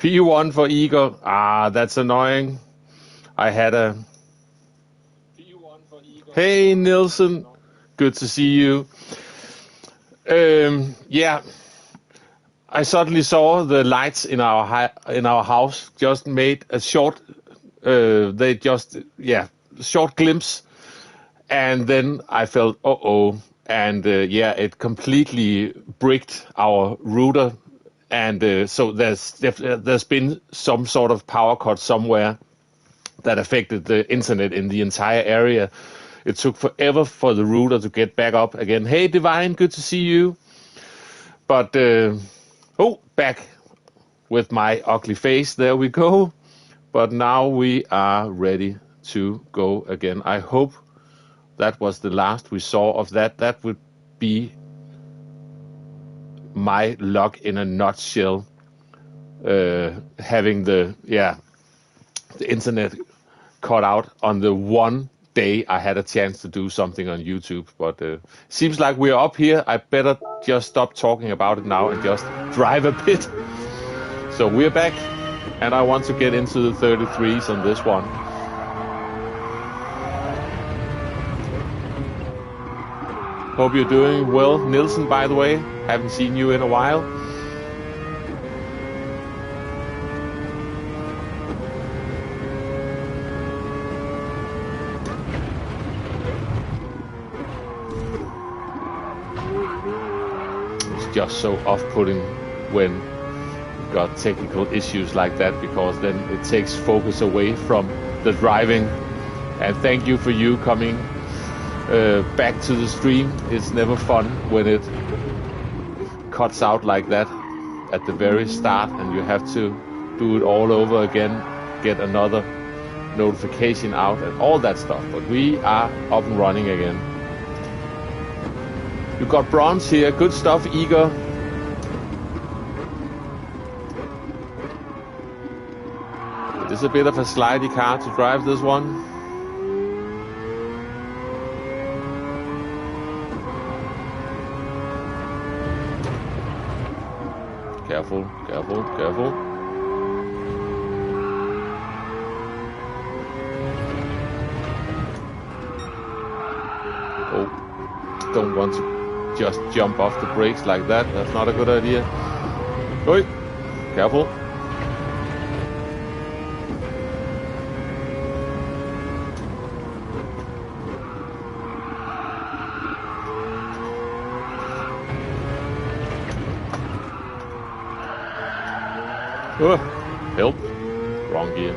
P1 for Igor. Ah, that's annoying. I had a... Hey, Nielsen. Good to see you. Yeah, I suddenly saw the lights in our house just made a short, short glimpse, and then I felt, uh-oh, and it completely bricked our router, and so there's been some sort of power cut somewhere that affected the internet in the entire area. It took forever for the router to get back up again. Hey, Divine, good to see you. But, back with my ugly face. There we go. But now we are ready to go again. I hope that was the last we saw of that. That would be my luck in a nutshell. Having the internet cut out on the one day I had a chance to do something on YouTube, but seems like we're up here. I better just stop talking about it now and just drive a bit. So we're back, and I want to get into the 33s on this one. Hope you're doing well, Nielsen, by the way. Haven't seen you in a while. Just so off-putting when you've got technical issues like that, because then it takes focus away from the driving. And thank you for you coming back to the stream. It's never fun when it cuts out like that at the very start and you have to do it all over again, get another notification out and all that stuff. But we are up and running again. You got bronze here. Good stuff, Igor. It is a bit of a slidey car to drive this one. Careful, careful, careful. Oh, don't want to just jump off the brakes like that. That's not a good idea. Oi, careful. Help. Wrong gear.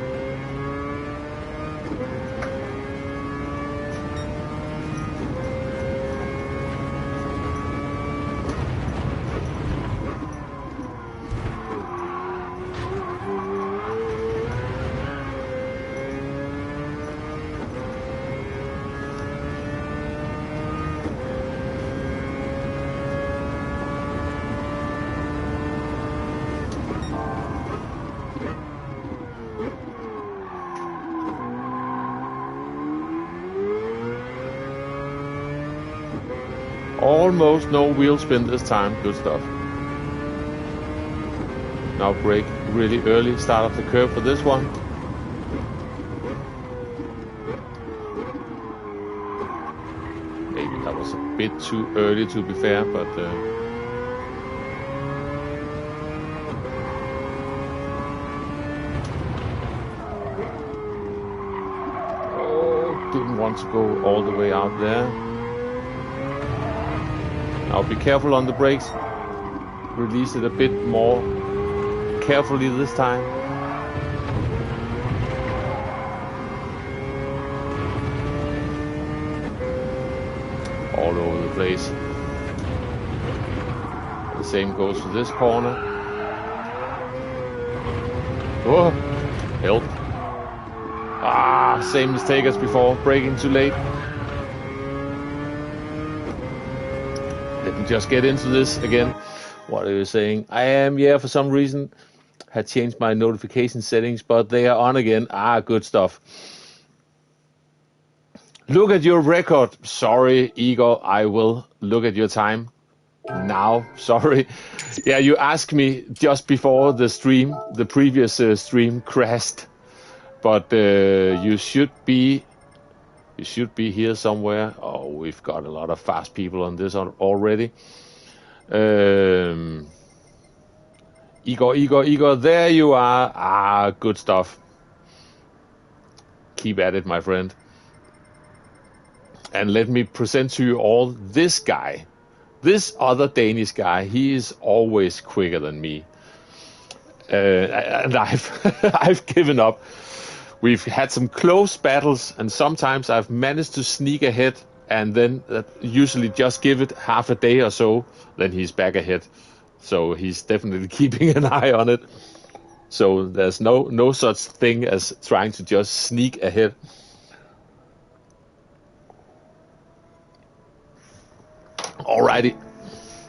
Almost no wheel spin this time. Good stuff. Now brake really early. Start off the curve for this one. Maybe that was a bit too early to be fair, but didn't want to go all the way out there. Now be careful on the brakes. Release it a bit more carefully this time. All over the place. The same goes for this corner. Oh, help. Ah, same mistake as before. Braking too late. Let me just get into this again. What are you saying? I am, for some reason, had changed my notification settings, but they are on again. Ah, good stuff. Look at your record. Sorry, Igor, I will look at your time. now. Sorry. Yeah, you asked me just before the stream. The previous stream crashed, but you should be here somewhere. Oh, we've got a lot of fast people on this already. Igor, there you are. Ah, good stuff. Keep at it, my friend. And let me present to you all this guy. This other Danish guy, he is always quicker than me. And I've given up. We've had some close battles, and sometimes I've managed to sneak ahead, and then usually just give it half a day or so, then he's back ahead. So he's definitely keeping an eye on it. So there's no such thing as trying to just sneak ahead. Alrighty,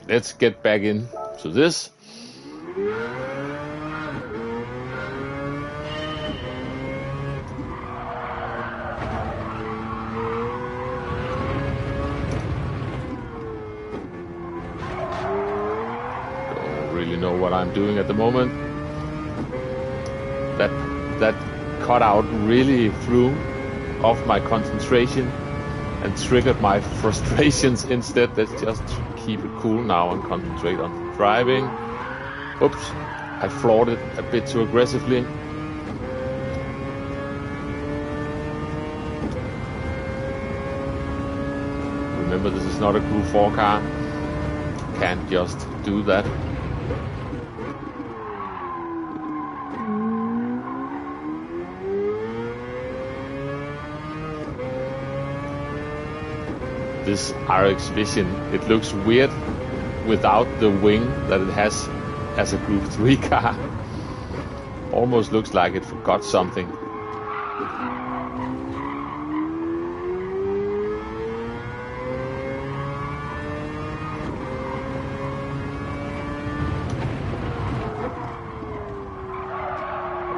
let's get back into this. Don't really know what I'm doing at the moment. That cutout really threw off my concentration and triggered my frustrations instead. Let's just keep it cool now and concentrate on driving. Oops, I floored it a bit too aggressively. Remember, this is not a Group 4 car. Can't just do that. This RX Vision, it looks weird without the wing that it has as a Group 3 car. Almost looks like it forgot something.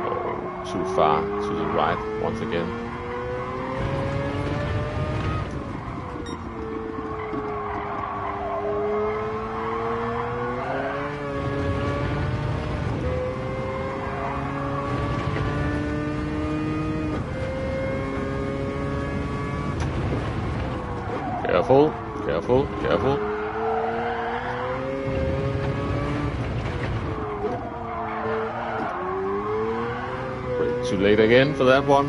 Oh, too far to the right once again. Careful, careful, careful. Too late again for that one.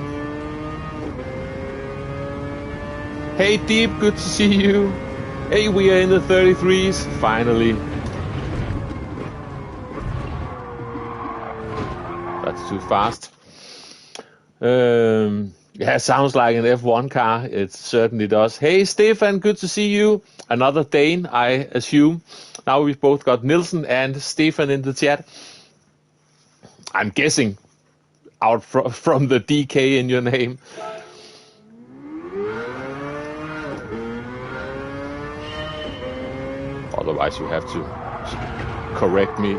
Hey Deep, good to see you. Hey, we are in the 33s, finally. That's too fast. Yeah, sounds like an F1 car. It certainly does. Hey, Stefan, good to see you. Another Dane, I assume. Now we've both got Nielsen and Stefan in the chat. I'm guessing out from the DK in your name. Otherwise, you have to correct me.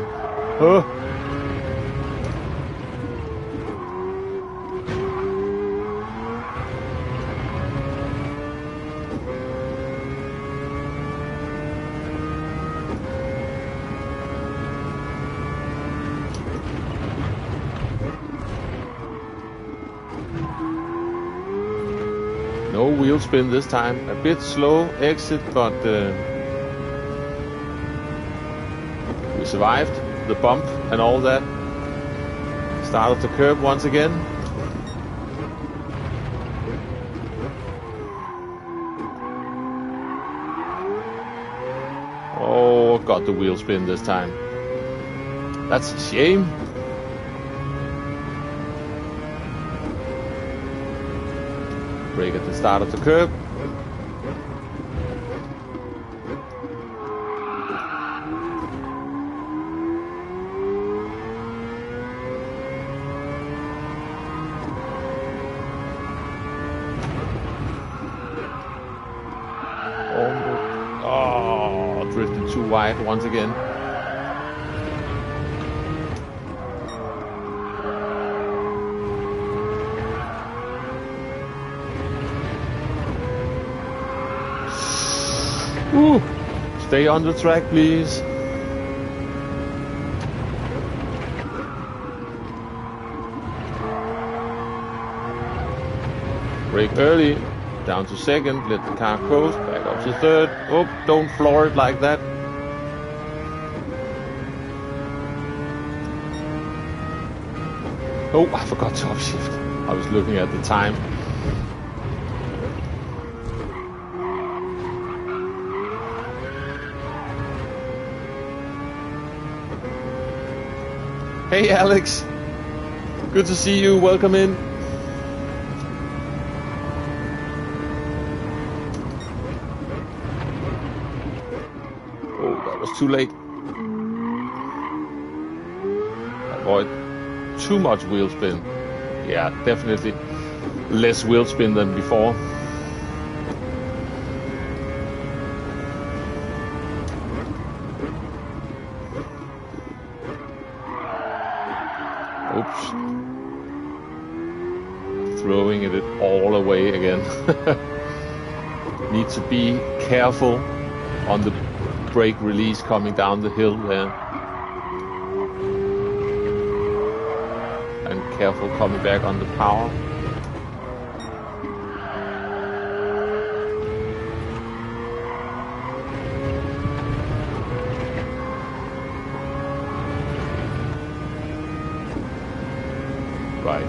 No wheel spin this time. A bit slow exit, but we survived the bump and all that. Started the curb once again. Oh, got the wheel spin this time. That's a shame. Brake at the start of the curb. Oh, drifted too wide once again. Stay on the track, please. Brake early, down to second, let the car coast, back up to third. Oh, don't floor it like that. Oh, I forgot to upshift. I was looking at the time. Hey Alex, good to see you, welcome in. Oh, that was too late. Avoid too much wheel spin. Yeah, definitely less wheel spin than before. Oops. Throwing it all away again. Need to be careful on the brake release coming down the hill there. And careful coming back on the power. Right.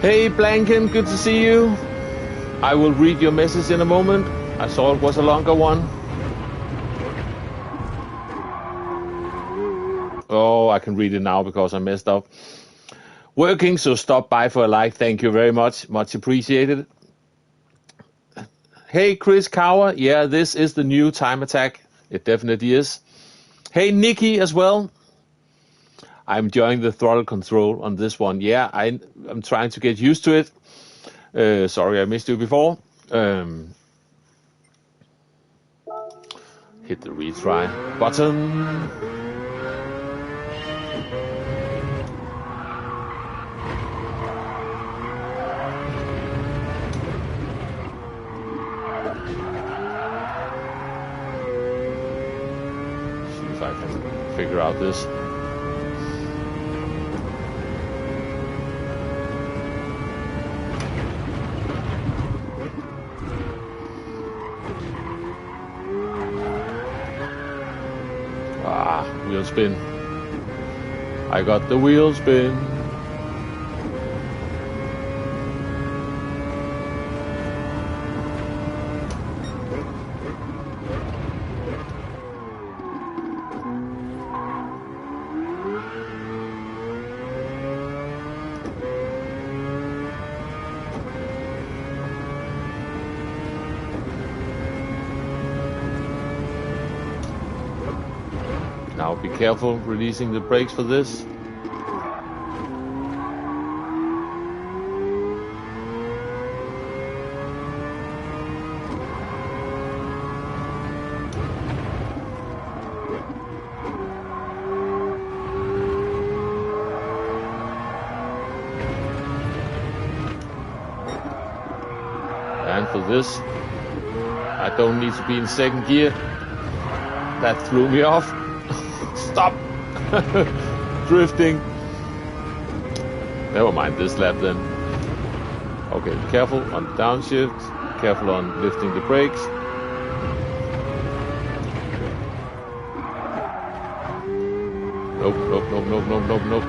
Hey Blanken, good to see you. I will read your message in a moment. I saw it was a longer one. Oh, I can read it now because I messed up. Working, so stop by for a like. Thank you very much. Much appreciated. Hey Chris Cower. Yeah, this is the new time attack. It definitely is. Hey Nikki as well. I'm enjoying the throttle control on this one. Yeah, I'm trying to get used to it. Sorry I missed you before. Hit the retry button. See if I can figure out this. Wheel spin. I got the wheel spin. Now be careful releasing the brakes for this. And for this, I don't need to be in second gear. That threw me off. Stop drifting. Never mind this lap then. Okay, careful on downshift, careful on lifting the brakes. Nope, nope, nope, nope, nope, nope, nope.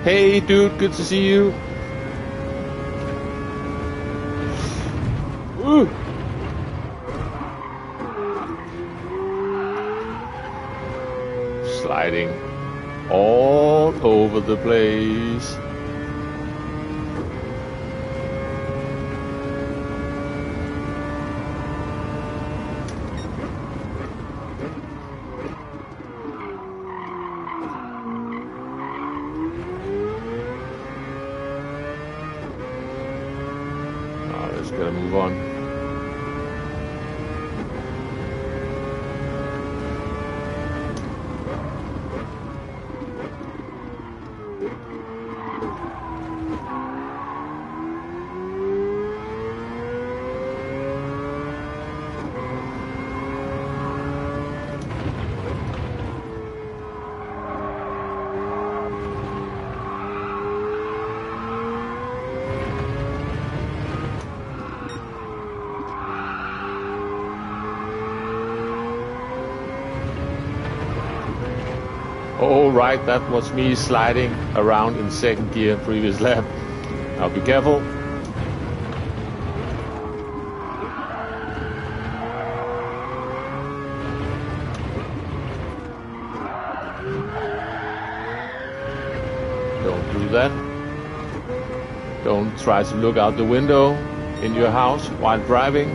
Hey dude, good to see you. Ooh. Sliding all over the place. Now let's gotta move on. Oh, right, that was me sliding around in second gear previous lap. Now be careful. Don't do that. Don't try to look out the window in your house while driving.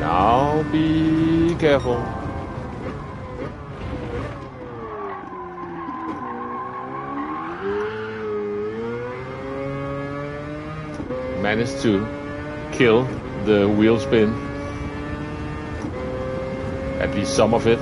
Now be careful. Managed to kill the wheel spin, at least some of it.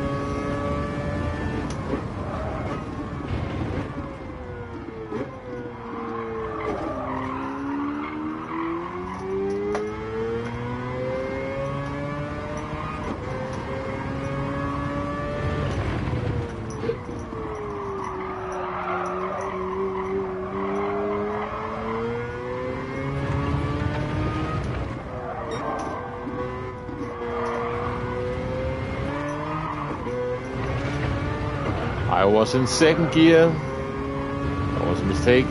I was in second gear. That was a mistake.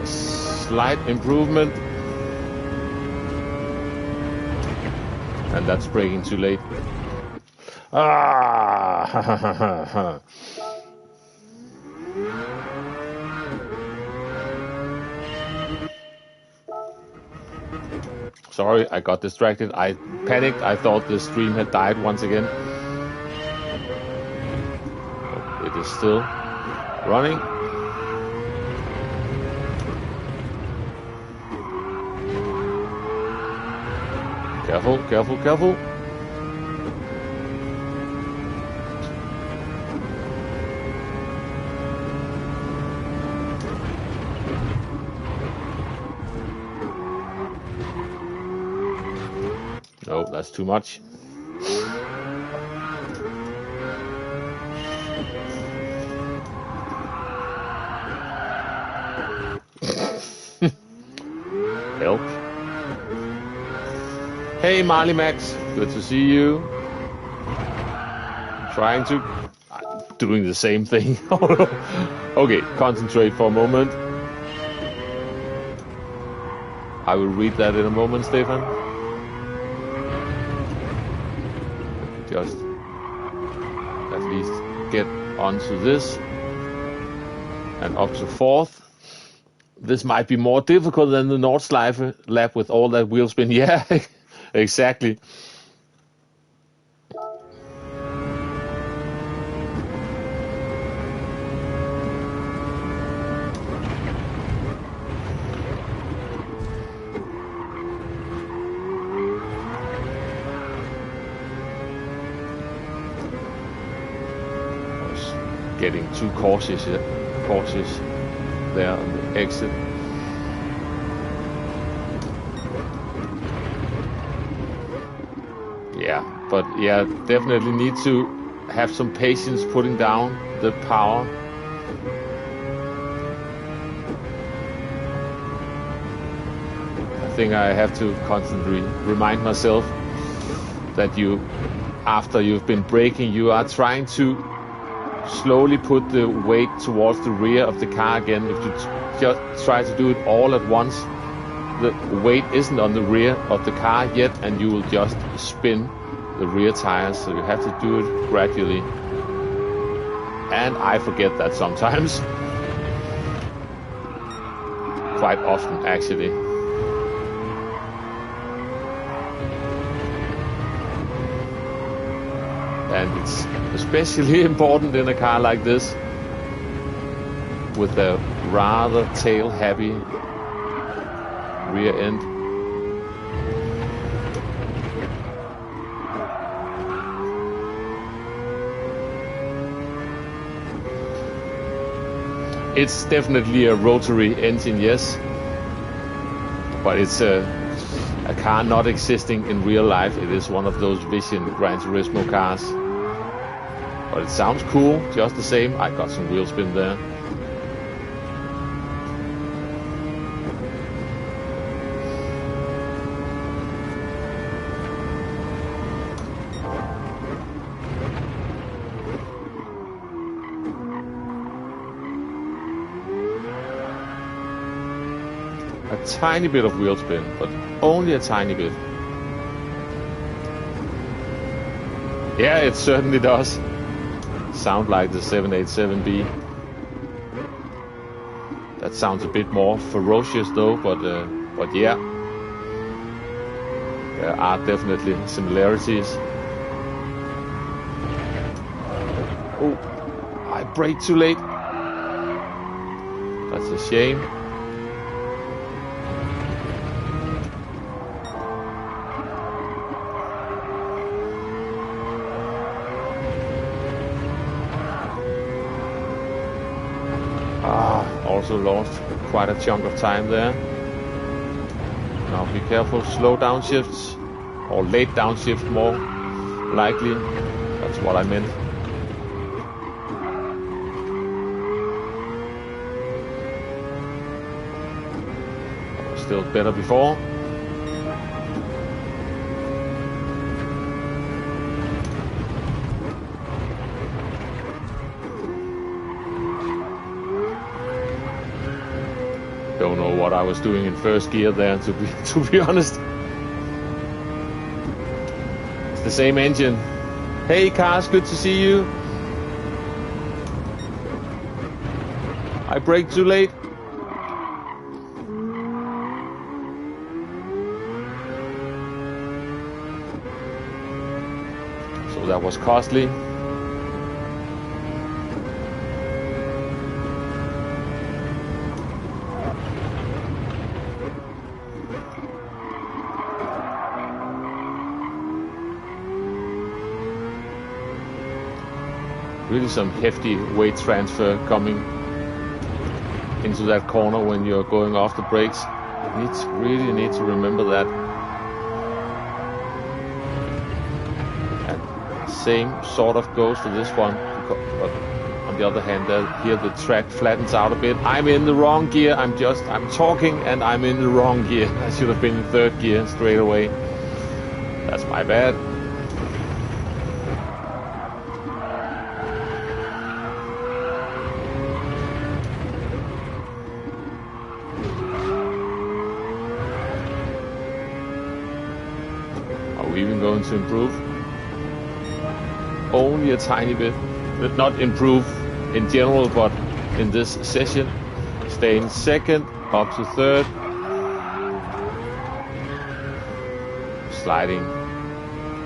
Slight improvement. And that's braking too late. Ah! Sorry, I got distracted. I panicked. I thought the stream had died once again. Oh, it is still running. Careful, careful, careful. No, that's too much. Help. Hey, Marley Max. Good to see you. Trying to... doing the same thing. Okay, concentrate for a moment. I will read that in a moment, Stefan. Just at least get onto this and up to fourth. This might be more difficult than the Nordschleife lap with all that wheel spin. Yeah, exactly. Getting too cautious there on the exit. Yeah, but yeah, definitely need to have some patience putting down the power. I think I have to constantly remind myself that after you've been braking, you are trying to slowly put the weight towards the rear of the car again. If you just try to do it all at once, the weight isn't on the rear of the car yet, and you will just spin the rear tires, so you have to do it gradually. And I forget that sometimes. Quite often, actually. And it's especially important in a car like this, with a rather tail-heavy rear end. It's definitely a rotary engine, yes, but it's a car not existing in real life. It is one of those Vision Gran Turismo cars, but it sounds cool just the same. I got some wheel spin there. A tiny bit of wheel spin, but only a tiny bit. Yeah, it certainly does. Sound like the 787B. That sounds a bit more ferocious though, but yeah, there are definitely similarities. Oh, I braked too late. That's a shame. Also lost quite a chunk of time there. Now be careful, slow downshifts, or late downshift more likely. That's what I meant. Still better before. Don't know what I was doing in first gear there, to be honest. It's the same engine. Hey cars, good to see you. I braked too late. So that was costly. Really some hefty weight transfer coming into that corner when you're going off the brakes. Really need to remember that. And same sort of goes to this one, but on the other hand, here the track flattens out a bit. I'm in the wrong gear. I'm talking and I'm in the wrong gear. I should have been in third gear straight away. That's my bad. Even going to improve only a tiny bit, not improve in general, but in this session. Staying second, up to third, sliding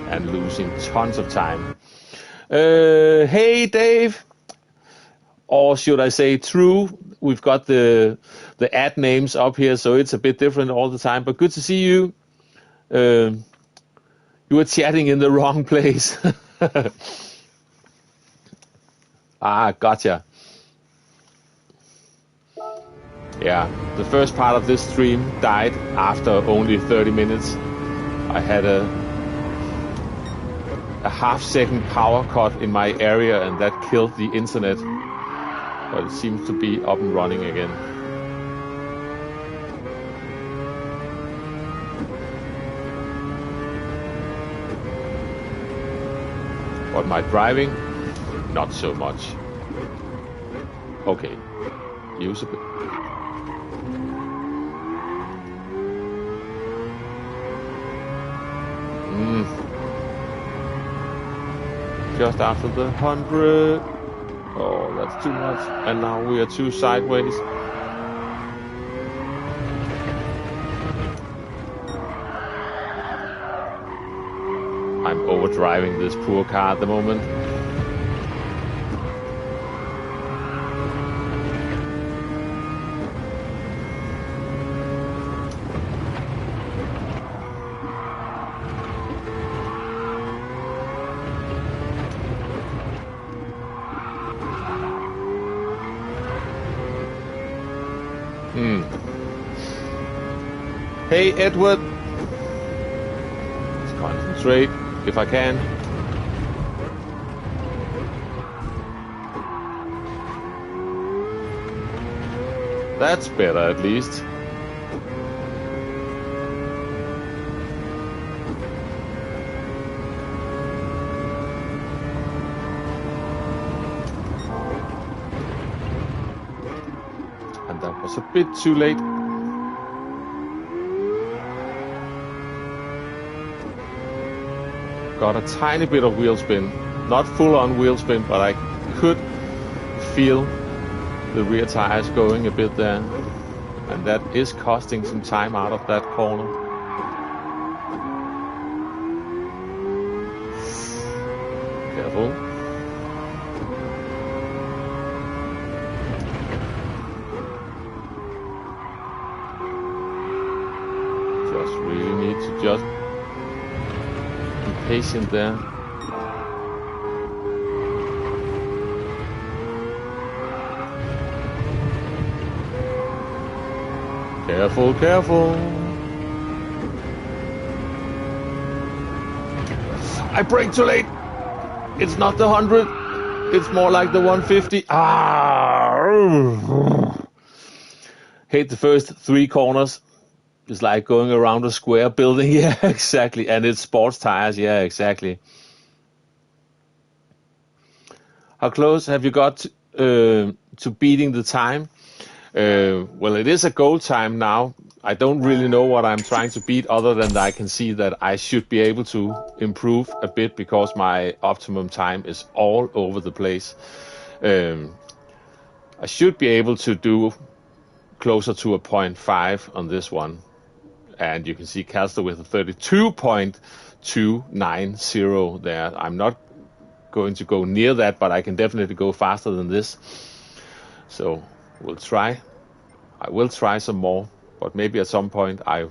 and losing tons of time. Hey Dave, or should I say True? We've got the ad names up here, so it's a bit different all the time, but good to see you. You were chatting in the wrong place. Ah, gotcha. Yeah, the first part of this stream died after only 30 minutes. I had a half-second power cut in my area, and that killed the internet. But it seems to be up and running again. But my driving, not so much. Okay, use a bit. Just after the 100. Oh, that's too much. And now we are 2 sideways. I'm overdriving this poor car at the moment. Hey, Edward. Let's concentrate if I can. That's better at least. And that was a bit too late. Got a tiny bit of wheel spin. Not full on wheel spin, but I could feel the rear tires going a bit there. And that is costing some time out of that corner. Careful. Just really need to just patient there. Careful, careful. I braked too late. It's not the 100. It's more like the 150. Hate the first 3 corners. It's like going around a square building. Yeah, exactly. And it's sports tires. Yeah, exactly. How close have you got to beating the time? Well, it is a goal time now. I don't really know what I'm trying to beat other than that I can see that I should be able to improve a bit because my optimum time is all over the place. I should be able to do closer to a 0.5 on this one. And you can see Calster with a 32.290 there. I'm not going to go near that, but I can definitely go faster than this. So we'll try. I will try some more, but maybe at some point I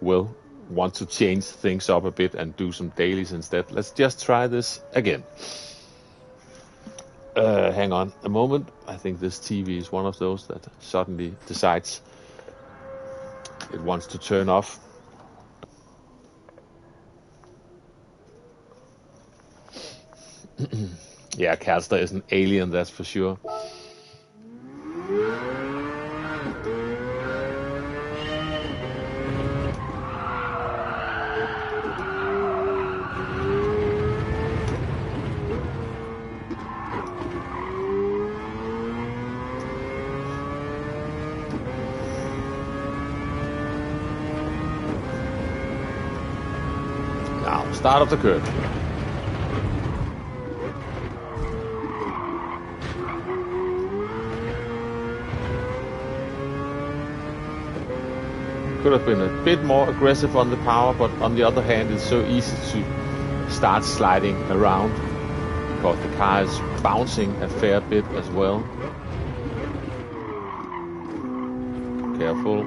will want to change things up a bit and do some dailies instead. Let's just try this again. Hang on a moment. I think this TV is one of those that suddenly decides it wants to turn off. Yeah, Calster is an alien, that's for sure. Now, start of the curve. Could have been a bit more aggressive on the power, but on the other hand, it's so easy to start sliding around because the car is bouncing a fair bit as well. Careful.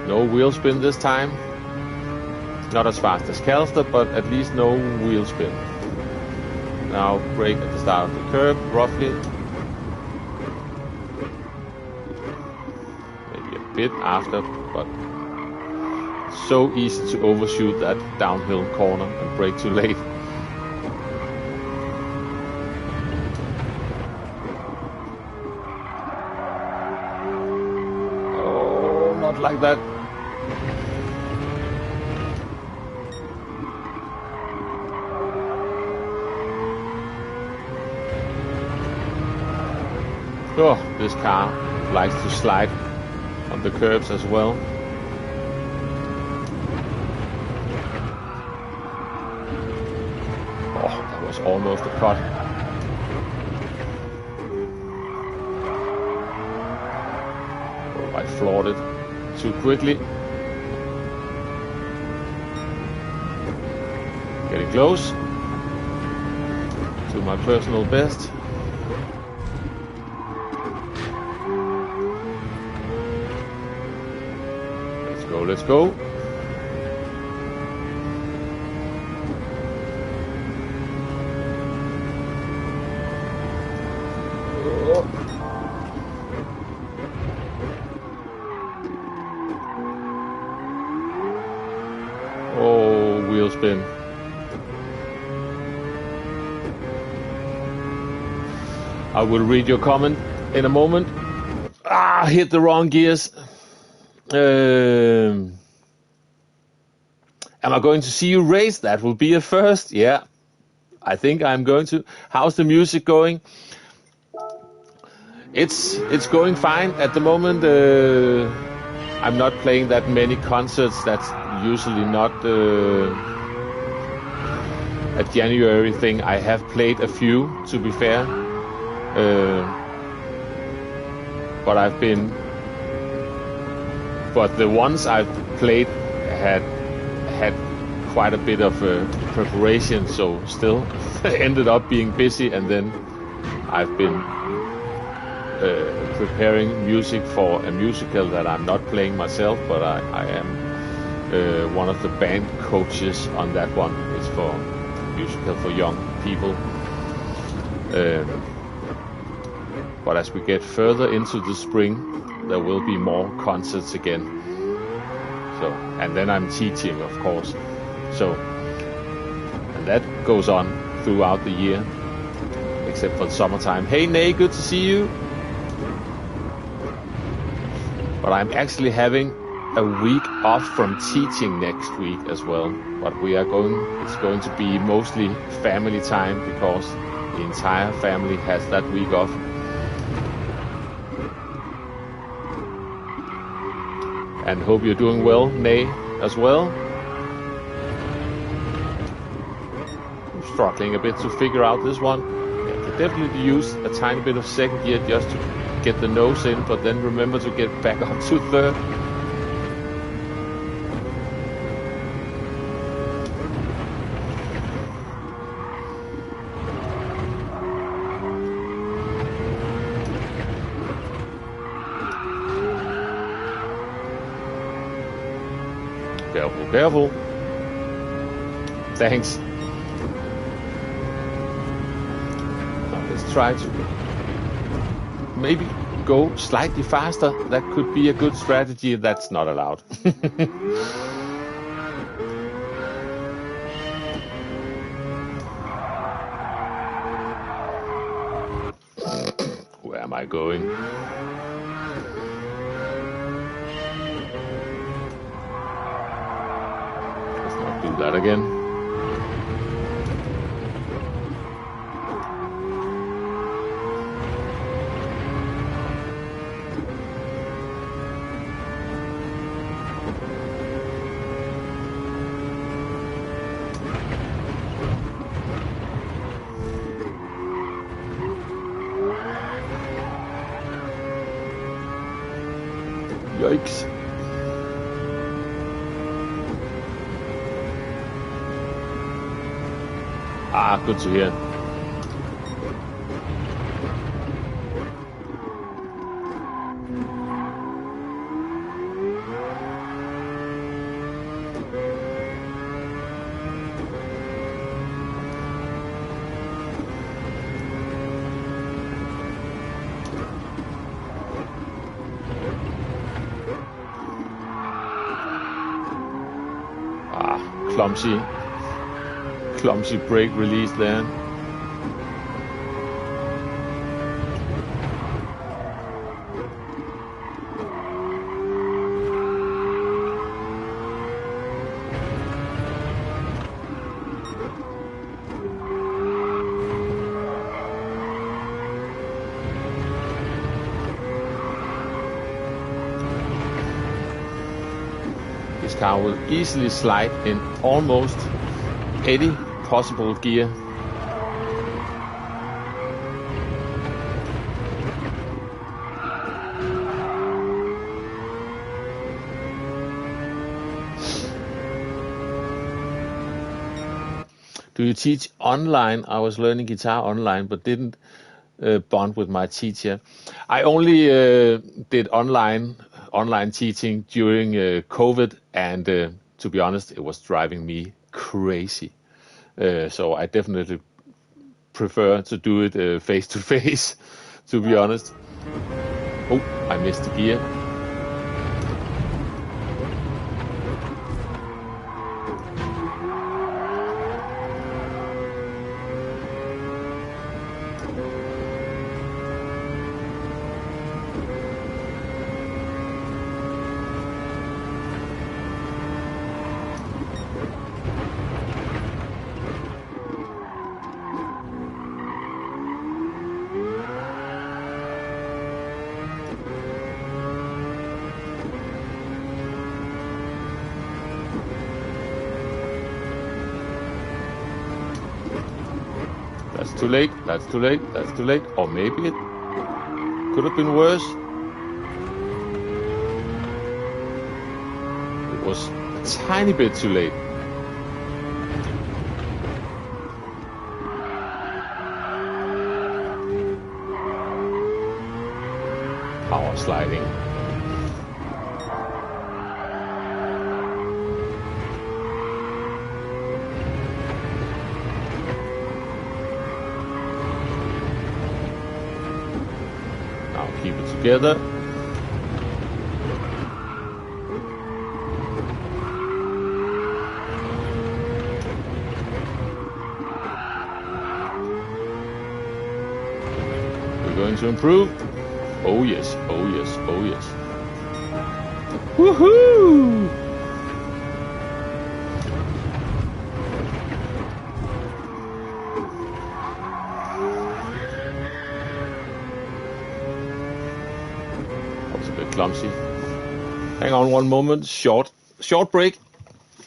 No wheel spin this time. Not as fast as Calster, but at least no wheel spin. Now brake at the start of the curve, roughly. Bit after, but so easy to overshoot that downhill corner and brake too late. Oh, not like that. Oh, this car likes to slide on the curves as well. Oh, that was almost a cut. Oh, I floored it too quickly. Getting close to my personal best. Let's go. Oh, wheel spin. I will read your comment in a moment. Ah, hit the wrong gears. Am I going to see you race? That will be a first. Yeah, I think I'm going to. How's the music going? It's going fine at the moment. I'm not playing that many concerts. That's usually not a January thing. I have played a few, to be fair, but the ones I've played had quite a bit of preparation, so still ended up being busy, and then I've been preparing music for a musical that I'm not playing myself, but I am one of the band coaches on that one. It's for a musical for young people. But as we get further into the spring, there will be more concerts again. So, and then I'm teaching, of course. So, and that goes on throughout the year, except for the summertime. Hey, Nay, good to see you. But I'm actually having a week off from teaching next week as well. But it's going to be mostly family time because the entire family has that week off. And hope you're doing well, Nay, as well. I'm struggling a bit to figure out this one. I could definitely use a tiny bit of second gear just to get the nose in, but then remember to get back up to third. Careful, careful. Thanks. Now let's try to maybe go slightly faster. That could be a good strategy. That's not allowed. Where am I going? Let's not do that again. Yikes. Ah, good to hear. Clumsy brake release there. This car will easily slide in almost any possible gear Do you teach online? I was learning guitar online, but didn't bond with my teacher. I only did online teaching during COVID, and to be honest, it was driving me crazy. So I definitely prefer to do it face to face, to be honest. Oh, I missed the gear. That's too late, that's too late, that's too late. Or maybe it could have been worse. It was a tiny bit too late. Power sliding. Keep it together. We're going to improve. Oh yes, oh yes, oh yes. Woohoo! Clumsy. Hang on one moment. Short break.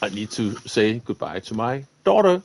I need to say goodbye to my daughter.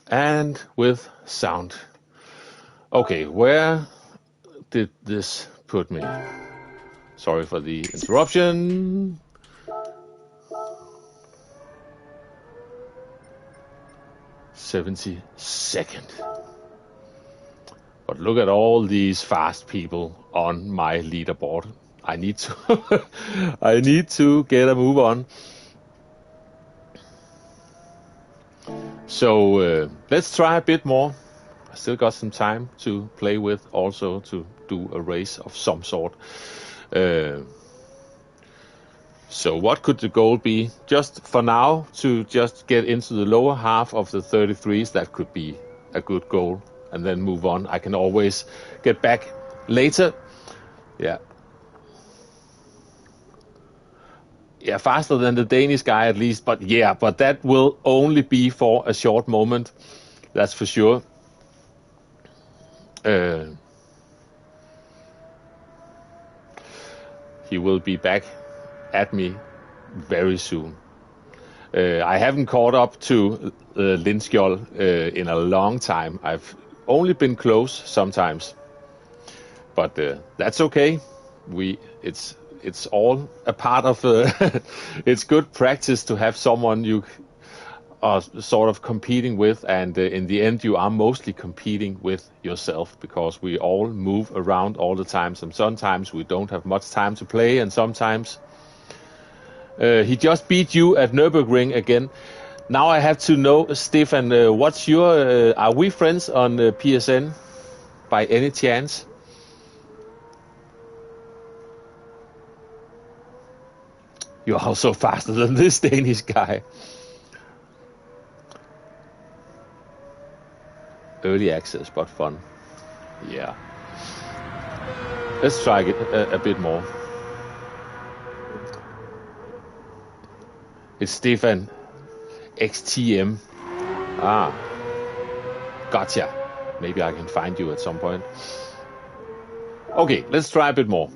And with sound. Okay, where did this put me? Sorry for the interruption. 72nd. But look at all these fast people on my leaderboard. I need to I need to get a move on. So let's try a bit more. I still got some time to play with, also to do a race of some sort. So what could the goal be? Just for now, to just get into the lower half of the 33s, that could be a good goal. And then move on. I can always get back later. Yeah. Yeah, faster than the Danish guy at least. But yeah, but that will only be for a short moment. That's for sure. He will be back at me very soon. I haven't caught up to Lindskjold in a long time. I've only been close sometimes, but that's okay. It's all a part of. It's good practice to have someone you are sort of competing with, and in the end, you are mostly competing with yourself because we all move around all the time. Sometimes we don't have much time to play, and sometimes. He just beat you at Nürburgring again. Now I have to know, Stefan, what's your... are we friends on PSN by any chance? You're also faster than this Danish guy. Early access, but fun. Yeah. Let's try it a bit more. It's Stefan XTM. Ah, gotcha. Maybe I can find you at some point. Okay, let's try a bit more.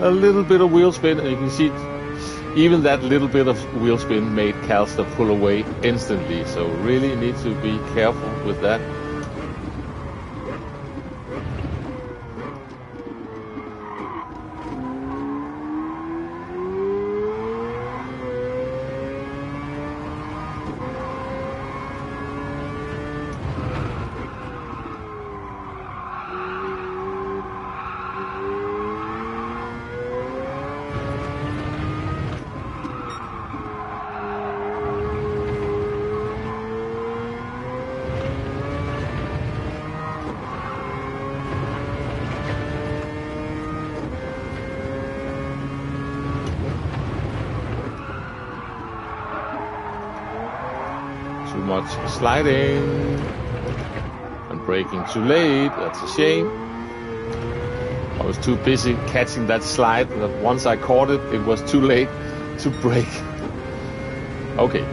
A little bit of wheel spin, and you can see even that little bit of wheel spin made Calster pull away instantly. So really need to be careful with that. Too much sliding and braking too late. That's a shame. I was too busy catching that slide that once I caught it, it was too late to brake. Okay.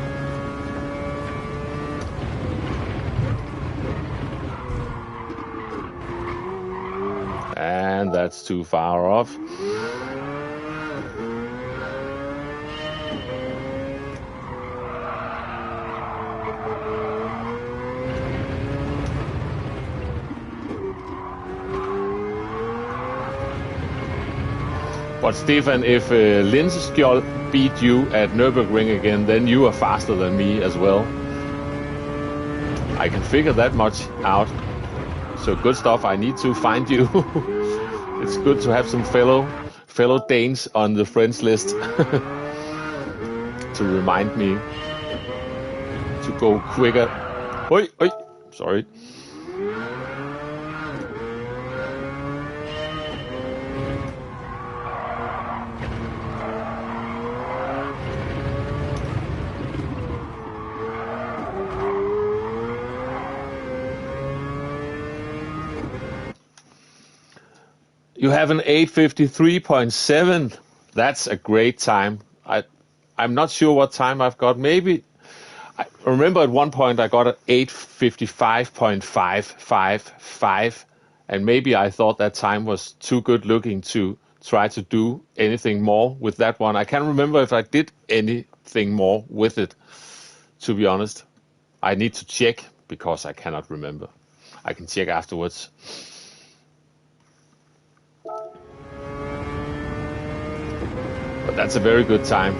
And that's too far off. But Stefan, if Lindskjold beat you at Nürburgring again, then you are faster than me as well. I can figure that much out. So good stuff. I need to find you. It's good to have some fellow Danes on the friends list to remind me to go quicker. Oi, oi, sorry. You have an 8:53.7. That's a great time. I'm not sure what time I've got. Maybe I remember at one point I got an 8:55.555, And maybe I thought that time was too good looking to try to do anything more with that one. I can't remember if I did anything more with it, to be honest. I need to check because I cannot remember. I can check afterwards. But that's a very good time.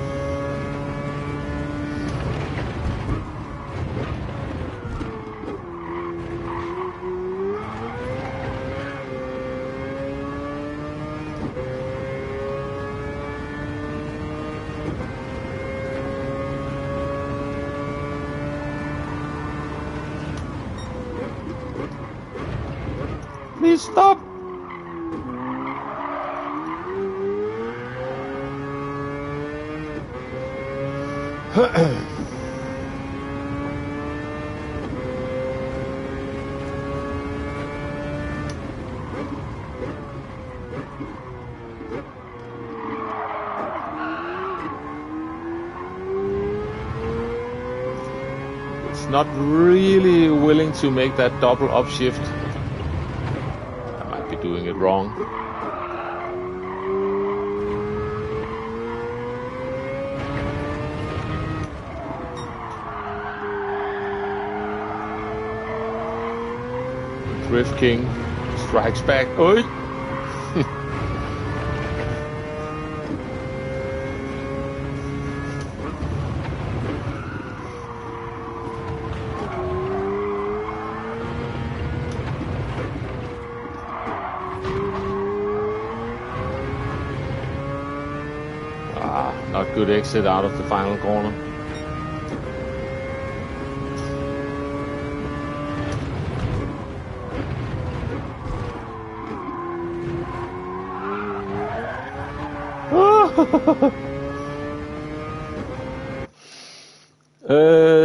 Please stop! It's not really willing to make that double upshift. I might be doing it wrong. Drift King strikes back. Oi! Not good exit out of the final corner.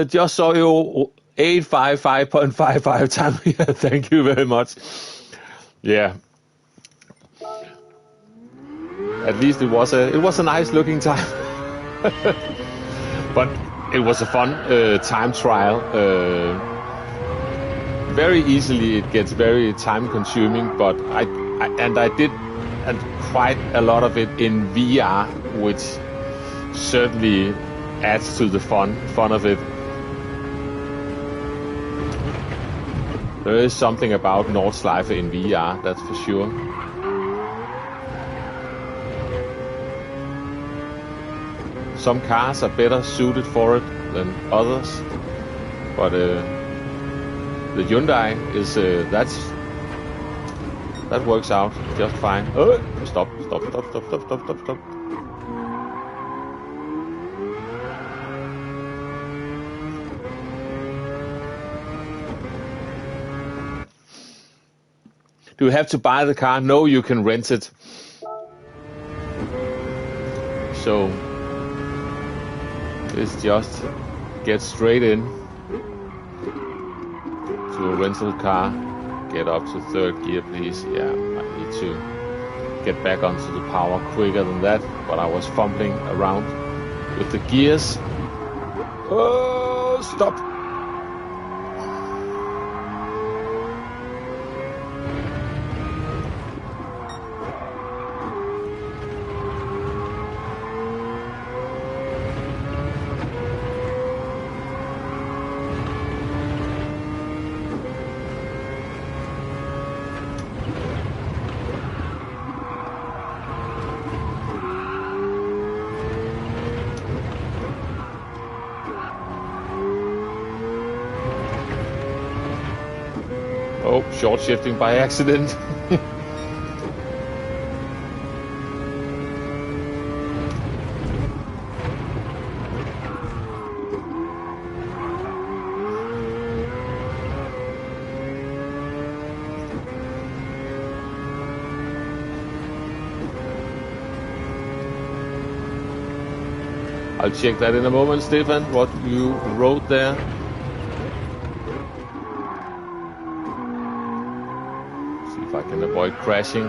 Just saw you 855.55 time here. Thank you very much. Yeah. At least it was a nice looking time. But it was a fun time trial. Very easily it gets very time consuming, but I did quite a lot of it in VR, which certainly adds to the fun of it. There is something about Nordschleife in VR, that's for sure. Some cars are better suited for it than others, but the Hyundai is that works out just fine. Oh, stop. Do you have to buy the car? No, you can rent it. So it's just get straight in to a rental car. Get up to third gear, please. Yeah, I need to get back onto the power quicker than that, but I was fumbling around with the gears. Oh, stop. Oh, short shifting by accident. I'll check that in a moment, Stefan, what you wrote there. I can avoid crashing.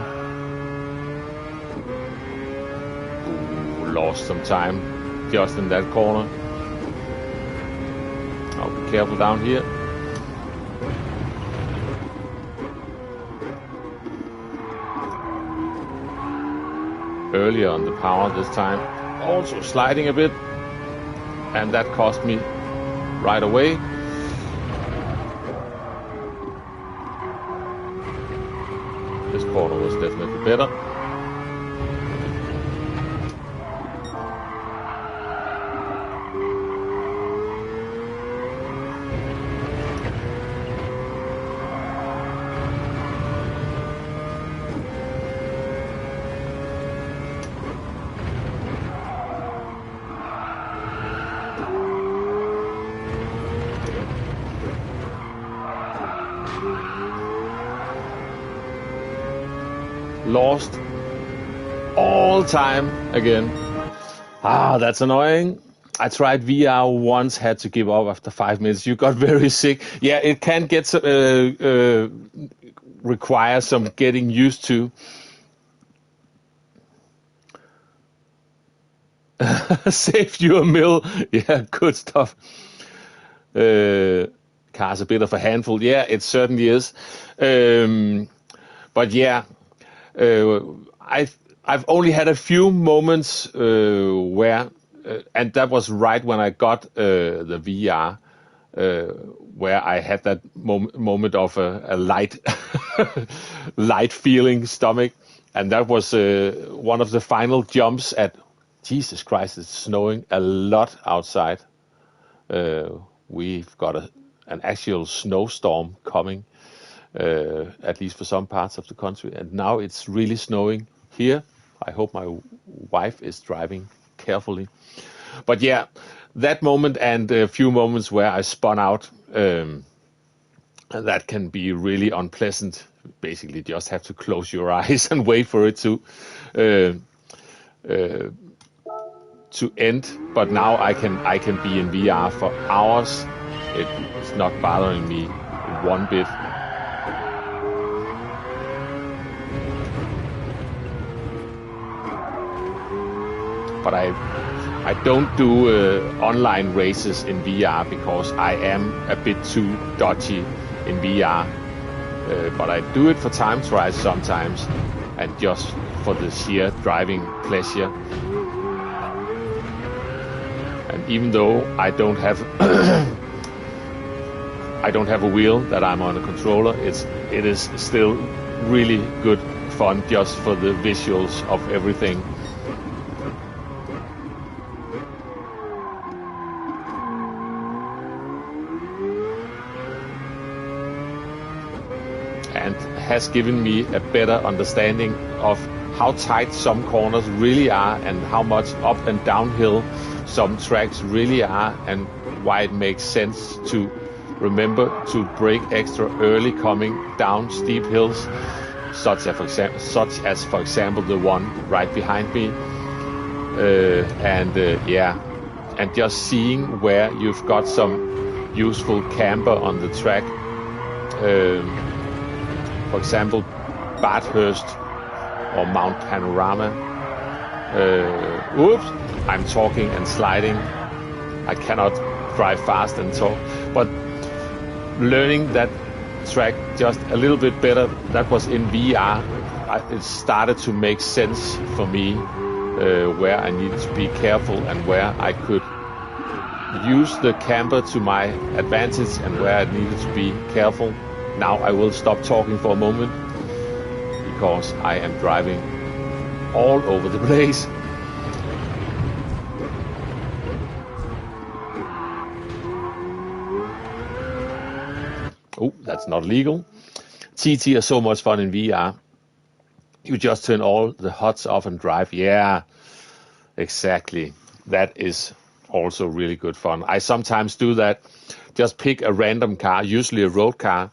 Ooh, lost some time just in that corner. I'll be careful down here. earlier on the power this time. Also sliding a bit, and that cost me right away. This corner was definitely better. Lost all time again. That's annoying. I tried VR once, had to give up after 5 minutes. You got very sick. Yeah, it can get require some getting used to. Saved you a mill. Yeah, good stuff. Car's a bit of a handful. Yeah, it certainly is. But yeah, I've only had a few moments where, and that was right when I got the VR, where I had that moment of a light, light feeling stomach, and that was one of the final jumps at. Jesus Christ! It's snowing a lot outside. We've got an actual snowstorm coming. At least for some parts of the country. And now it's really snowing here. I hope my wife is driving carefully. But yeah, that moment and a few moments where I spun out, that can be really unpleasant. Basically, just have to close your eyes and wait for it to end. But now I can be in VR for hours. It's not bothering me one bit. But I don't do online races in VR because I am a bit too dodgy in VR. But I do it for time trials sometimes, and just for the sheer driving pleasure. And even though I don't have a wheel that I'm on a controller, it is still really good fun just for the visuals of everything. And has given me a better understanding of how tight some corners really are and how much up and downhill some tracks really are, and why it makes sense to remember to brake extra early coming down steep hills, such as for example the one right behind me. And just seeing where you've got some useful camber on the track. For example, Bathurst or Mount Panorama. Oops, I'm talking and sliding. I cannot drive fast and talk. But learning that track just a little bit better, that was in VR. It started to make sense for me where I needed to be careful and where I could use the camber to my advantage and where I needed to be careful. Now I will stop talking for a moment because I am driving all over the place. Oh, that's not legal. TT are so much fun in VR. You just turn all the HUDs off and drive. Yeah, exactly. That is also really good fun. I sometimes do that. Just pick a random car, usually a road car,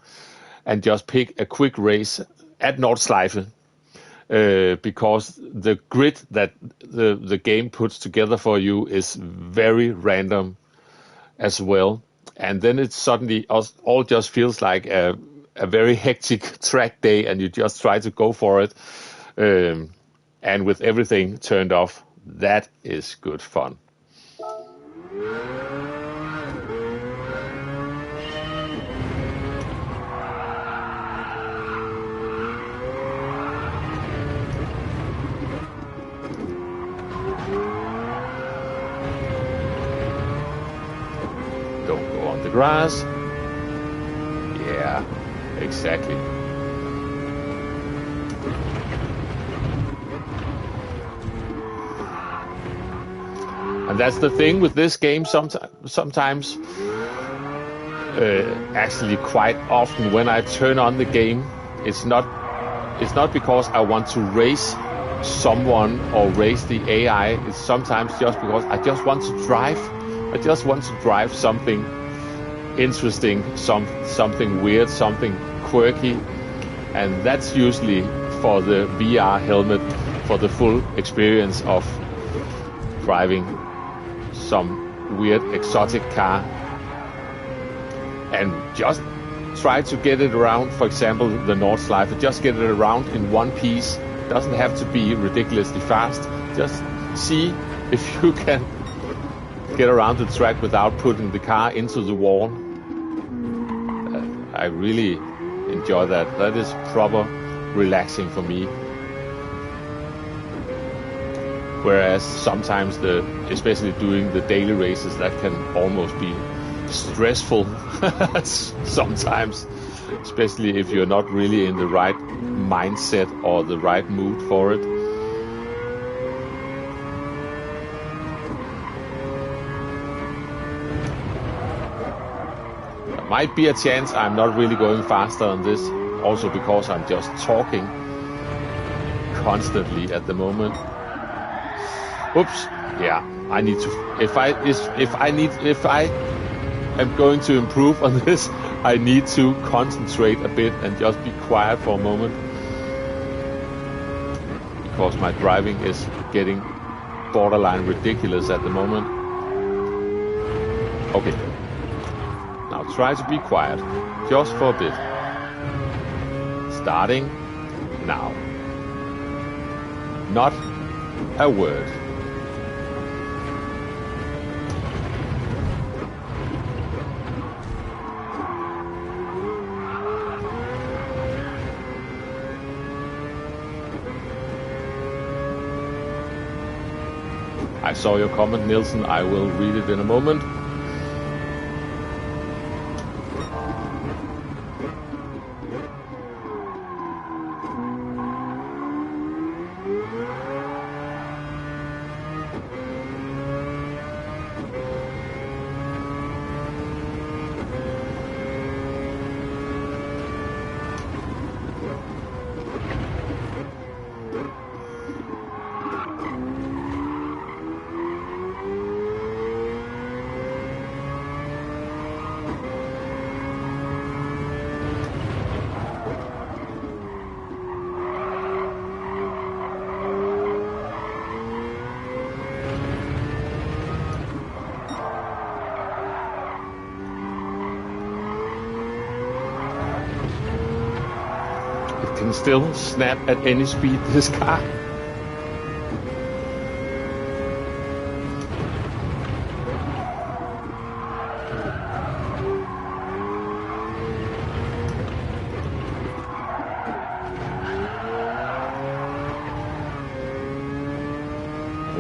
and just pick a quick race at Nordschleife. Because the grid that the game puts together for you is very random as well. And then it suddenly all just feels like a very hectic track day, and you just try to go for it. And with everything turned off, that is good fun. grass. Yeah, exactly. And that's the thing with this game. Sometimes, actually, quite often, when I turn on the game, it's not because I want to race someone or race the AI. It's sometimes just because I just want to drive. I just want to drive something interesting, something weird, something quirky, and that's usually for the VR helmet, for the full experience of driving some weird exotic car, and just try to get it around. For example, the Nordschleife, just get it around in one piece. Doesn't have to be ridiculously fast. Just see if you can get around the track without putting the car into the wall. I really enjoy that. That is proper relaxing for me. Whereas sometimes especially doing the daily races, that can almost be stressful sometimes, especially if you're not really in the right mindset or the right mood for it. There might be a chance I'm not really going faster on this, also because I'm just talking constantly at the moment. Oops. Yeah, I need to. If I am going to improve on this, I need to concentrate a bit and just be quiet for a moment, because my driving is getting borderline ridiculous at the moment. Okay. Now try to be quiet, just for a bit. Starting now. Not a word. I saw your comment, Nielsen. I will read it in a moment. Can still snap at any speed, this car.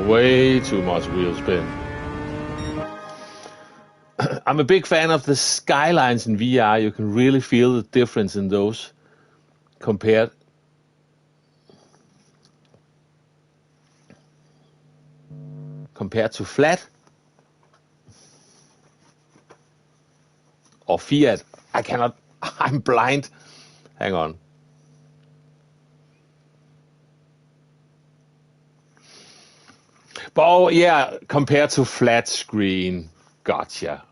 Way too much wheel spin. I'm a big fan of the skylines in VR. You can really feel the difference in those compared to flat or Fiat. I cannot. I'm blind. Hang on. But oh yeah, compared to flat screen. Gotcha.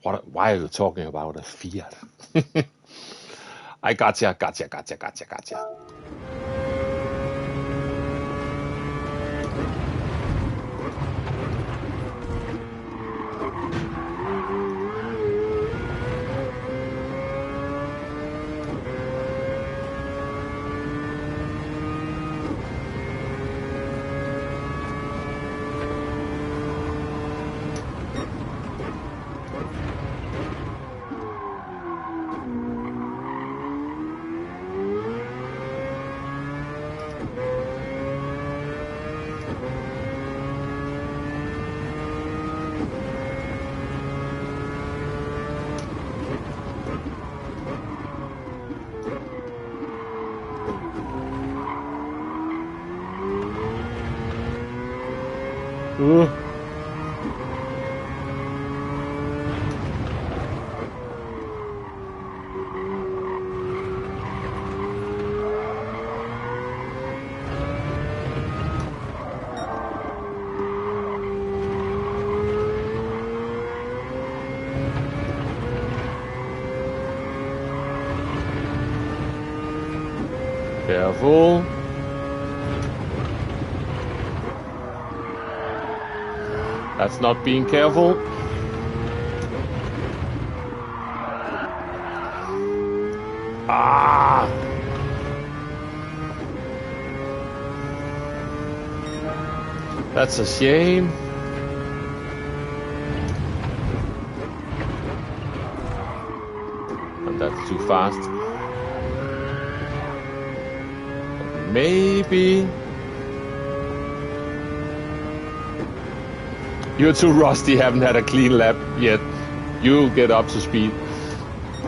Why are you talking about a Fiat? I gotcha. Ooh. Careful. That's not being careful. Ah! That's a shame. And that's too fast. Maybe. You're too rusty, haven't had a clean lap yet. You'll get up to speed,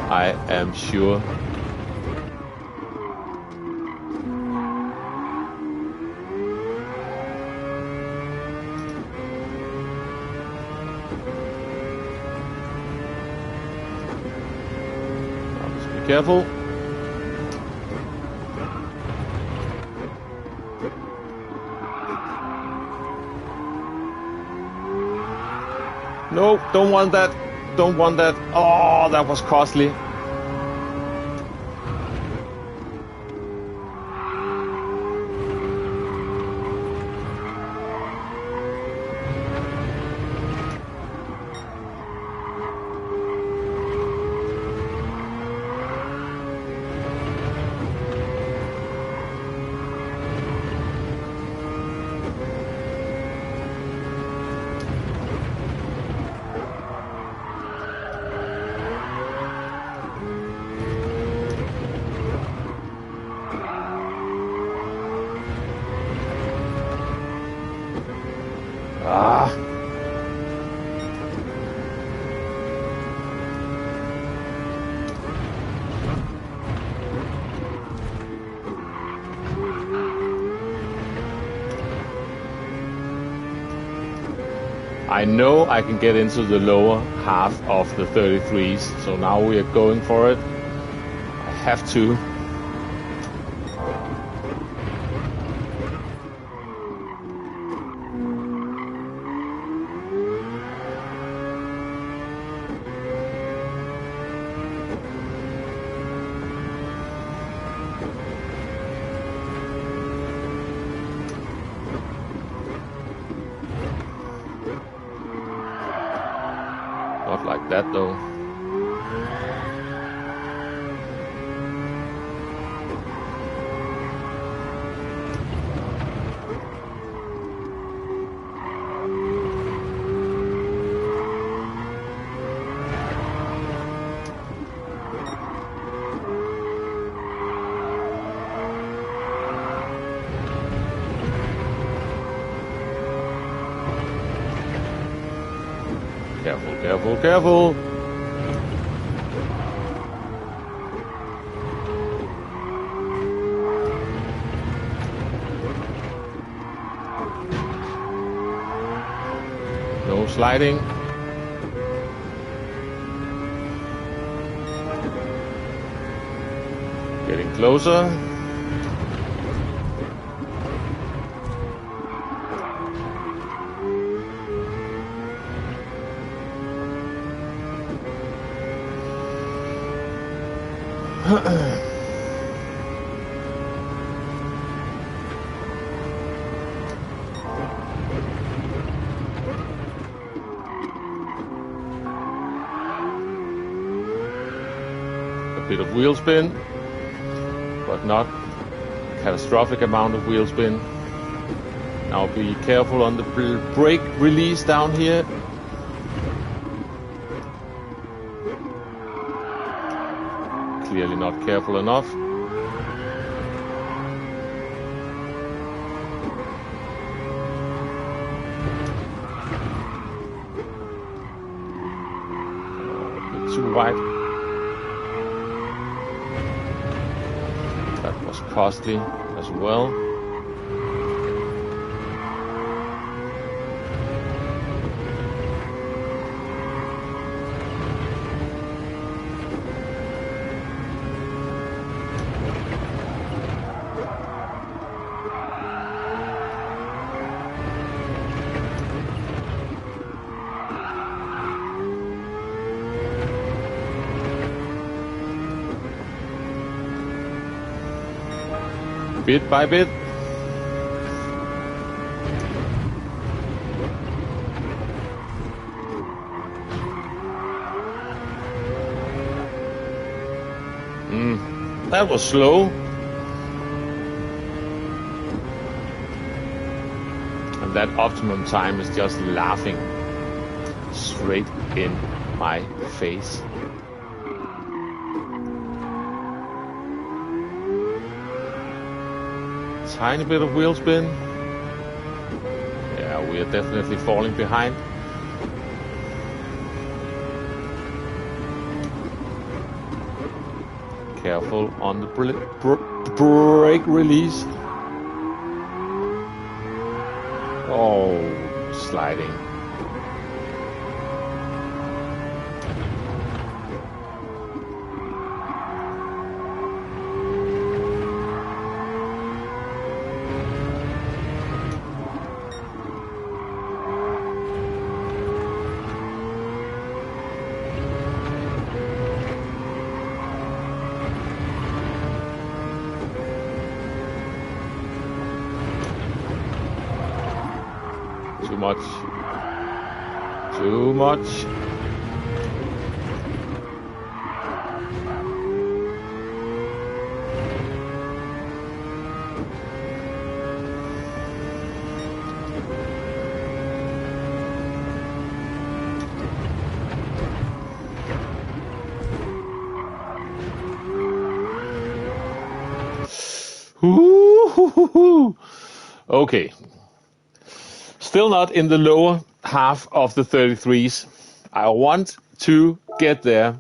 I am sure. Just be careful. No, don't want that. Don't want that. Oh, that was costly. Ah. I know I can get into the lower half of the 33s, so now we are going for it. I have to. Not like that though. Careful, careful, careful! No sliding. Getting closer. A bit of wheel spin, but not catastrophic amount of wheel spin. Now be careful on the brake release down here. Clearly not careful enough. A bit too wide. That was costly as well. bit by bit. That was slow. And that optimum time is just laughing straight in my face. Tiny bit of wheel spin. Yeah, we are definitely falling behind. Careful on the brake release. Oh, sliding. Too much. Okay. Still not in the lower half of the 33s. I want to get there.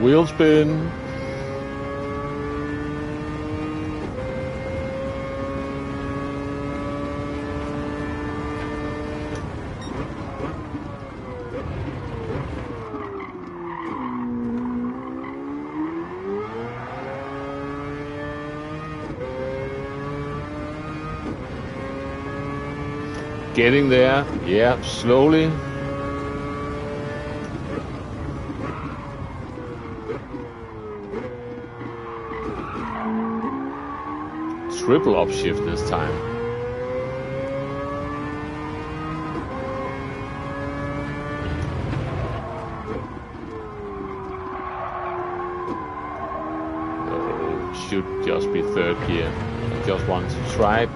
Wheel spin. Getting there, yeah, slowly. Triple upshift this time. Oh, should just be third gear. I just want to try it.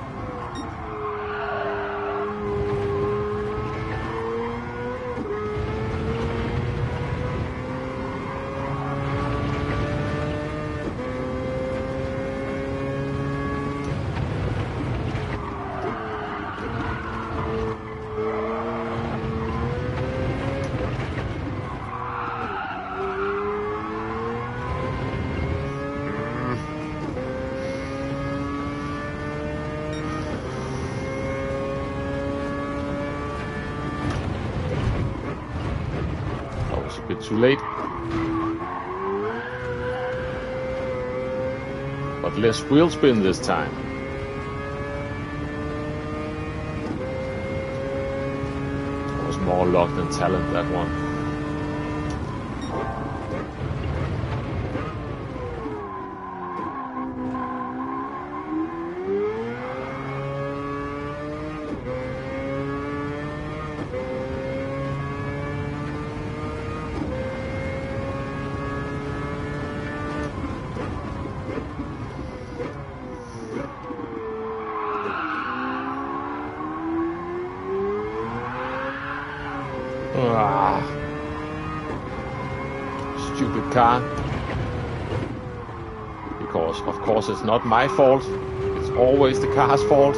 Too late. But less wheel spin this time. It was more luck than talent, that one. Stupid car. Because, of course, it's not my fault. It's always the car's fault.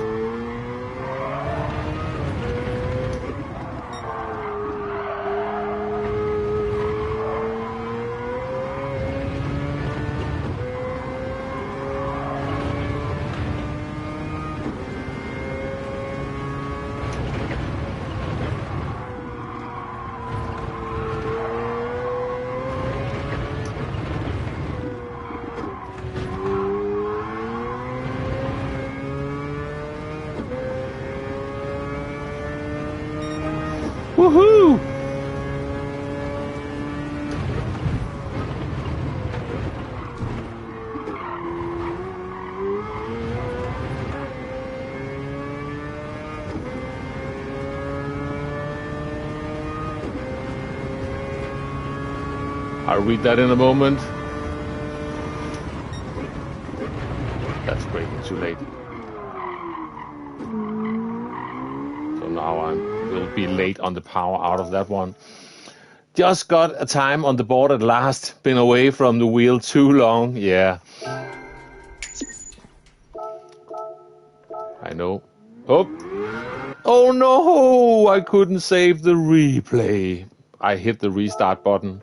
I'll read that in a moment. That's breaking too late. So now I will be late on the power out of that one. Just got a time on the board at last. Been away from the wheel too long. Yeah. I know. Oh no! I couldn't save the replay. I hit the restart button.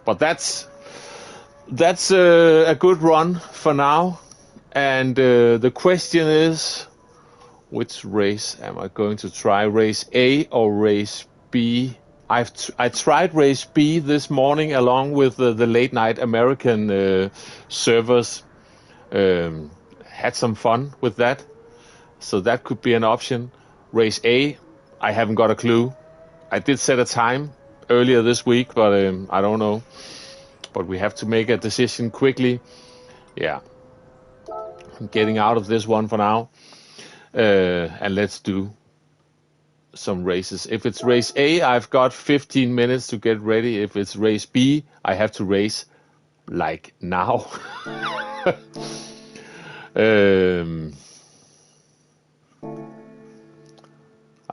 But that's a good run for now. And the question is, which race am I going to try? Race A or race B? I tried race B this morning along with the late night American servers. Had some fun with that. So that could be an option. Race A, I haven't got a clue. I did set a time earlier this week, but I don't know. But we have to make a decision quickly. Yeah. I'm getting out of this one for now. And let's do some races. If it's race A, I've got 15 minutes to get ready. If it's race B, I have to race like now.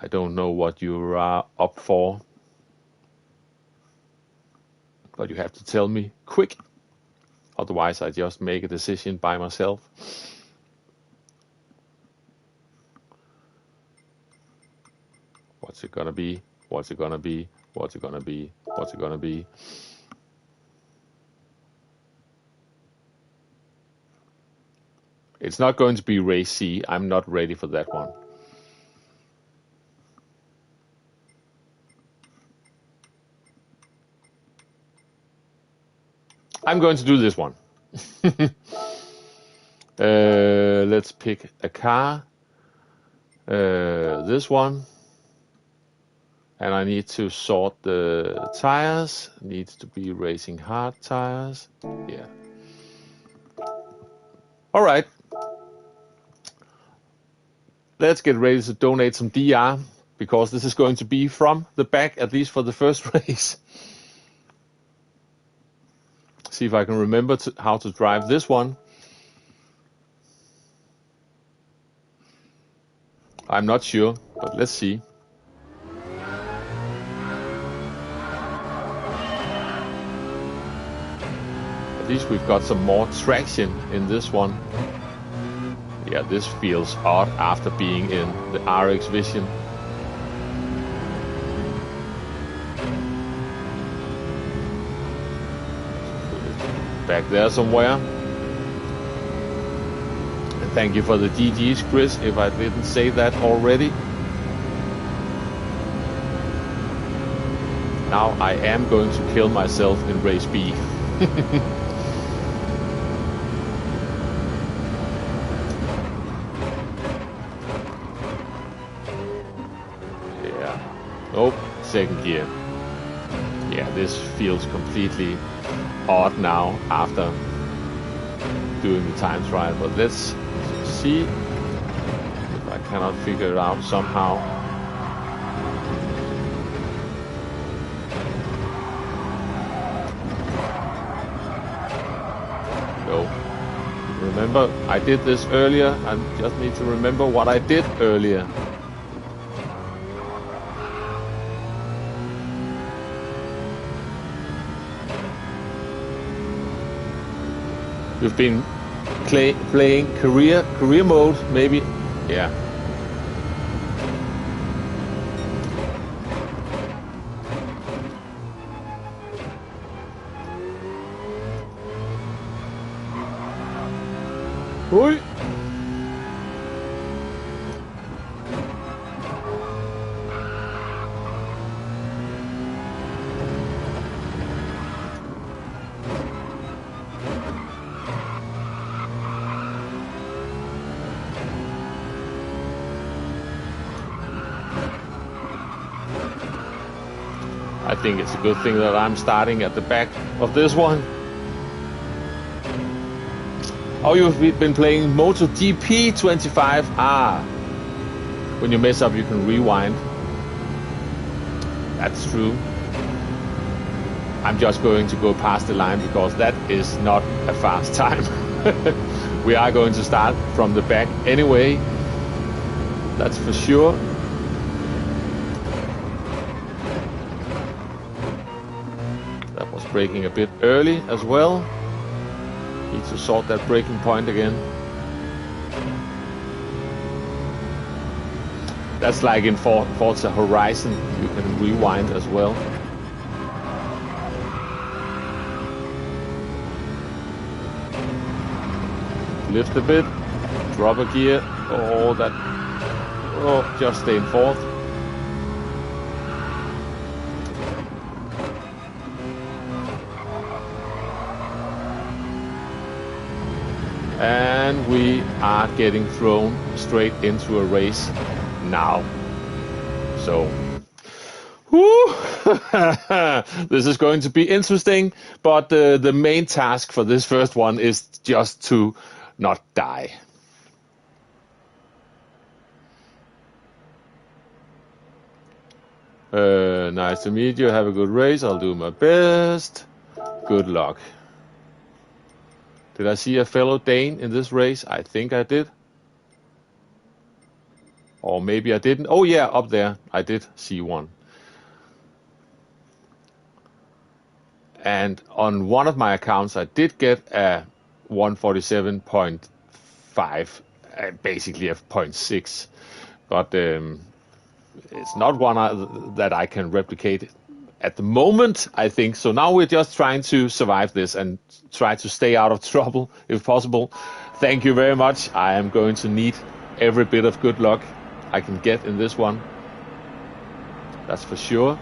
I don't know what you are up for. But you have to tell me quick. Otherwise, I just make a decision by myself. What's it gonna be? What's it gonna be? What's it gonna be? What's it gonna be? It's not going to be race C. I'm not ready for that one. I'm going to do this one. Let's pick a car. This one. And I need to sort the tires. Needs to be racing hard tires. Yeah. All right. Let's get ready to donate some DR, because this is going to be from the back, at least for the first race. See if I can remember how to drive this one. I'm not sure, but let's see. At least we've got some more traction in this one. Yeah, this feels odd after being in the RX Vision. Back there somewhere. And thank you for the GGs, Chris, if I didn't say that already. Now I am going to kill myself in race B. Yeah. Oh, second gear. Yeah, this feels completely odd now after doing the time trial, but let's see if I cannot figure it out somehow. No. Remember, I did this earlier. I just need to remember what I did earlier. You've been playing career mode, maybe? Yeah. Oi! I think it's a good thing that I'm starting at the back of this one. Oh, you've been playing MotoGP 25. Ah, when you mess up, you can rewind. That's true. I'm just going to go past the line because that is not a fast time. We are going to start from the back anyway, that's for sure. That was braking a bit early as well. Need to sort that braking point again. That's like in Forza Horizon, you can rewind as well. Lift a bit, drop a gear. Oh, that. Oh, just stay in fourth. And we are getting thrown straight into a race now. So, whoo, this is going to be interesting, but the main task for this first one is just to not die. Nice to meet you. Have a good race. I'll do my best. Good luck. Did I see a fellow Dane in this race? I think I did. Or maybe I didn't. Oh yeah, up there. I did see one. And on one of my accounts, I did get a 147.5, basically a 0.6. But it's not one that I can replicate at the moment, I think. So now we're just trying to survive this and try to stay out of trouble if possible. Thank you very much. I am going to need every bit of good luck I can get in this one. That's for sure.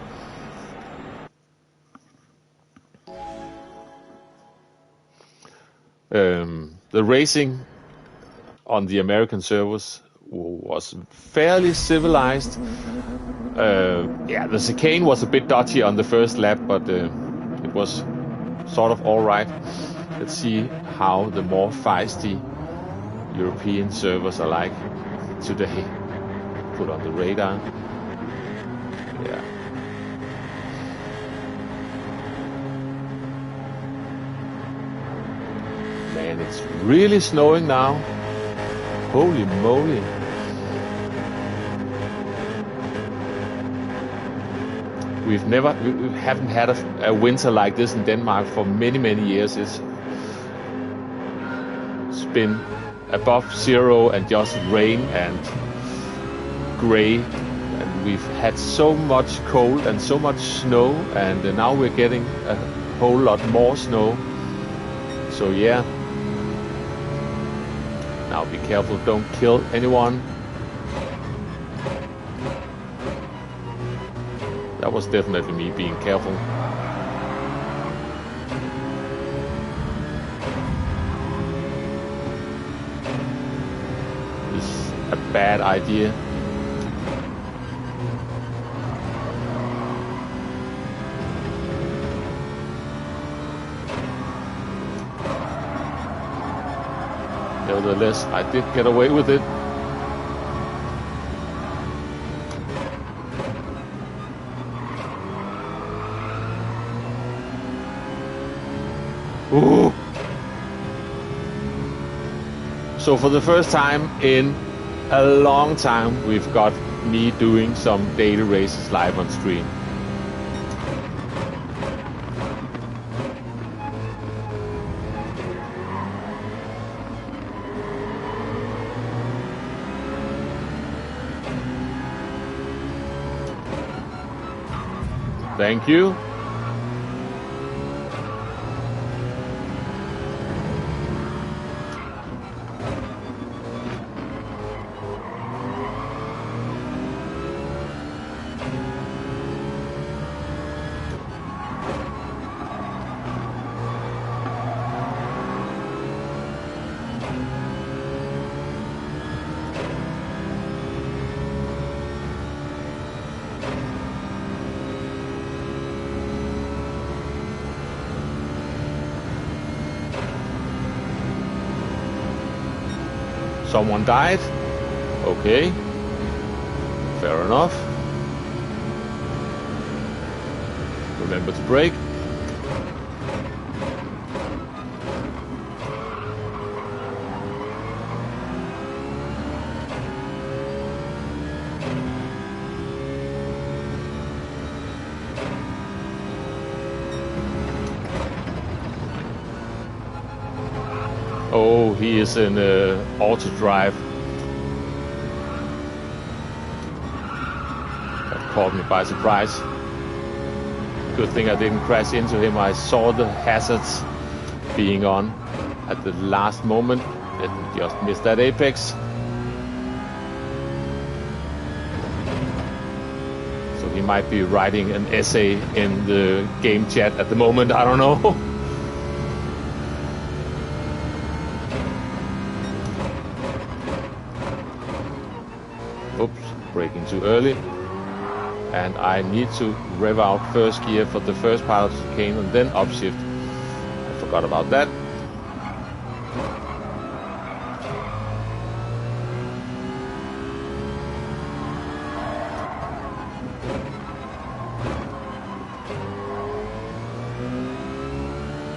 The racing on the American servers was fairly civilized. Yeah, the chicane was a bit dodgy on the first lap, but it was sort of all right. Let's see how the more feisty European servers are like today. Put on the radar. Yeah. Man, it's really snowing now. Holy moly. We haven't had a winter like this in Denmark for many years. It's been above zero and just rain and gray, and we've had so much cold and so much snow, and now we're getting a whole lot more snow. So yeah, now be careful, don't kill anyone. That was definitely me being careful. This is a bad idea. Nevertheless, I did get away with it. Ooh. So for the first time in a long time, we've got me doing some daily races live on stream. Thank you. Someone died? Okay. Fair enough. Remember to brake. Oh, he is in auto drive. That caught me by surprise. Good thing I didn't crash into him. I saw the hazards being on at the last moment. Let me just miss that apex. So he might be writing an essay in the game chat at the moment. I don't know. Oops, braking too early. And I need to rev out first gear for the first part of the chicane and then upshift. I forgot about that.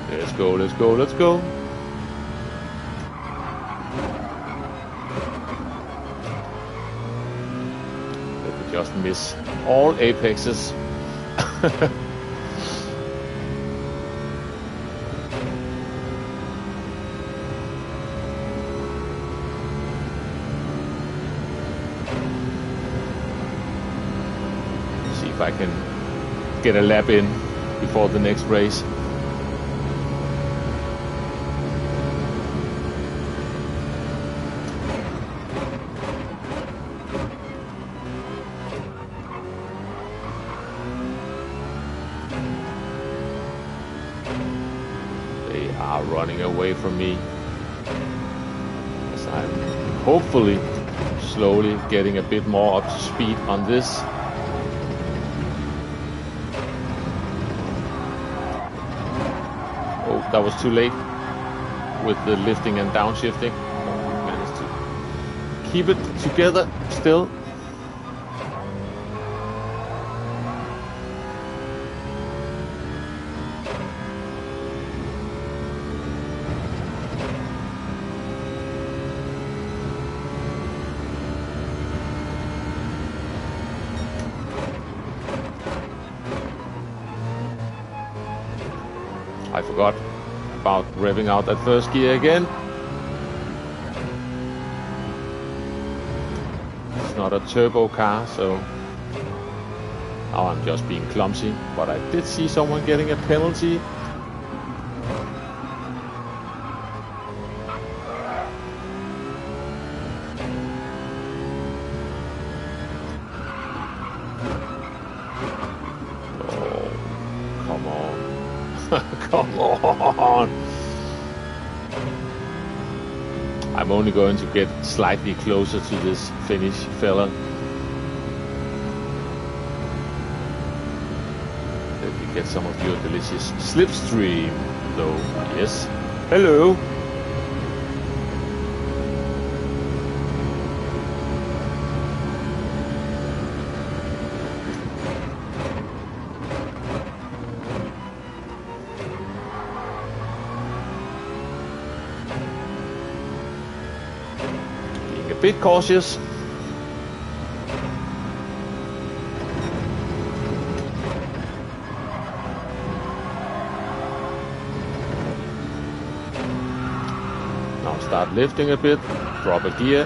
Let's go, let's go, let's go. Let me just miss all apexes. See if I can get a lap in before the next race. Running away from me as I'm hopefully slowly getting a bit more up to speed on this. Oh, that was too late with the lifting and downshifting. Managed to keep it together still. I forgot about revving out that first gear again. It's not a turbo car, so now I'm just being clumsy. But I did see someone getting a penalty. Come on! I'm only going to get slightly closer to this Finnish fella. Let me get some of your delicious slipstream, though. Yes. Hello! Bit cautious. Now start lifting a bit, drop a gear,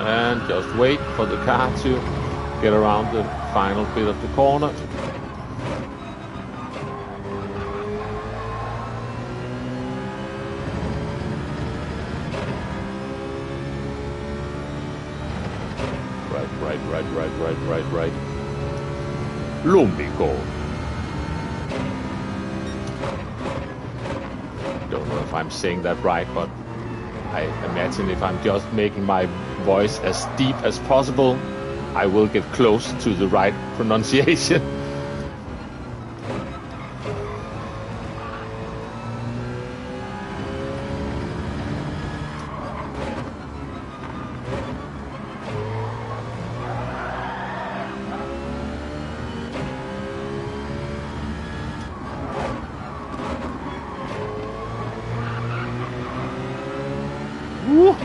and just wait for the car to get around the final bit of the corner. Right. Lumbico. Don't know if I'm saying that right, but I imagine if I'm just making my voice as deep as possible, I will get close to the right pronunciation. Woo.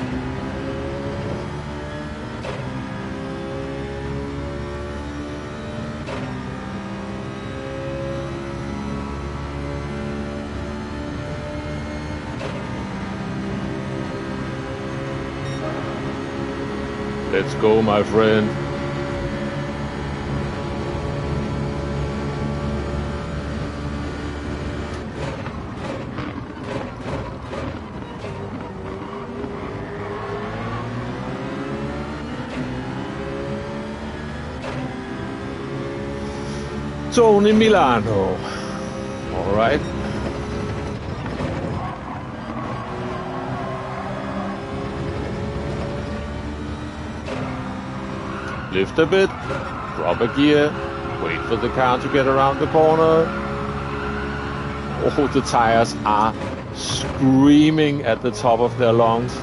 Let's go, my friend. Tony Milano. All right. Lift a bit, drop a gear, wait for the car to get around the corner. Oh, the tires are screaming at the top of their lungs.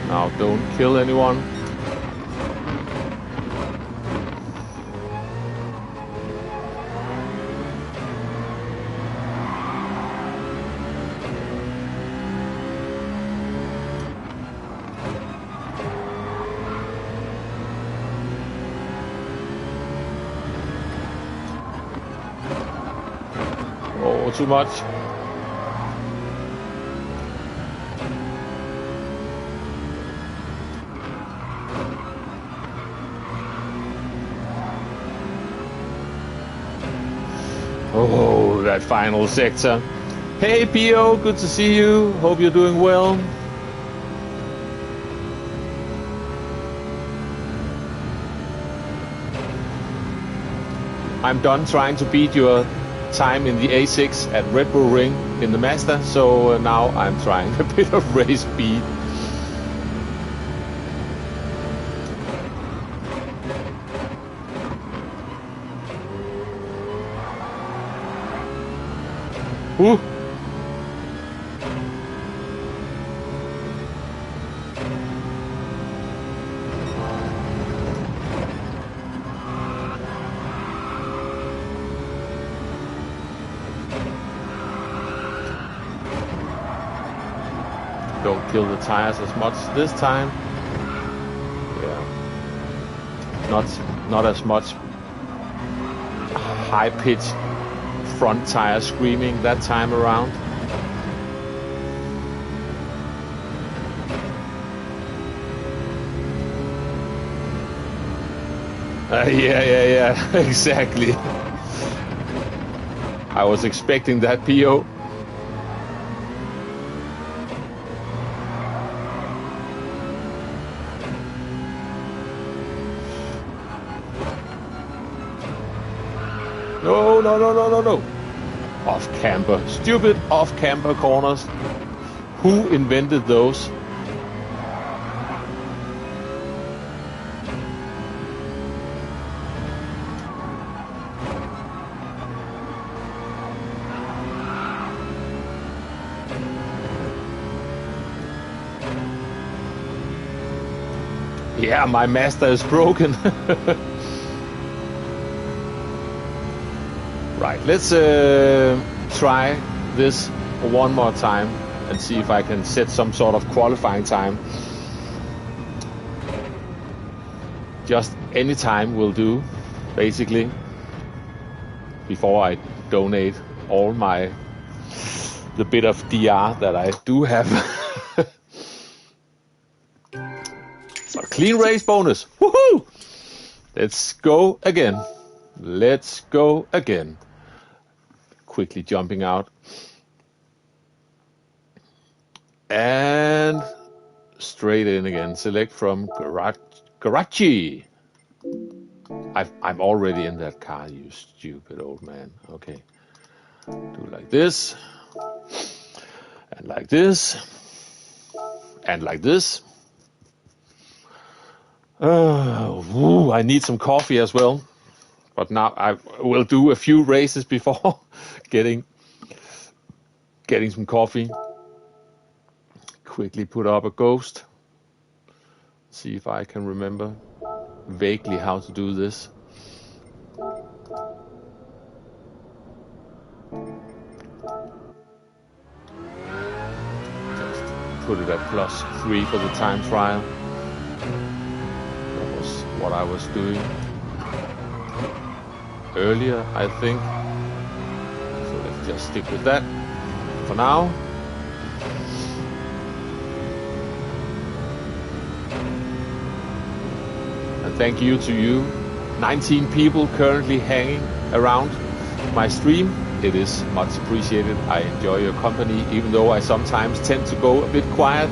Now, don't kill anyone. Oh, too much. Oh, that final sector. Hey, P.O., good to see you. Hope you're doing well. I'm done trying to beat your time in the A6 at RedBull Ring in the Mazda, so now I'm trying a bit of race speed. Ooh. Don't kill the tires as much this time. Yeah. Not as much high-pitched front tire screaming that time around. Yeah, exactly. I was expecting that, P.O. No. Off-camber. Stupid off-camber corners. Who invented those? Yeah, my Mazda is broken. Right, let's try this one more time and see if I can set some sort of qualifying time. Just any time will do, basically, before I donate all the bit of DR that I do have. So clean race bonus. Woohoo! Let's go again. Let's go again. Quickly jumping out. And straight in again. Select from Garachi. I'm already in that car, you stupid old man. Okay. Do like this. And like this. And like this. I need some coffee as well. But now I will do a few races before getting some coffee. Quickly put up a ghost. See if I can remember vaguely how to do this. Just put it at +3 for the time trial. That was what I was doing. earlier, I think. So let's just stick with that for now. And thank you to you, 19 people currently hanging around my stream. It is much appreciated. I enjoy your company, even though I sometimes tend to go a bit quiet.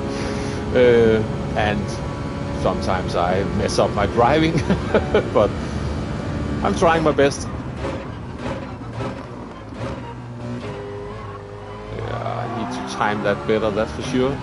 And sometimes I mess up my driving, but I'm trying my best. Yeah, I need to time that better, that's for sure.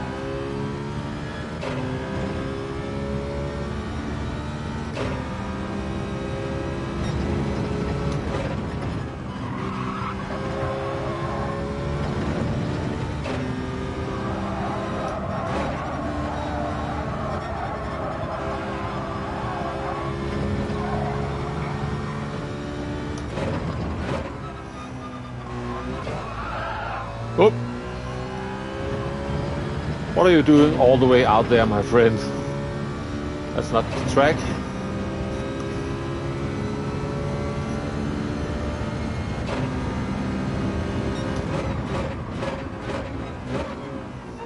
Oh. What are you doing all the way out there, my friend? That's not the track.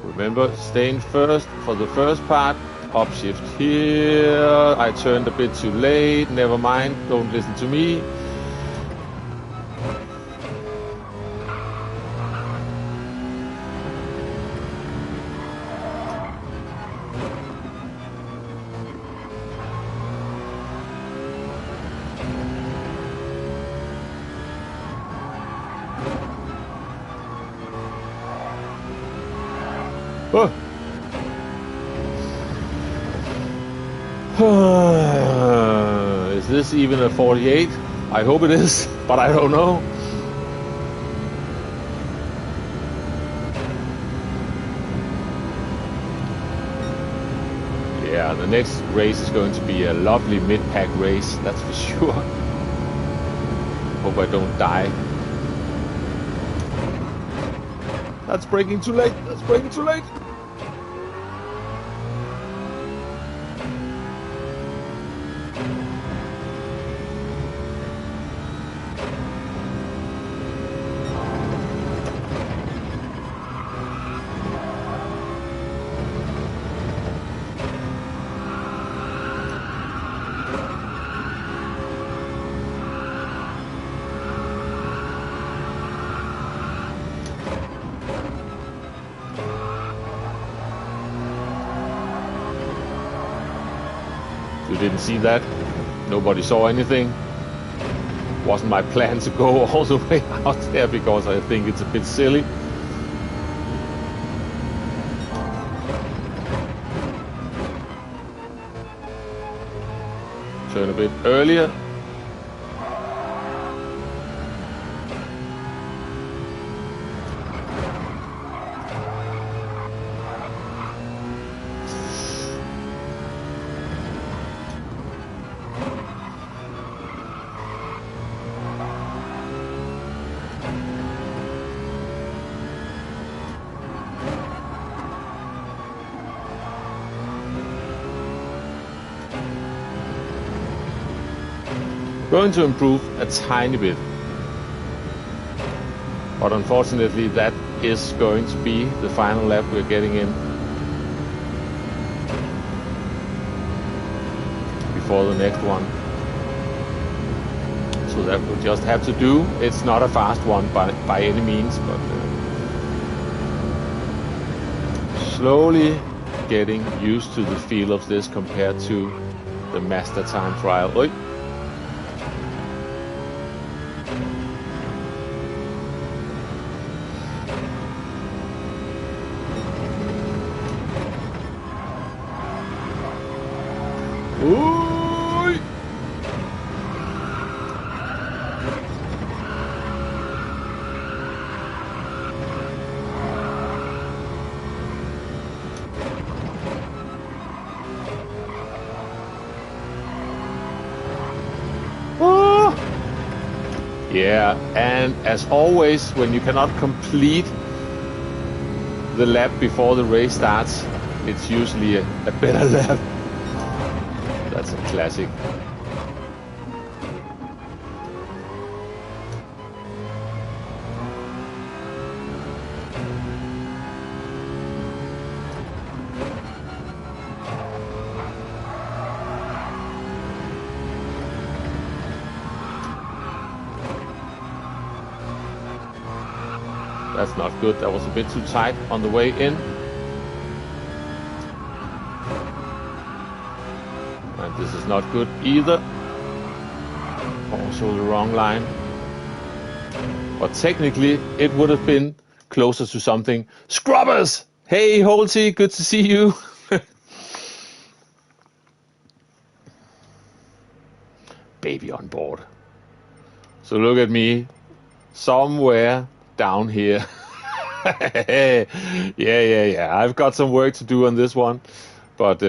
Remember, staying first for the first part. Upshift here. I turned a bit too late. Never mind. Don't listen to me. Oh. Is this even a 48? I hope it is, but I don't know. Yeah, the next race is going to be a lovely mid-pack race, that's for sure. Hope I don't die. That's braking too late, that's braking too late. You didn't see that? Nobody saw anything? Wasn't my plan to go all the way out there because I think it's a bit silly. Turn a bit earlier. Going to improve a tiny bit, but unfortunately that is going to be the final lap we're getting in before the next one, so that we'll just have to do. It's not a fast one by any means, but slowly getting used to the feel of this compared to the master time trial. Oi. Yeah, and as always, when you cannot complete the lap before the race starts, it's usually a better lap. That's a classic. That's not good. That was a bit too tight on the way in. And this is not good either. Also the wrong line. But technically, it would have been closer to something. Scrubbers! Hey, Holty, good to see you. Baby on board. So look at me. Somewhere down here. Yeah. I've got some work to do on this one. But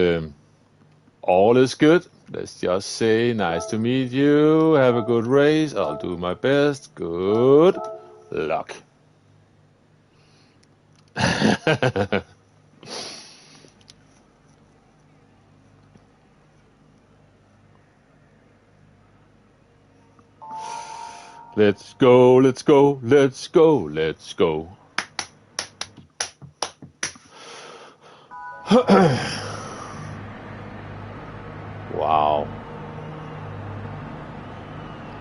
all is good. Let's just say nice to meet you. Have a good race. I'll do my best. Good luck. Let's go, let's go, let's go, let's go. Wow.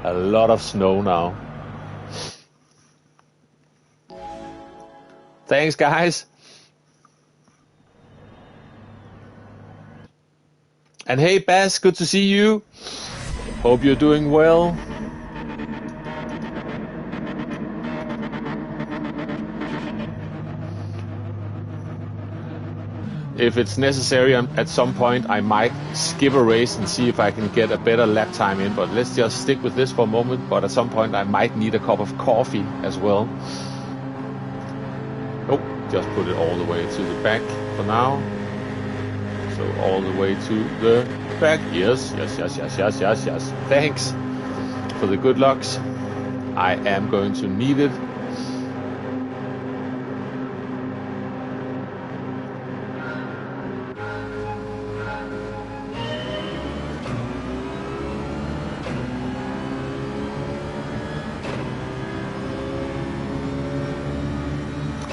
A lot of snow now. Thanks, guys. And hey, Bas, good to see you. Hope you're doing well. If it's necessary, at some point I might skip a race and see if I can get a better lap time in, but let's just stick with this for a moment. But at some point I might need a cup of coffee as well. Oh, just put it all the way to the back for now. So all the way to the back. Yes. Thanks for the good lucks. I am going to need it.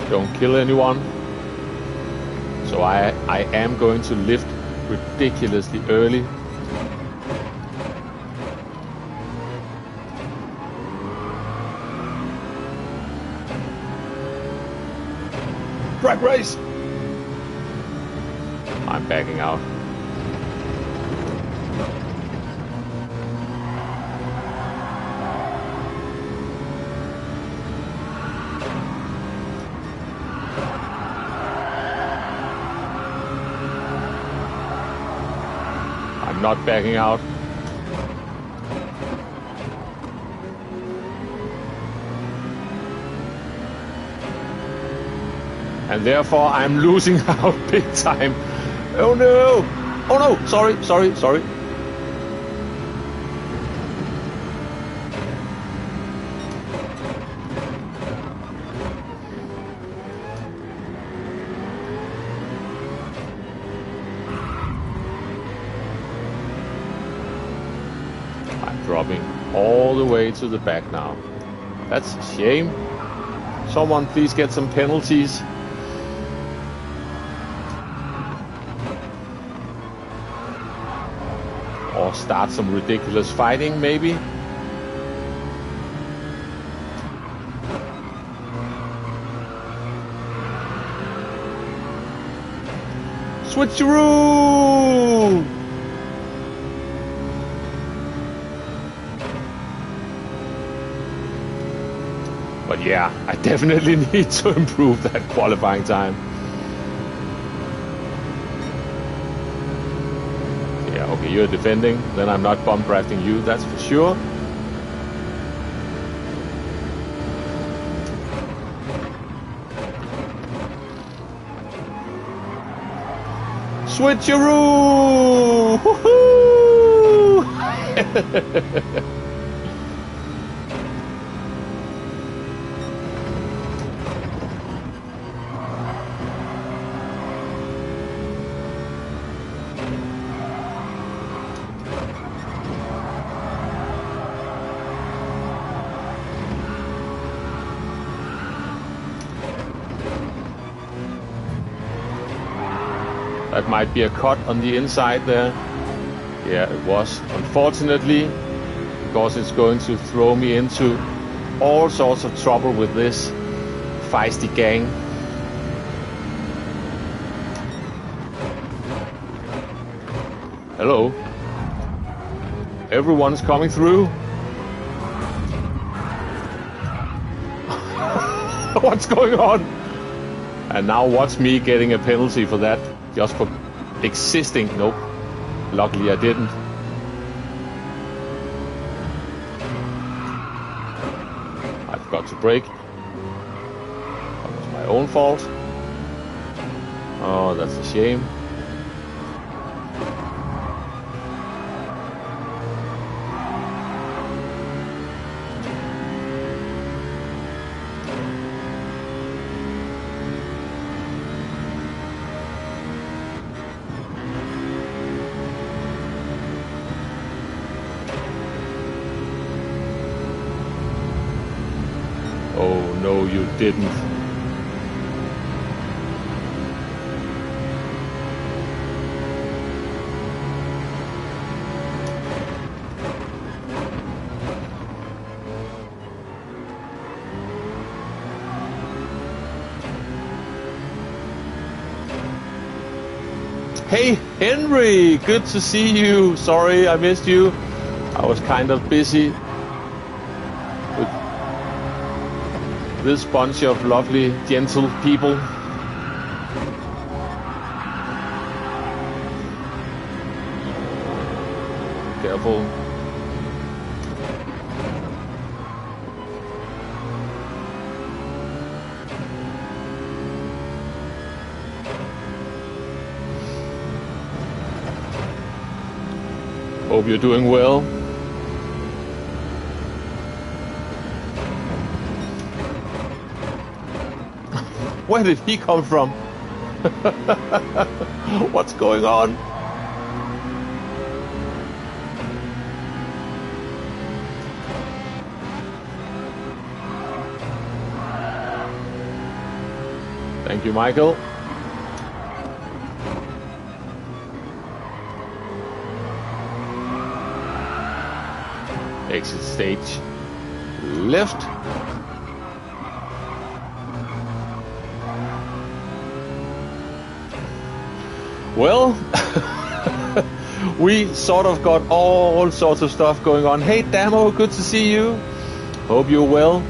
Don't kill anyone. So I am going to lift ridiculously early. Drag race! I'm backing out. Not backing out. And therefore I'm losing out big time. Oh no! Oh no! Sorry. Dropping all the way to the back now. That's a shame. Someone please get some penalties. Or start some ridiculous fighting maybe. Switcheroo! But yeah, I definitely need to improve that qualifying time. Yeah, okay, you're defending, then I'm not bump drafting you, that's for sure. Switcheroo! Woohoo! That might be a cut on the inside there. Yeah, it was. Unfortunately, because it's going to throw me into all sorts of trouble with this feisty gang. Hello. Everyone's coming through. What's going on? And now watch me getting a penalty for that, just for existing. Nope. Luckily I didn't. I forgot to brake. That was my own fault. Oh, that's a shame. Oh no, you didn't. Hey Henry, good to see you. Sorry I missed you. I was kind of busy with this bunch of lovely, gentle people. Careful. Hope you're doing well. Where did he come from? What's going on? Thank you, Michael. Exit stage left. Well, we sort of got all sorts of stuff going on. Hey Damo, good to see you. Hope you're well.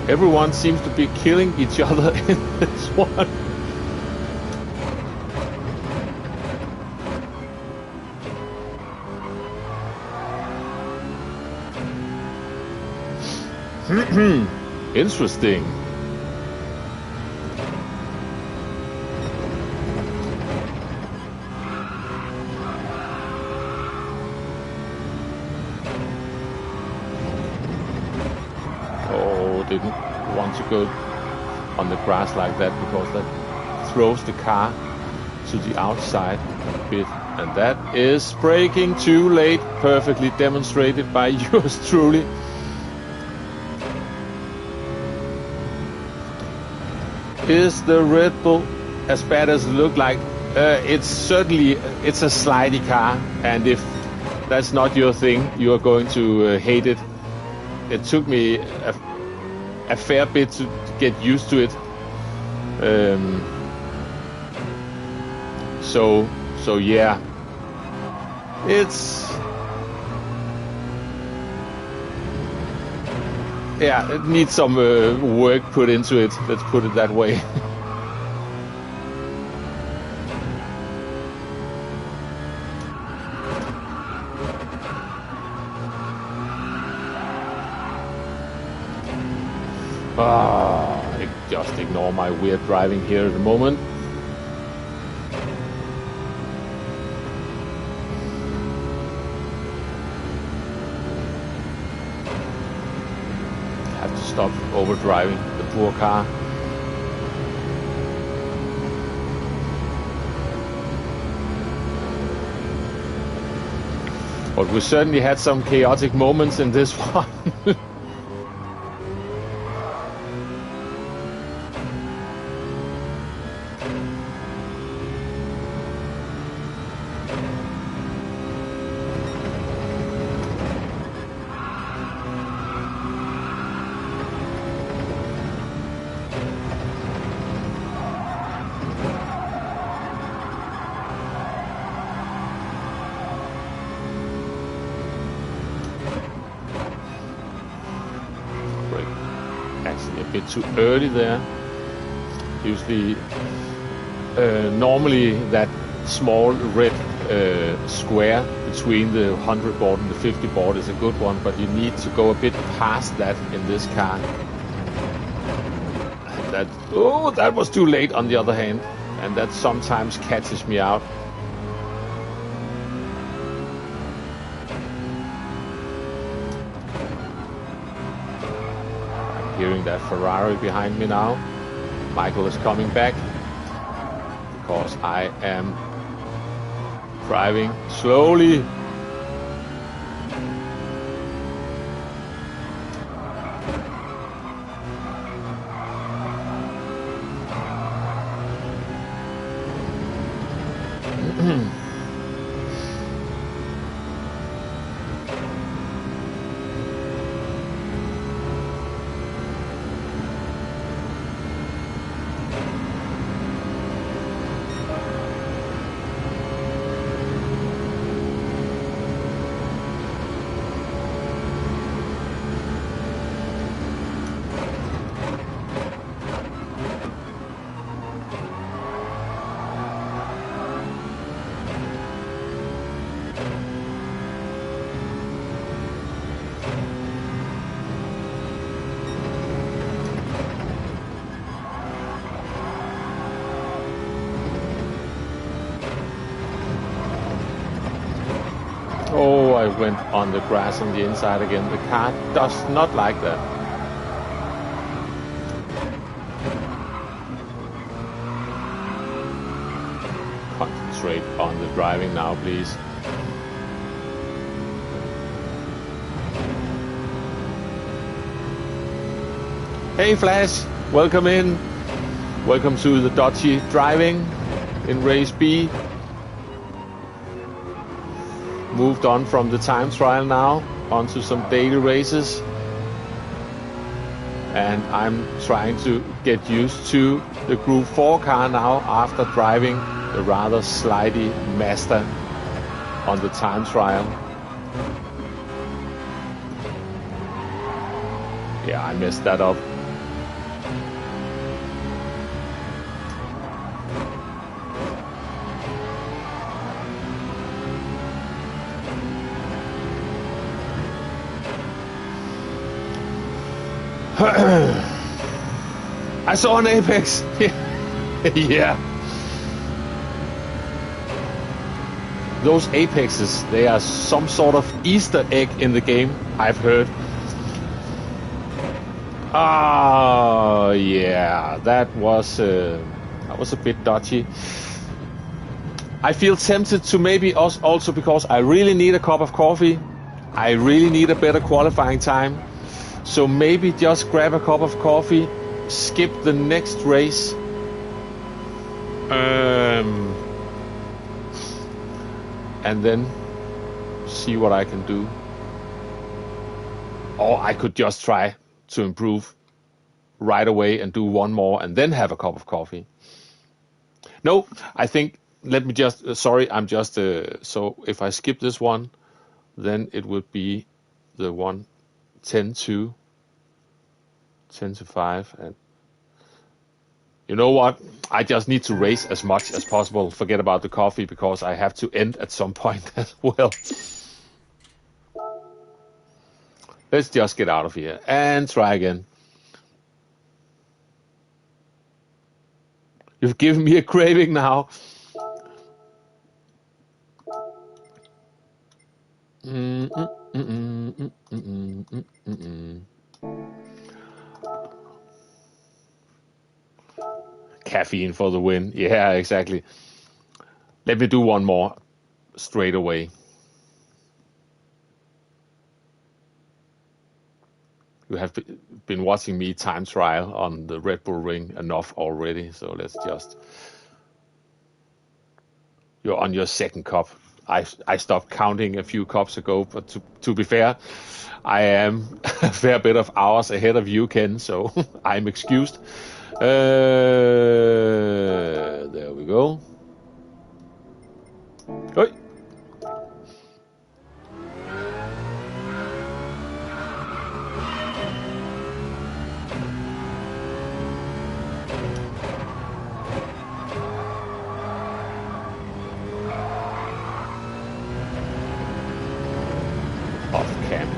Everyone seems to be killing each other in this one. Interesting. Oh, didn't want to go on the grass like that because that throws the car to the outside a bit. And that is braking too late, perfectly demonstrated by yours truly. Is the Red Bull as bad as it looked like? It's a slidey car, and if that's not your thing, you are going to hate it. It took me a fair bit to get used to it. So yeah, it needs some work put into it, let's put it that way. Just ignore my weird driving here at the moment. Stop overdriving the poor car. But we certainly had some chaotic moments in this one. bit too early there. Usually, normally that small red square between the 100 board and the 50 board is a good one, but you need to go a bit past that in this car. And that was too late on the other hand, and that sometimes catches me out. I'm hearing that Ferrari behind me now. Michael is coming back because I am driving slowly. Oh, I went on the grass on the inside again. The car does not like that. Concentrate on the driving now, please. Hey Flash, welcome in. Welcome to the dodgy driving in race B. Moved on from the time trial now onto some daily races, and I'm trying to get used to the Group 4 car now after driving the rather slidey Mazda on the time trial. Yeah, I messed that up. I saw an apex. Yeah. Those apexes, they are some sort of Easter egg in the game, I've heard. Ah, yeah, that was a bit dodgy. I feel tempted to maybe also because I really need a cup of coffee. I really need a better qualifying time. So maybe just grab a cup of coffee, skip the next race, and then see what I can do. Or I could just try to improve right away and do one more and then have a cup of coffee. No, I think, let me just, sorry, I'm just, so if I skip this one, then it would be the one 10 to 5, and you know what, I just need to race as much as possible. Forget about the coffee because I have to end at some point as well. Let's just get out of here and try again. You've given me a craving now. Caffeine for the win. Yeah, exactly. Let me do one more straight away. You have been watching me time trial on the RedBull Ring enough already, so let's just... You're on your second cup. I stopped counting a few cups ago, but to be fair, I am a fair bit of hours ahead of you, Ken, so I'm excused. There we go. Oi.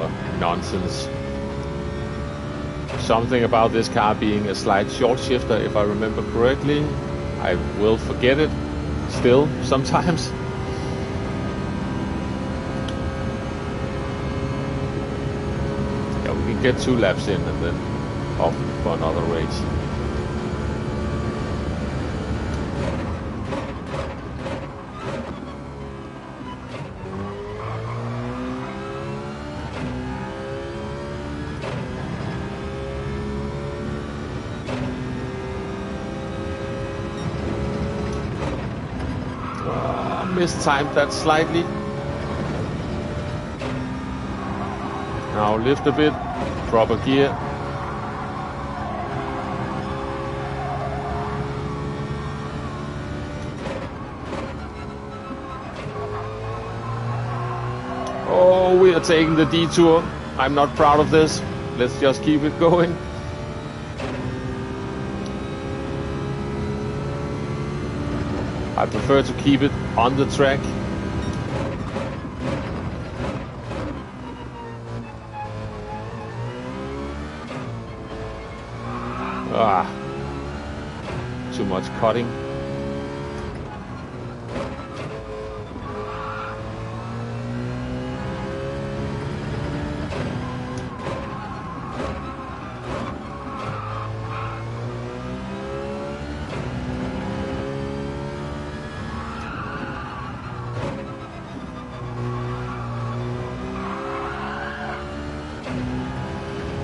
utter nonsense. Something about this car being a slight short shifter, if I remember correctly. I will forget it still sometimes. Yeah, we can get 2 laps in and then off for another race. Mistimed that slightly. Now lift a bit, drop a gear. Oh, we are taking the detour. I'm not proud of this. Let's just keep it going. I prefer to keep it on the track. Too much cutting.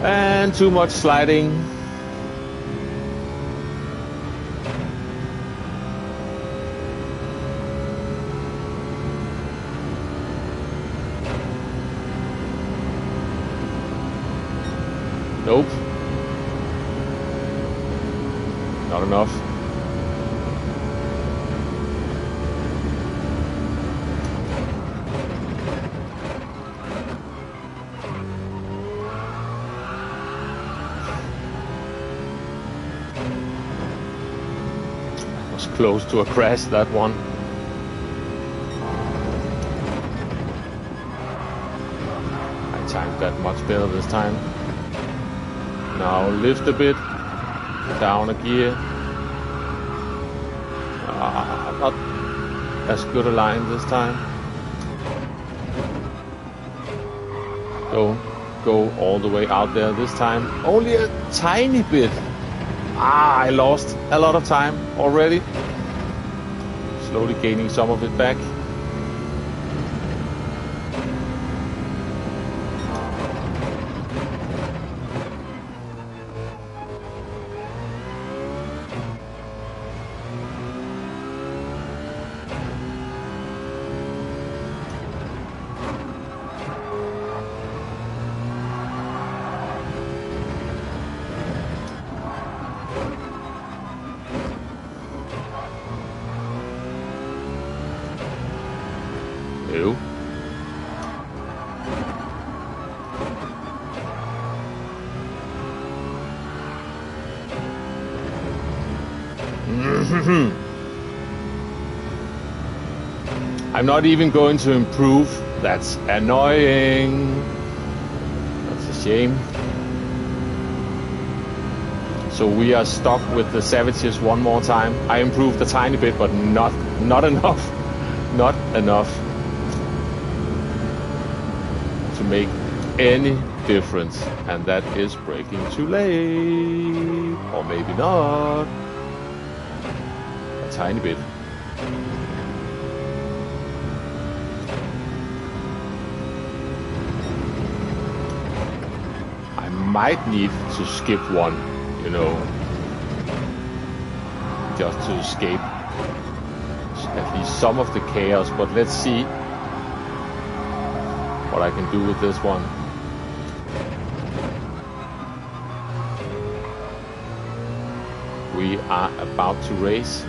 And too much sliding. Nope. Not enough. Was close to a crash, that one. I timed that much better this time. Now lift a bit, down a gear. Not as good a line this time. Don't go all the way out there this time. Only a tiny bit. I lost a lot of time already. Slowly gaining some of it back. Ew. I'm not even going to improve. That's annoying. That's a shame. So we are stuck with the Savages one more time. I improved a tiny bit, but not enough. Not enough to make any difference. And that is braking too late. Or maybe not. A tiny bit. I might need to skip one, you know, just to escape at least some of the chaos, but let's see what I can do with this one. We are about to race.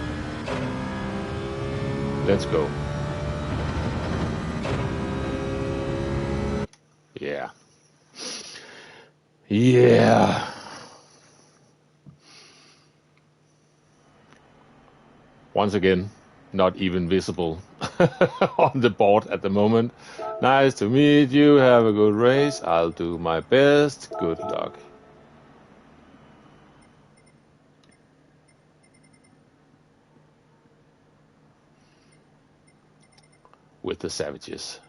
Let's go. Yeah. Yeah. Once again, not even visible on the board at the moment. Nice to meet you. Have a good race. I'll do my best. Good luck. With the savages.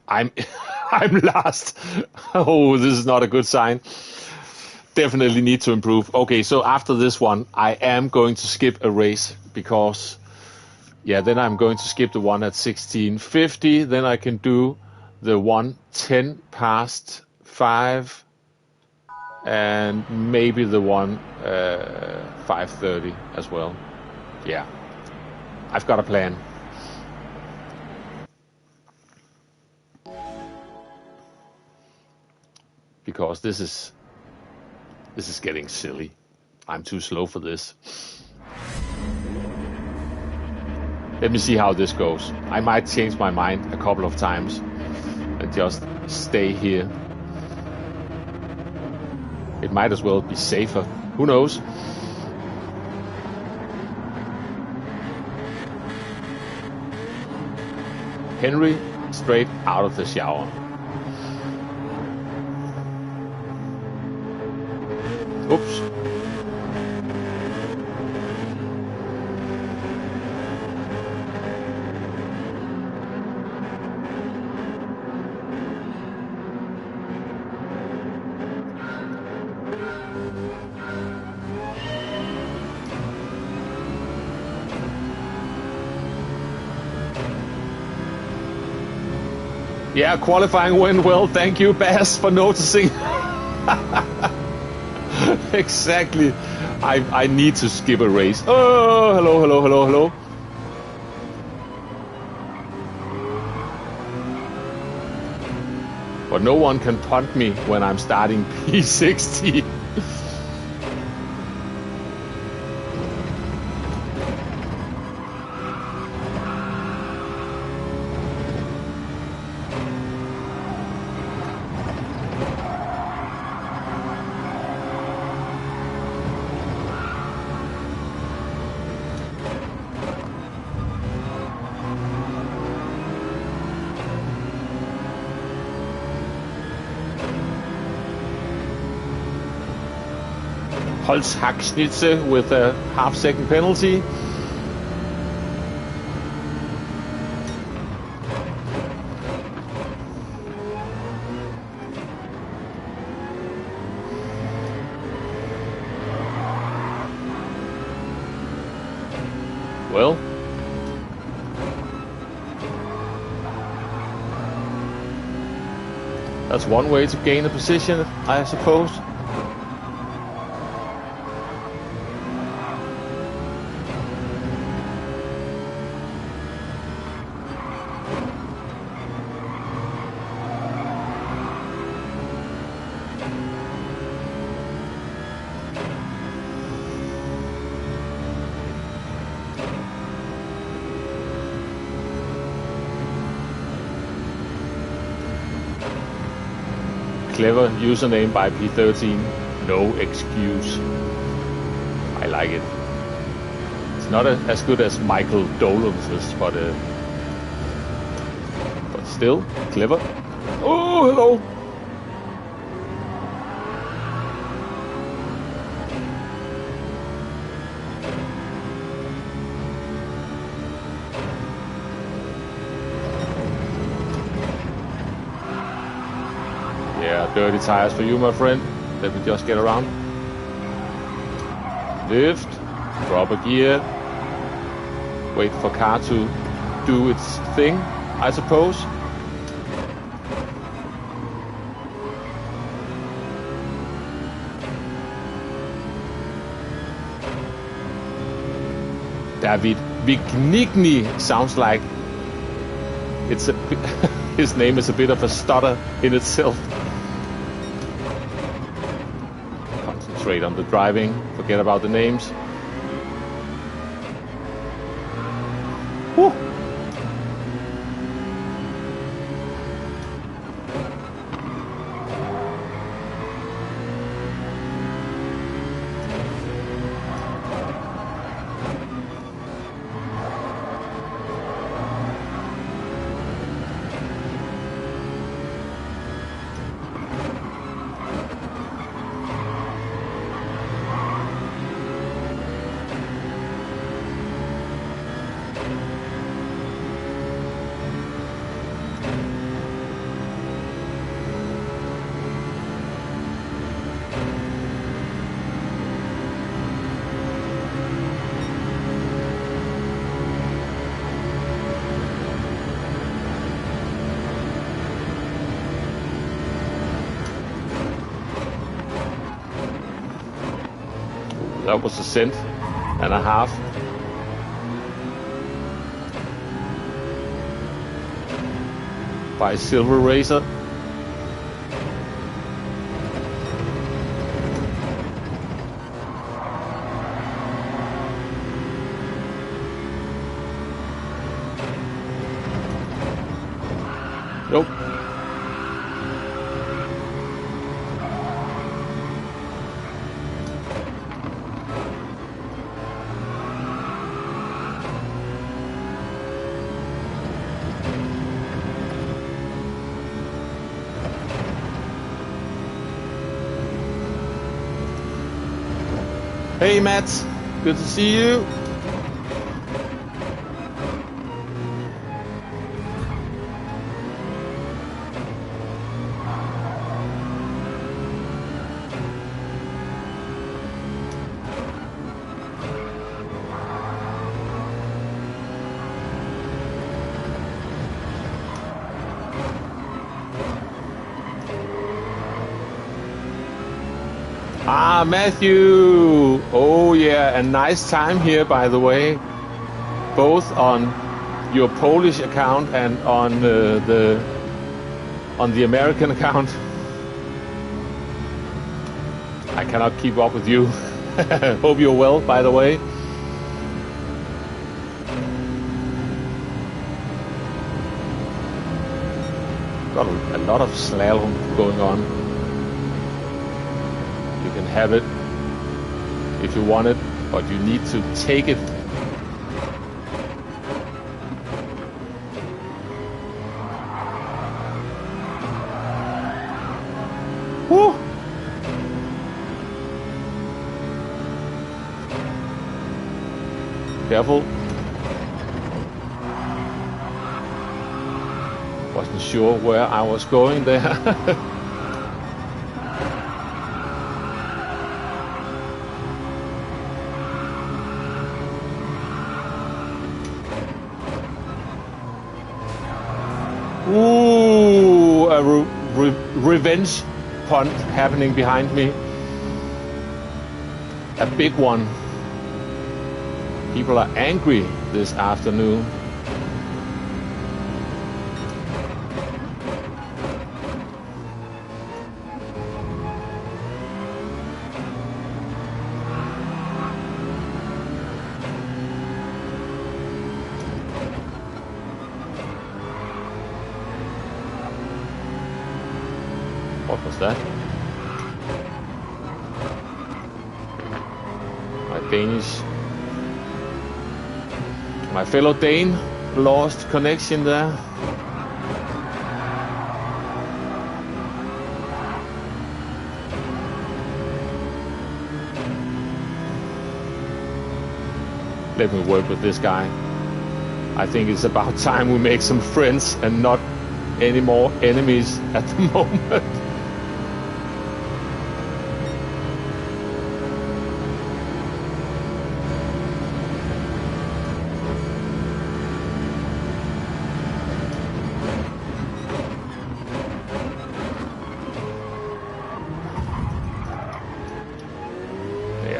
I'm last. Oh, this is not a good sign. Definitely need to improve. Okay, so after this one, I am going to skip a race because, yeah, then I'm going to skip the one at 16:50. Then I can do the one 10 past 5 and maybe the one 5:30 as well. Yeah, I've got a plan. Because this is getting silly. I'm too slow for this. Let me see how this goes. I might change my mind a couple of times and just stay here. It might as well be safer. Who knows? Henry straight out of the shower. Oops. Yeah, qualifying went well. Thank you, Bass, for noticing. Exactly. I need to skip a race. Oh, hello. But no one can punt me when I'm starting P60. Holzhackschnitze with a half-second penalty. Well, that's one way to gain a position, I suppose. Clever username by P13. No excuse. I like it. It's not as good as Michael Dolan's, but still clever. Oh, hello. Dirty tires for you, my friend. Let me just get around. Lift. Drop a gear. Wait for car to do its thing, I suppose. David Vignigney sounds like it's a his name is a bit of a stutter in itself. Concentrate on the driving, forget about the names. Woo. That was a cent and a half. By Silver Racer. Nope. Hey Matt, good to see you. Ah, Matthew! Oh yeah, a nice time here, by the way. Both on your Polish account and on the American account. I cannot keep up with you. Hope you're well, by the way. Got a lot of slalom going on. You can have it if you want it, but you need to take it. Woo! Careful. Wasn't sure where I was going there. Ooh, a revenge punt happening behind me. A big one. People are angry this afternoon. What was that? My fellow Dane lost connection there. Let me work with this guy. I think it's about time we make some friends and not any more enemies at the moment.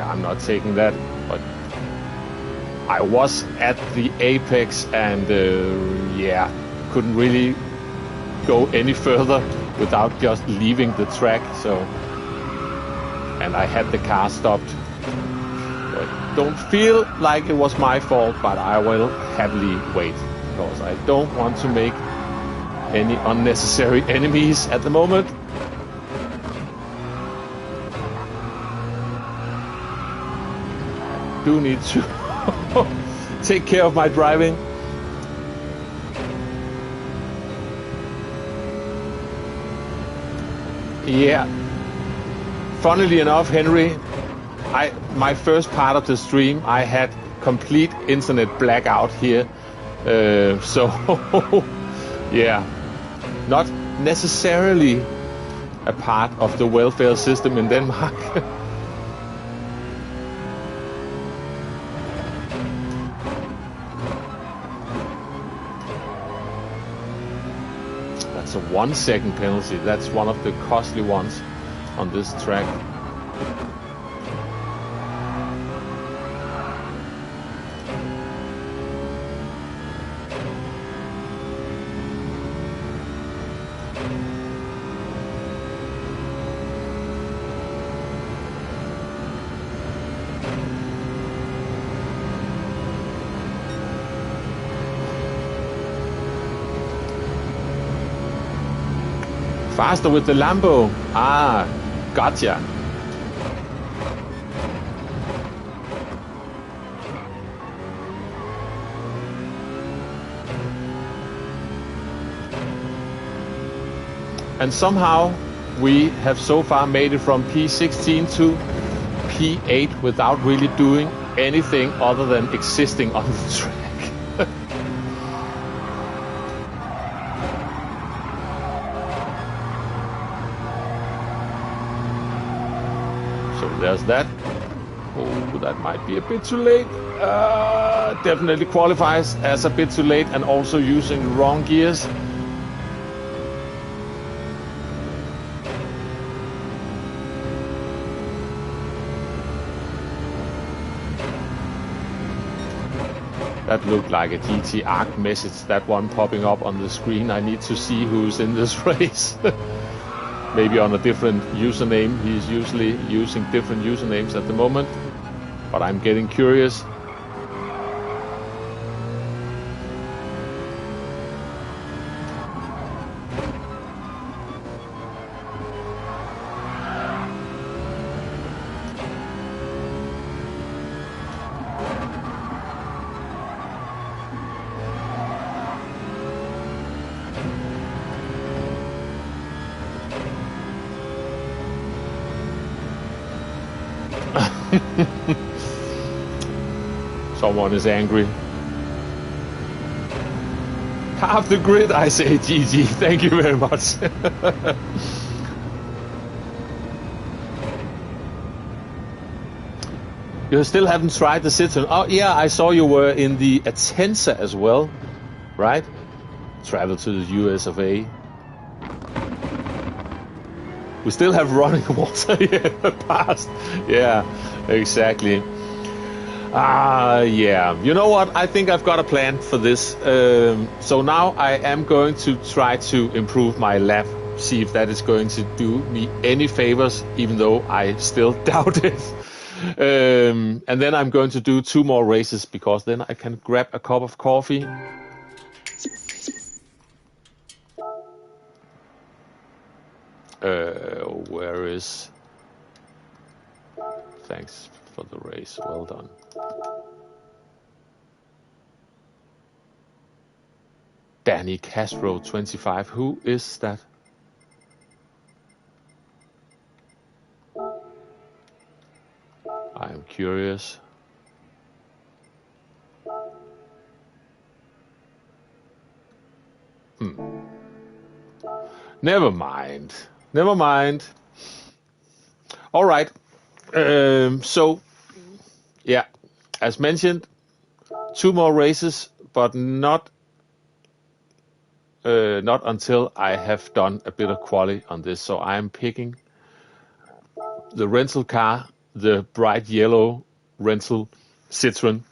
I'm not taking that, but I was at the apex and yeah, couldn't really go any further without just leaving the track. So, and I had the car stopped. So I don't feel like it was my fault, but I will happily wait because I don't want to make any unnecessary enemies at the moment. Do need to take care of my driving. Yeah. Funnily enough, Henry, my first part of the stream, I had complete internet blackout here. So, yeah, not necessarily a part of the welfare system in Denmark. That's a 1 second penalty. That's one of the costly ones on this track. Faster with the Lambo. Ah, gotcha. And somehow we have so far made it from P16 to P8 without really doing anything other than existing on the track. So there's that. Oh, that might be a bit too late. Definitely qualifies as a bit too late and also using the wrong gears. That looked like a GT Arc message, that one popping up on the screen. I need to see who's in this race. Maybe on a different username. He's usually using different usernames at the moment. But I'm getting curious. Someone is angry. Half the grid, I say, GG. Thank you very much. You still haven't tried the Citroen. Oh, yeah, I saw you were in the Atenza as well, right? Travel to the US of A. We still have running water here in the past. Yeah, exactly. Yeah. You know what? I think I've got a plan for this. So now I am going to try to improve my lap. See if that is going to do me any favors, even though I still doubt it. And then I'm going to do 2 more races, because then I can grab a cup of coffee. Where is... Thanks for the race. Well done. Danny Castro 25. Who is that? I am curious. Never mind. Never mind. All right. So, yeah, as mentioned, 2 more races, but not until I have done a bit of quali on this. So I am picking the rental car, the bright yellow rental Citroen.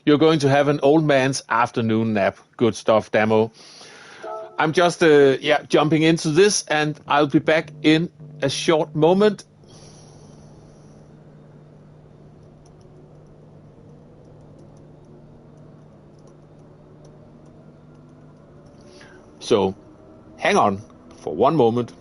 You're going to have an old man's afternoon nap. Good stuff, Damo. I'm just jumping into this, and I'll be back in a short moment. So, hang on for one moment.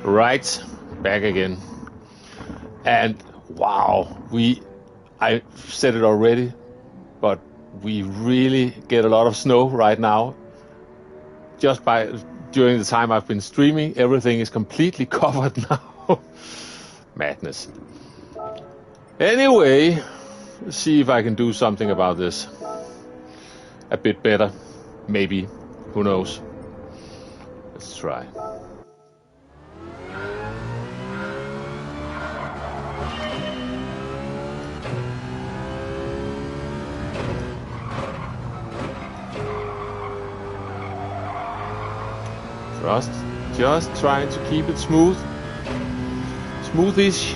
Right, back again. And wow, I said it already, but we really get a lot of snow right now. Just during the time I've been streaming, everything is completely covered now. Madness. Anyway, let's see if I can do something about this. A bit better, maybe. Who knows? Let's try. Just trying to keep it smooth. Smoothish.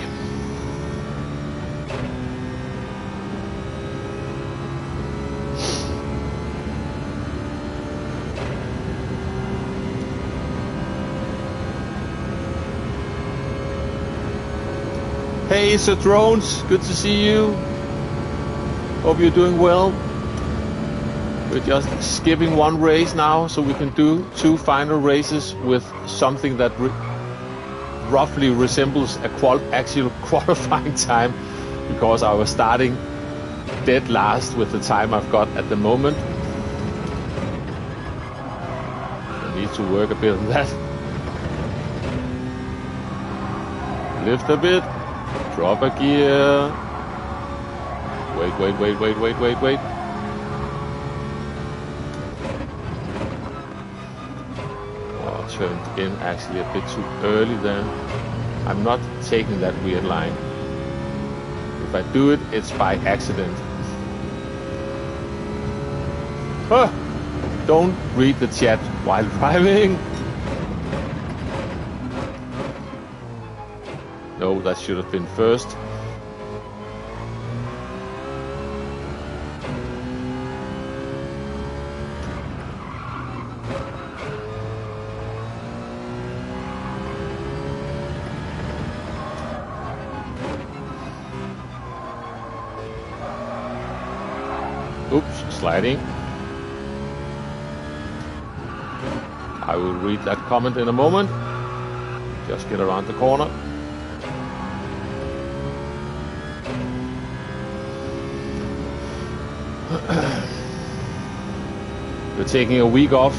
Hey, Sir Drones, good to see you. Hope you're doing well. We're just skipping one race now, so we can do 2 final races with something that roughly resembles a actual qualifying time, because I was starting dead last with the time I've got at the moment. I need to work a bit on that. Lift a bit. Drop a gear. Wait. Oh, turned in actually a bit too early there. I'm not taking that weird line. If I do it, it's by accident. Huh. Don't read the chat while driving. No, that should have been first. Oops, sliding. I will read that comment in a moment. Just get around the corner. We're taking a week off.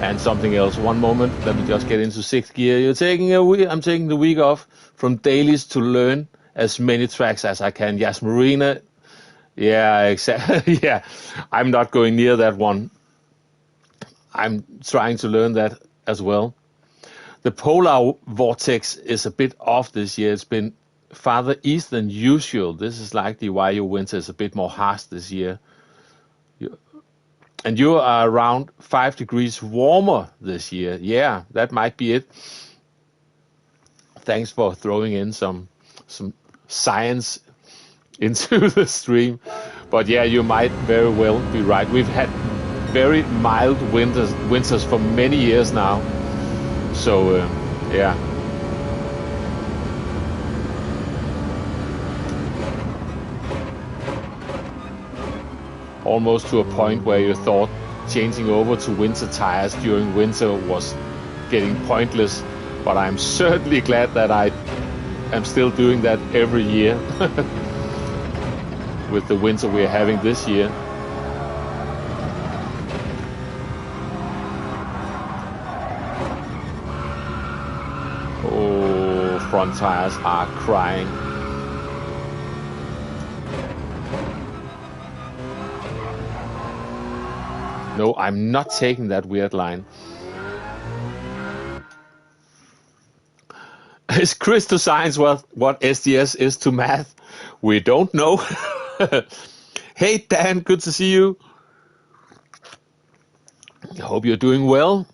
And something else. One moment. Let me just get into 6th gear. I'm taking the week off from dailies to learn as many tracks as I can. Yes, Marina. Yeah, exactly. Yeah, I'm not going near that one. I'm trying to learn that as well. The polar vortex is a bit off this year. It's been farther east than usual. This is likely why your winter is a bit more harsh this year. And you are around 5 degrees warmer this year. Yeah, that might be it. Thanks for throwing in some science into the stream. But yeah, you might very well be right. We've had very mild winters for many years now. So, yeah. Almost to a point where you thought changing over to winter tires during winter was getting pointless. But I'm certainly glad that I am still doing that every year with the winter we're having this year. Oh, front tires are crying. No, I'm not taking that weird line. Is Chris to science what SDS is to math? We don't know. Hey Dan, good to see you. I hope you're doing well.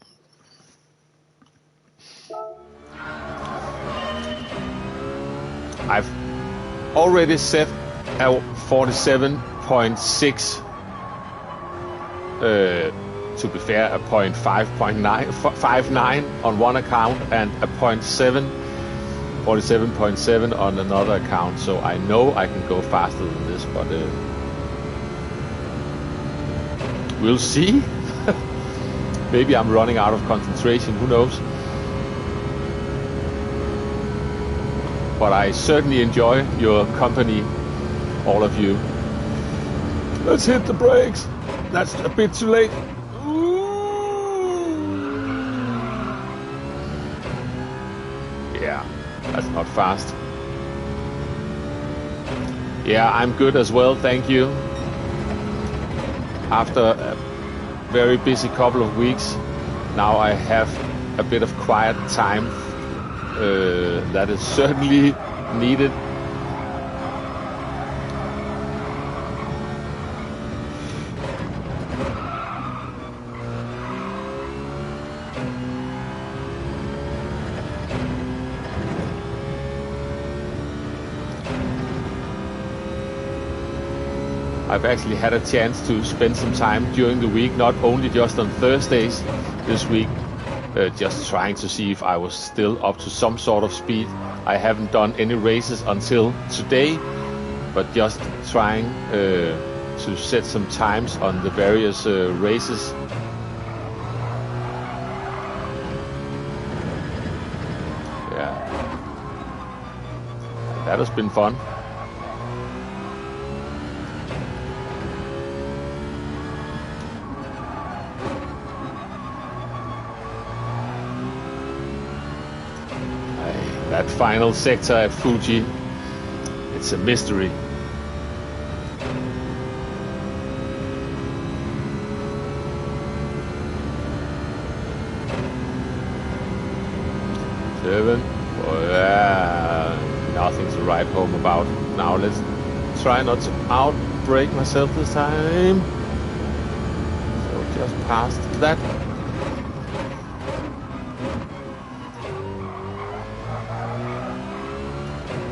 I've already set a 47.6. To be fair, a 0.59 on one account and a 47.7 on another account. So I know I can go faster than this, but we'll see. Maybe I'm running out of concentration. Who knows? but I certainly enjoy your company, all of you. Let's hit the brakes. That's a bit too late. Yeah, that's not fast. Yeah, I'm good as well, thank you. After a very busy couple of weeks, now I have a bit of quiet time. That is certainly needed. I've actually had a chance to spend some time during the week, not only just on Thursdays this week, just trying to see if I was still up to some sort of speed. I haven't done any races until today, but just trying to set some times on the various races. Yeah, that has been fun. That final sector at Fuji, it's a mystery. Seven. Oh, yeah. Nothing to write home about. Now let's try not to outbrake myself this time. So just past that.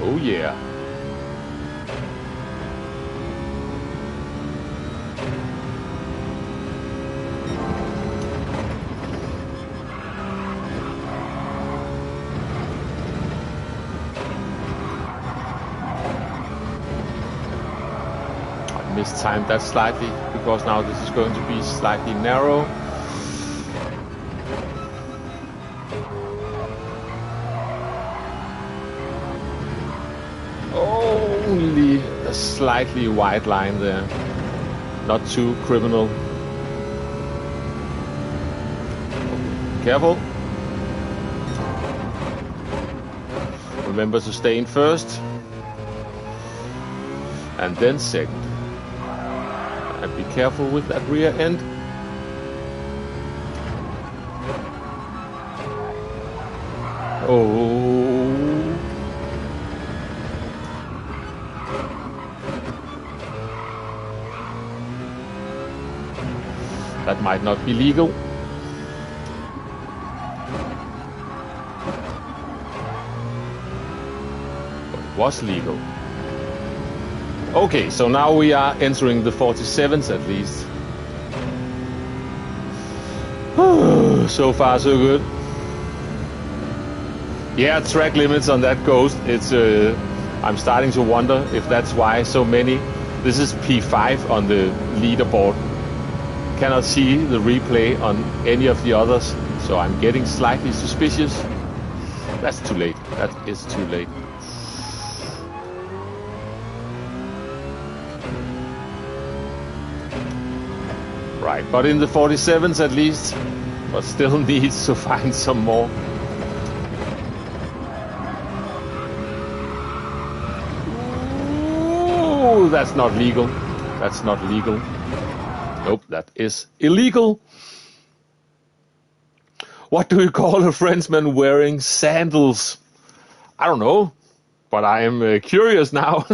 Oh yeah. I mistimed that slightly because now this is going to be slightly narrow. Only a slightly wide line there, not too criminal. Careful. Remember to stay in first and then second. And be careful with that rear end. Oh. That might not be legal. But it was legal. Okay, so now we are entering the 47s at least. So far so good. Yeah, track limits on that Ghost. It's I'm starting to wonder if that's why so many. This is P5 on the leaderboard. Cannot see the replay on any of the others, so I'm getting slightly suspicious. That's too late. That is too late. Right, but in the 47s at least, but still needs to find some more. Ooh, that's not legal. That's not legal. Nope, that is illegal. What do you call a Frenchman wearing sandals? I don't know, but I am curious now.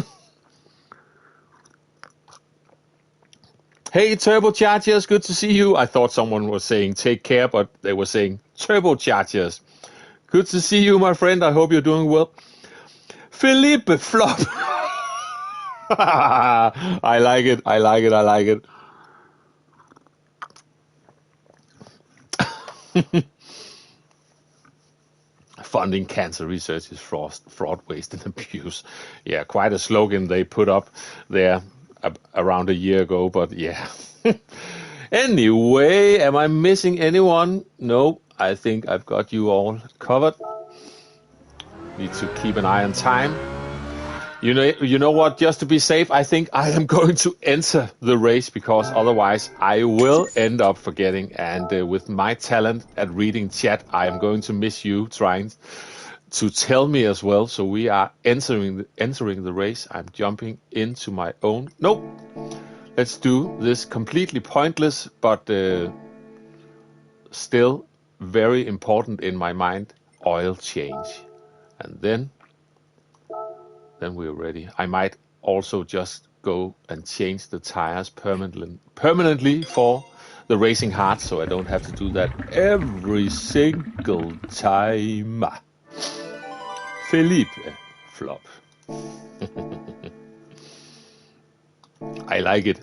Hey, turbochargers, good to see you. I thought someone was saying take care, but they were saying turbochargers. Good to see you, my friend. I hope you're doing well. Philippe Flop. I like it. I like it. I like it. Funding cancer research is fraud, waste, and abuse. Yeah, quite a slogan they put up there around a year ago, but yeah. Anyway, am I missing anyone? No, I think I've got you all covered. Need to keep an eye on time. You know what? Just to be safe, I think I am going to enter the race, because otherwise I will end up forgetting. And with my talent at reading chat, I am going to miss you trying to tell me as well. So we are entering the race. I'm jumping into my own. Nope. Let's do this completely pointless, but still very important in my mind. Oil change, and then we're ready. I might also just go and change the tires permanently for the racing heart, so I don't have to do that every single time. Felipe flop. I like it.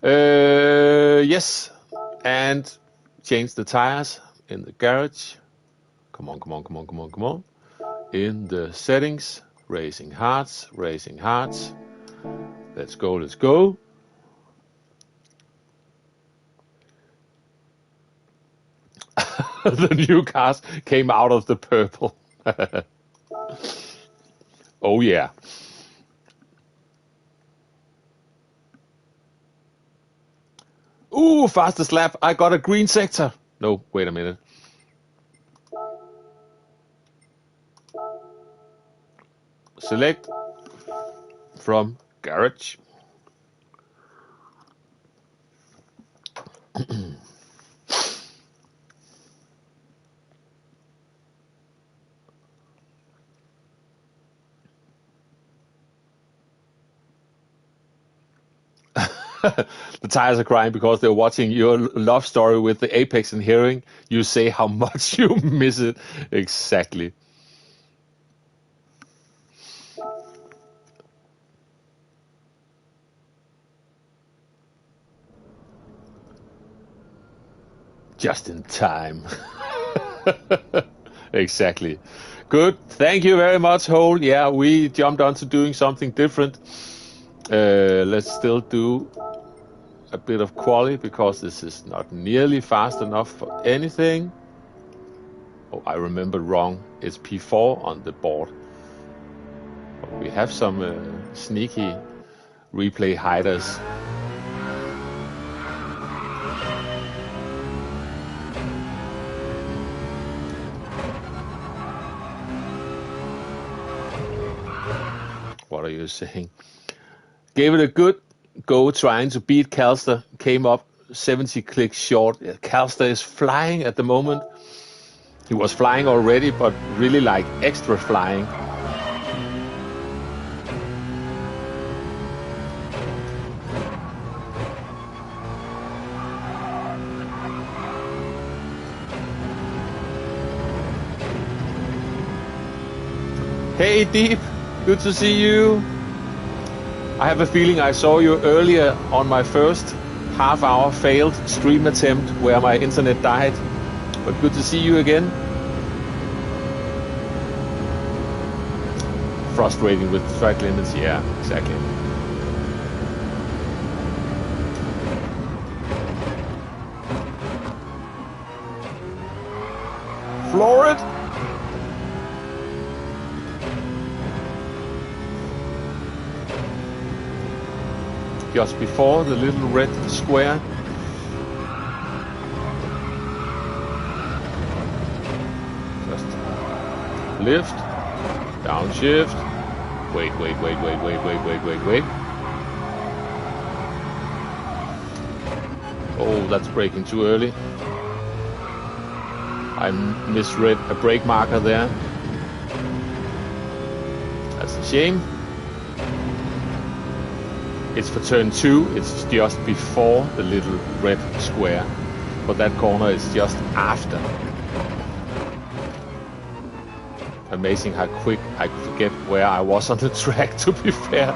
Yes, and change the tires in the garage. Come on. In the settings, racing hearts. Let's go. The new cars came out of the purple. Oh yeah. Ooh, fastest lap. I got a green sector. No, wait a minute. Select from garage. The tires are crying because they're watching your love story with the Apex and hearing you say how much you miss it. Exactly. Just in time. Exactly. Good. Thank you very much, Hole. Yeah, we jumped on to doing something different. Let's still do a bit of quali, because this is not nearly fast enough for anything. Oh, I remembered wrong. It's P4 on the board. But we have some sneaky replay hiders. What are you saying? Gave it a good go trying to beat Calster. Came up 70 clicks short. Calster is flying at the moment. He was flying already, but really like extra flying. Hey Deep, good to see you. I have a feeling I saw you earlier on my first half-hour failed stream attempt where my internet died. But good to see you again. Frustrating with track limits, yeah, exactly. Floor it! Just before the little red square. Just lift, downshift, wait. Oh, that's braking too early. I misread a brake marker there. That's a shame. It's for turn 2, it's just before the little red square, but that corner is just after. Amazing how quick I forget where I was on the track, to be fair.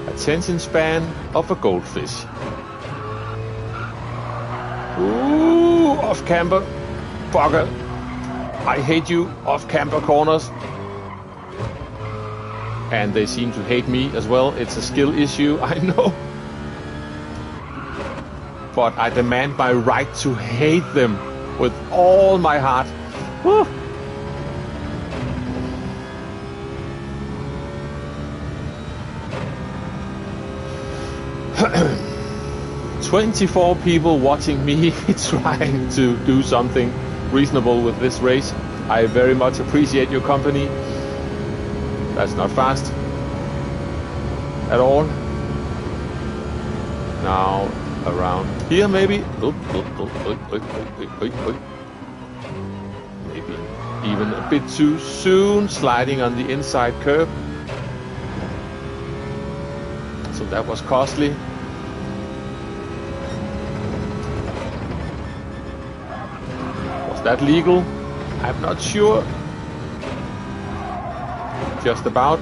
Attention span of a goldfish. Ooh, off camber. Bugger. I hate you, off camber corners. And they seem to hate me as well. It's a skill issue, I know. but I demand my right to hate them with all my heart. Woo. 24 people watching me trying to do something reasonable with this race. I very much appreciate your company. That's not fast at all. Now around here maybe. Maybe even a bit too soon, sliding on the inside curb. So that was costly. Was that legal? I'm not sure. Just about.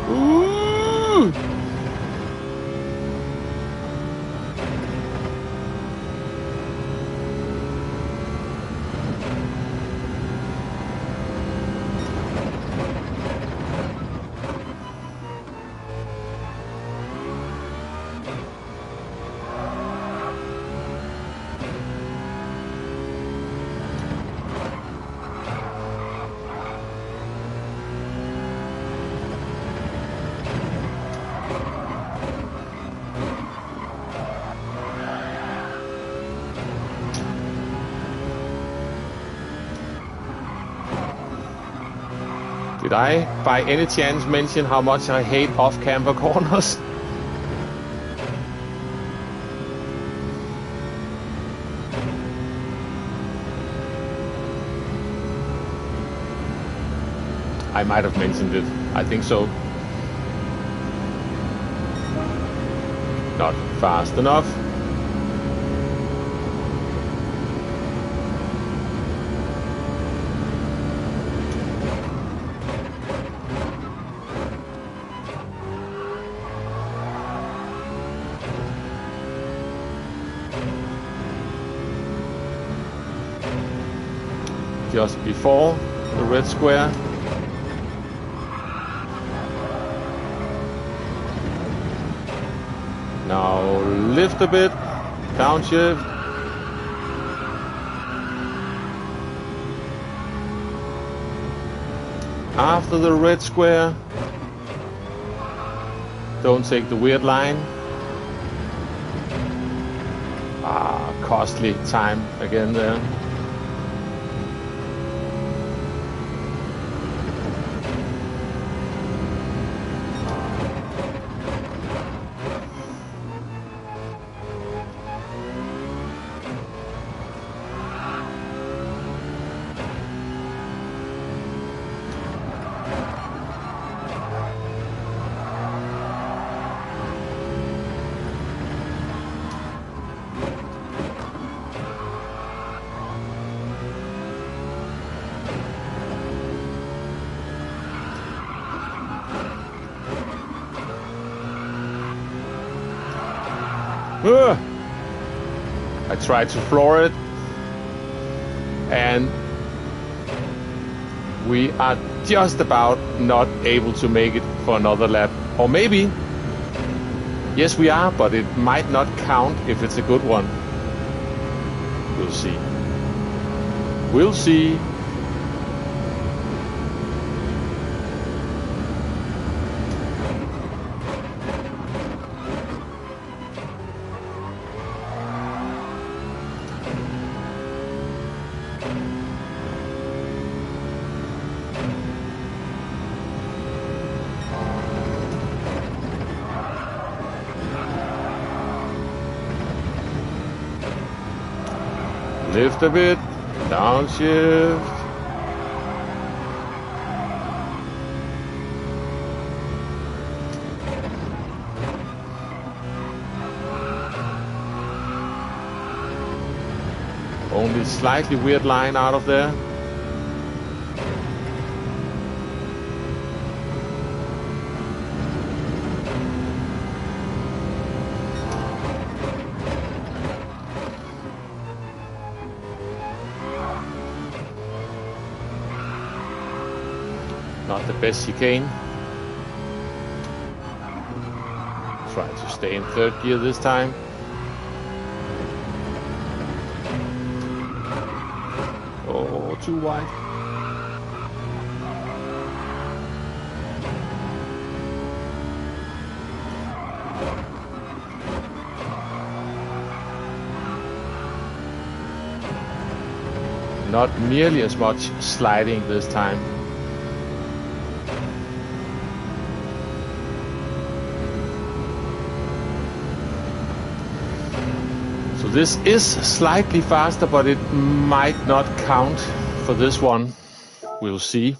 Ooh. Did I, by any chance, mention how much I hate off-camber corners? I might have mentioned it. I think so. Not fast enough. Just before the red square. Now lift a bit, downshift. After the red square. Don't take the weird line. Costly time again there. I tried to floor it, and we are just about not able to make it for another lap. Or maybe, yes we are, but it might not count if it's a good one. We'll see. We'll see. Lift a bit, downshift. Only slightly weird line out of there. Not the best chicane. Trying to stay in third gear this time. Oh, too wide. Not nearly as much sliding this time. So this is slightly faster, but it might not count for this one. We'll see.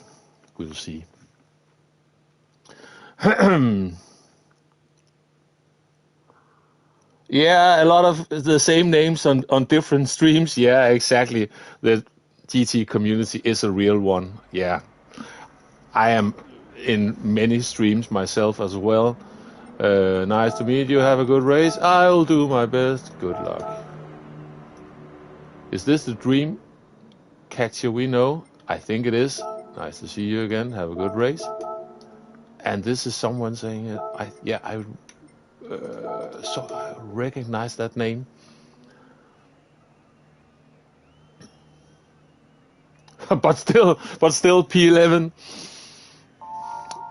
We'll see. Yeah, a lot of the same names on different streams. Yeah, exactly. The GT community is a real one. Yeah. I am in many streams myself as well. Nice to meet you. Have a good race. I'll do my best. Good luck. Is this the dream catcher we know? I think it is. Nice to see you again. Have a good race. And this is someone saying, I recognize that name. but still P11.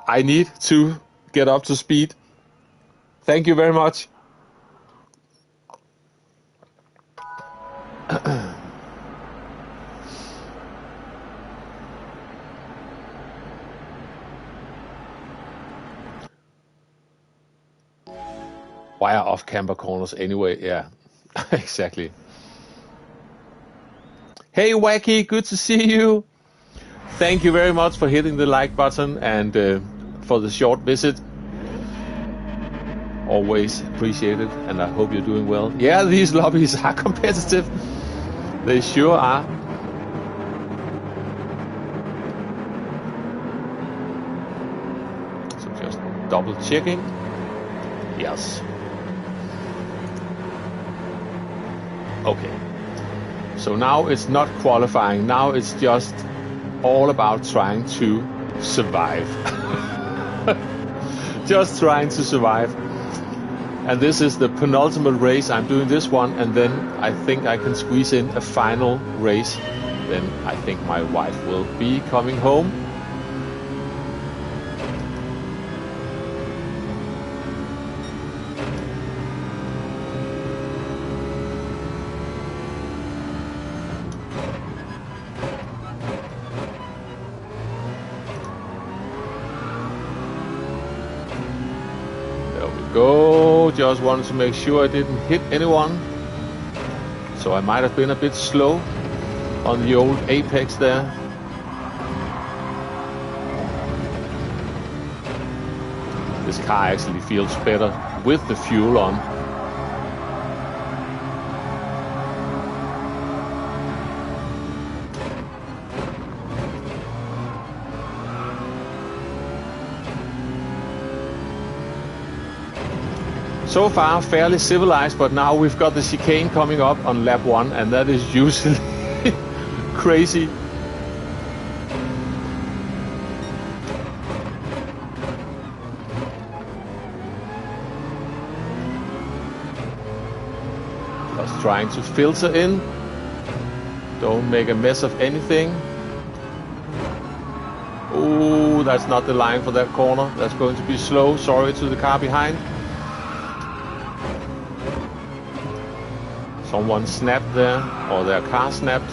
I need to get up to speed. Thank you very much. Why are off-camber corners anyway? Yeah, exactly. Hey, Wacky, good to see you. Thank you very much for hitting the like button and for the short visit. Always appreciated, and I hope you're doing well. Yeah, these lobbies are competitive. They sure are. So just double checking. Yes. Okay. So now it's not qualifying. Now it's just all about trying to survive. Just trying to survive. And this is the penultimate race. I'm doing this one, and then I think I can squeeze in a final race. Then I think my wife will be coming home. Go, just wanted to make sure I didn't hit anyone. So I might have been a bit slow on the old apex there. This car actually feels better with the fuel on. So far, fairly civilized, but now we've got the chicane coming up on lap 1, and that is usually crazy. Just trying to filter in. Don't make a mess of anything. Oh, that's not the line for that corner. That's going to be slow. Sorry to the car behind. Someone snapped there, or their car snapped.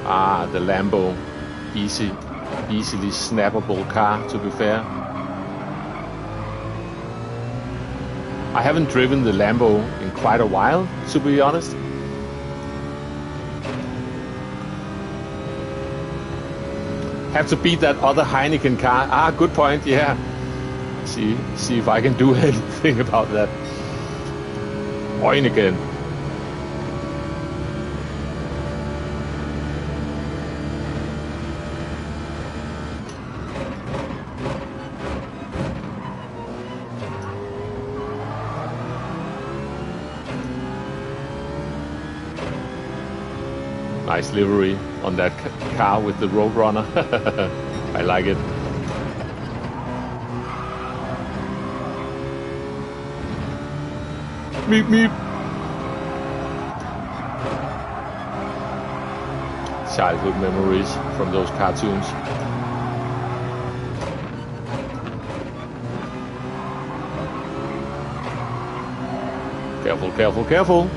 Ah, the Lambo. Easily snappable car, to be fair. I haven't driven the Lambo in quite a while, to be honest. Have to beat that other Heineken car. Ah, good point, yeah. See if I can do anything about that. Heineken. Nice livery on that car with the Roadrunner. I like it. Meep meep. Childhood memories from those cartoons. Careful, careful, careful.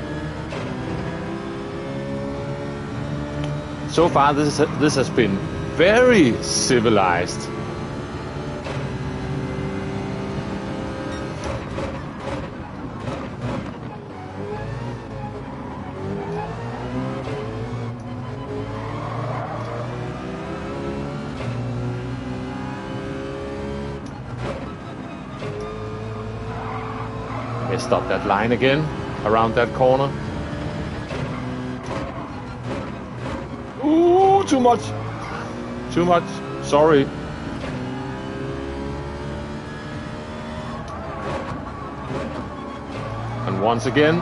So far this has been very civilized. Stop that line again around that corner. Ooh, too much. Too much. Sorry. And once again,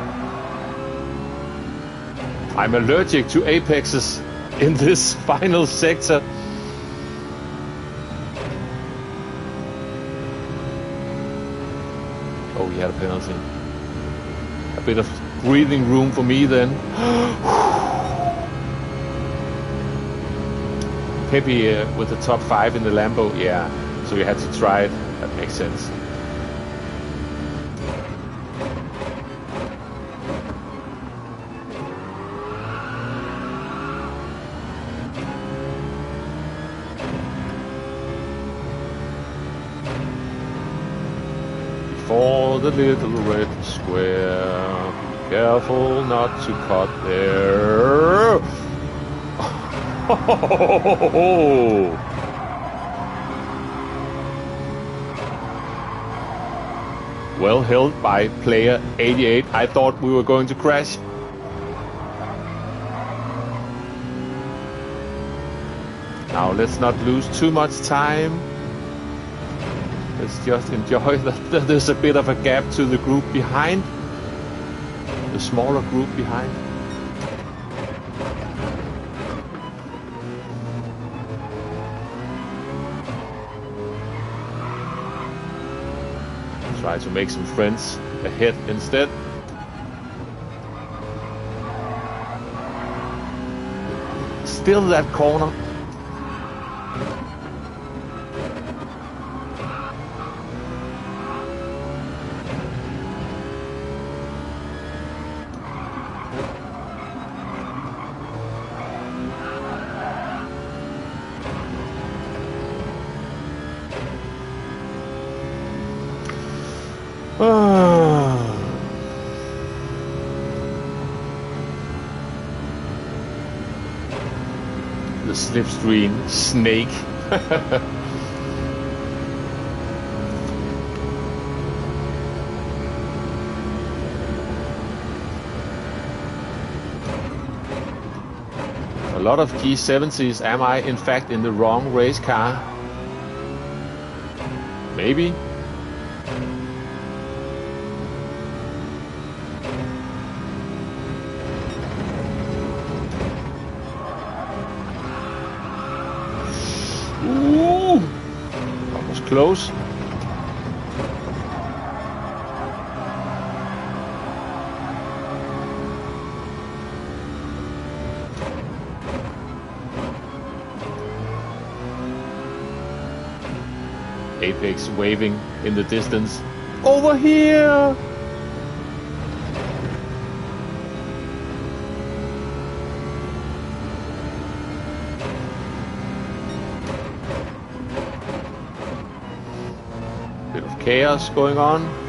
I'm allergic to apexes in this final sector. Oh, he had a penalty. A bit of breathing room for me then. Pepe with the top 5 in the Lambo. Yeah, so you had to try it. That makes sense. For the little red square, be careful not to cut there. Well held by player 88. I thought we were going to crash. Now let's not lose too much time. Let's just enjoy that there's a bit of a gap to the group behind. The smaller group behind. Try to make some friends ahead instead. Still that corner. The slipstream snake. A lot of G70s. Am I in fact in the wrong race car? Maybe. Ooh, that was close. Apex waving in the distance. Over here! Bit of chaos going on.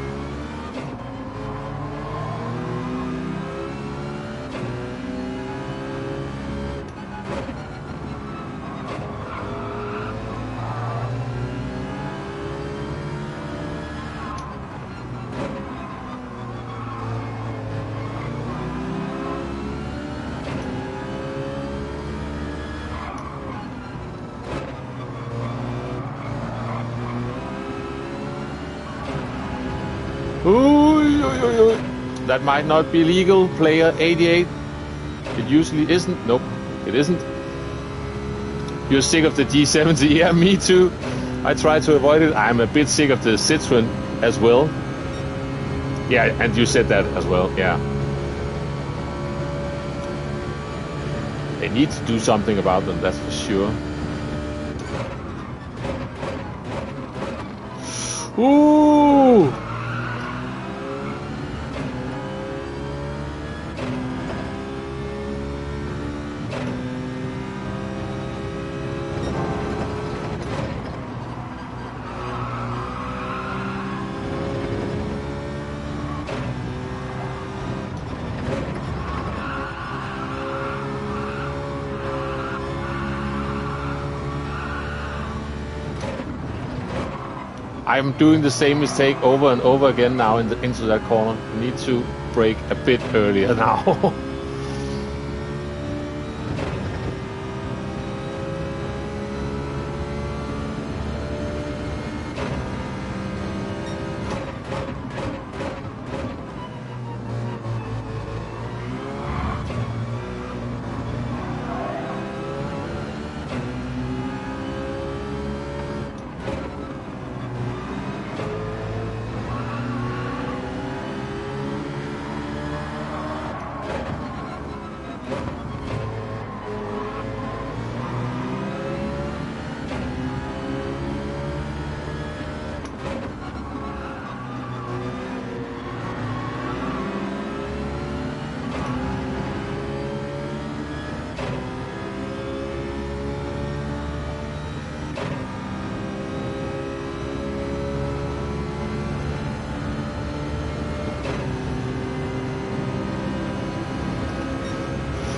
That might not be legal, player 88. It usually isn't. Nope, it isn't. You're sick of the G70? Yeah, me too. I try to avoid it. I'm a bit sick of the Citroen as well. Yeah, and you said that as well, yeah. They need to do something about them, that's for sure. Ooh! I'm doing the same mistake over and over again now into that corner. Need to brake a bit earlier now.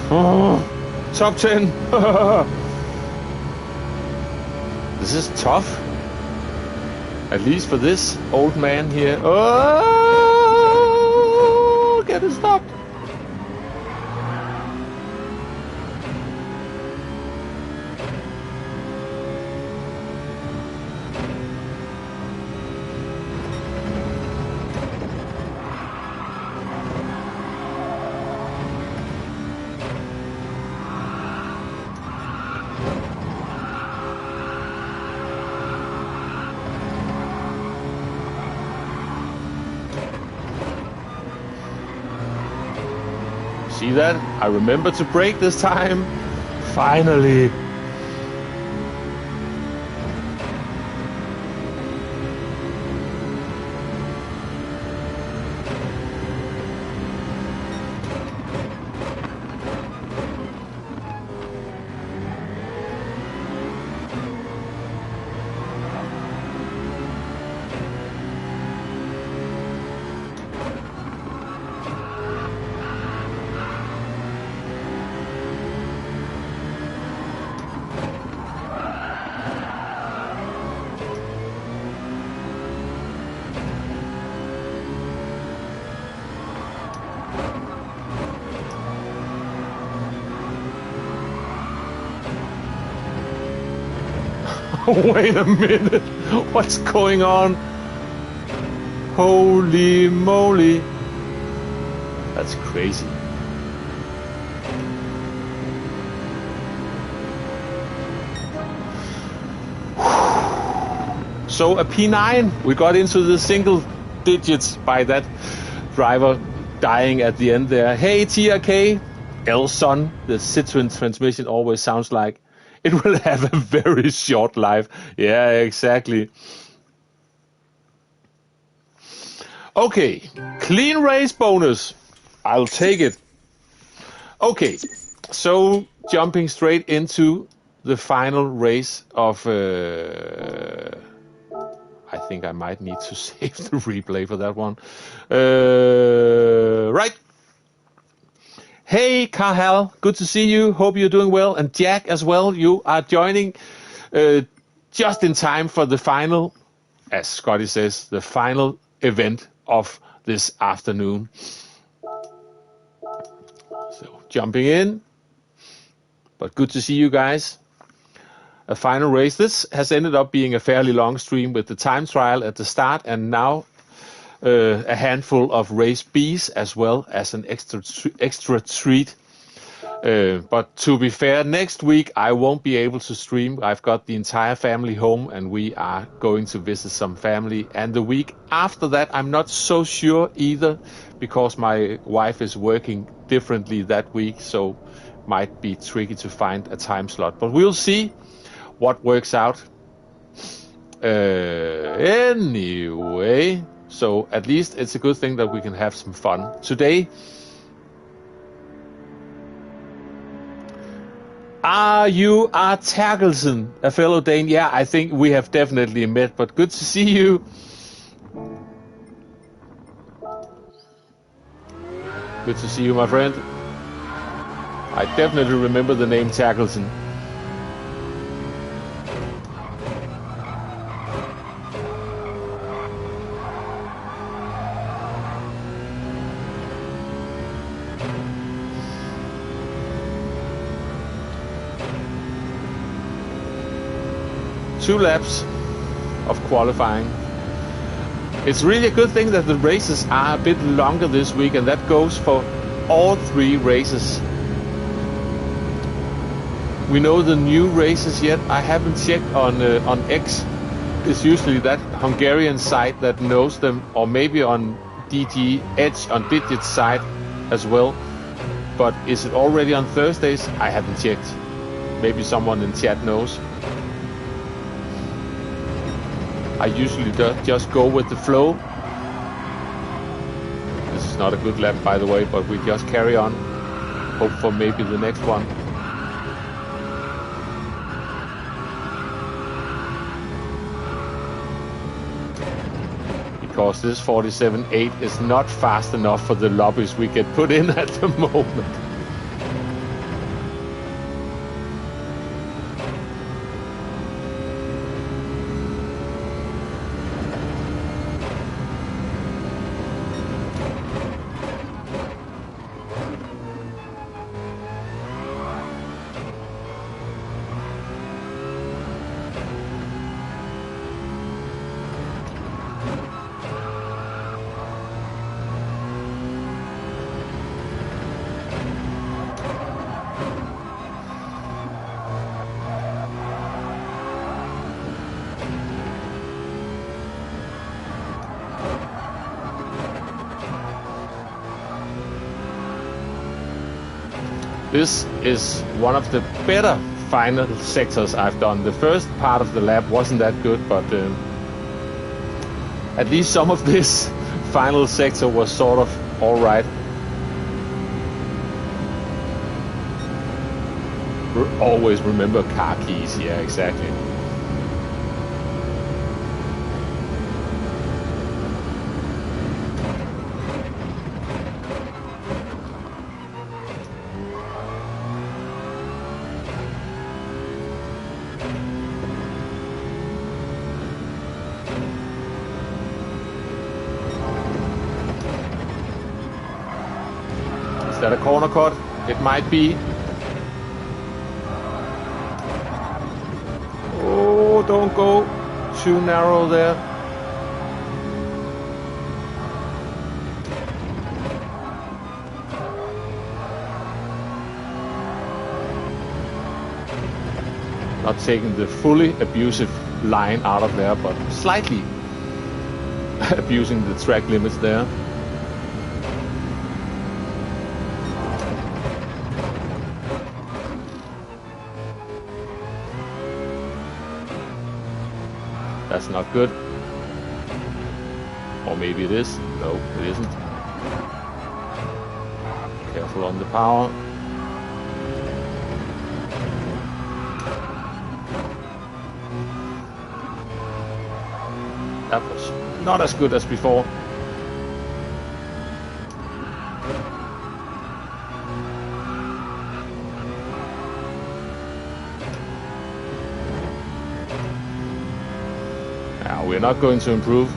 Oh, top 10. This is tough. At least for this old man here. Oh, get it stopped. See that? I remember to brake this time. Finally. Wait a minute, what's going on? Holy moly. That's crazy. So a P9, we got into the single digits by that driver dying at the end there. Hey TRK, Elson, the Citroen transmission always sounds like it will have a very short life. Yeah, exactly. Okay, clean race bonus. I'll take it. Okay, so jumping straight into the final race of... I think I might need to save the replay for that one. Right. Hey, Kahal, good to see you. Hope you're doing well. And Jack as well, you are joining just in time for the final, as Scotty says, the final event of this afternoon. So, jumping in. But good to see you guys. A final race. This has ended up being a fairly long stream with the time trial at the start, and now a handful of race Bs as well as an extra treat But to be fair, next week I won't be able to stream. I've got the entire family home and we are going to visit some family. And the week after that, I'm not so sure either, because my wife is working differently that week, so might be tricky to find a time slot. But we'll see what works out. Anyway, so at least it's a good thing that we can have some fun today. You are Terkelsen, a fellow Dane. Yeah, I think we have definitely met, but good to see you. Good to see you, my friend. I definitely remember the name Terkelsen. Two laps of qualifying. It's really a good thing that the races are a bit longer this week, and that goes for all three races. We know the new races yet. I haven't checked on X. It's usually that Hungarian site that knows them, or maybe on DG Edge on Digit's site as well. But is it already on Thursdays? I haven't checked. Maybe someone in chat knows. I usually just go with the flow. This is not a good lap, by the way, but we just carry on. Hope for maybe the next one. Because this 47.8 is not fast enough for the lobbies we get put in at the moment. This is one of the better final sectors I've done. The first part of the lap wasn't that good, but at least some of this final sector was sort of alright. Always remember car keys, yeah, exactly. Is that a corner cut? It might be. Oh, don't go too narrow there. Not taking the fully abusive line out of there, but slightly abusing the track limits there. That's not good. Or maybe it is. No, it isn't. Careful on the power. That was not as good as before. We're not going to improve.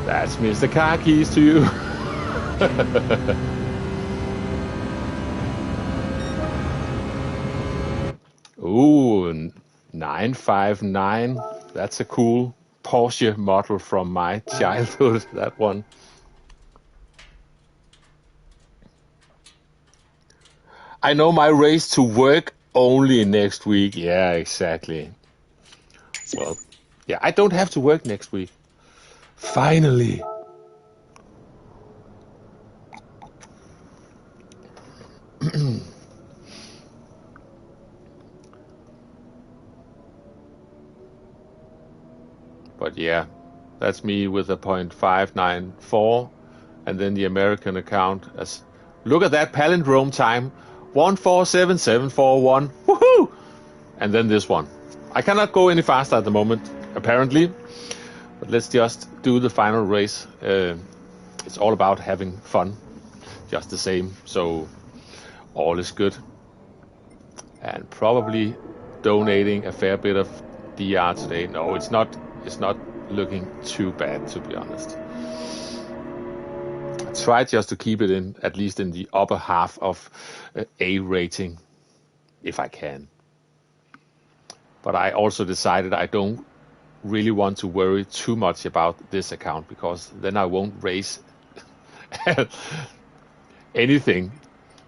That's Mr. Car Keys to you. Ooh, 959. That's a cool Porsche model from my childhood, that one. I know my race to work only next week. Yeah, exactly. Well, yeah, I don't have to work next week. Finally. But yeah, that's me with a 0.594, and then the American account. Look at that palindrome time, 147741. Woohoo! And then this one. I cannot go any faster at the moment, apparently. But let's just do the final race. It's all about having fun, just the same. So all is good. And probably donating a fair bit of DR today. No, it's not. It's not looking too bad, to be honest. I try just to keep it in, at least in the upper half of A rating, if I can. But I also decided I don't really want to worry too much about this account, because then I won't race anything.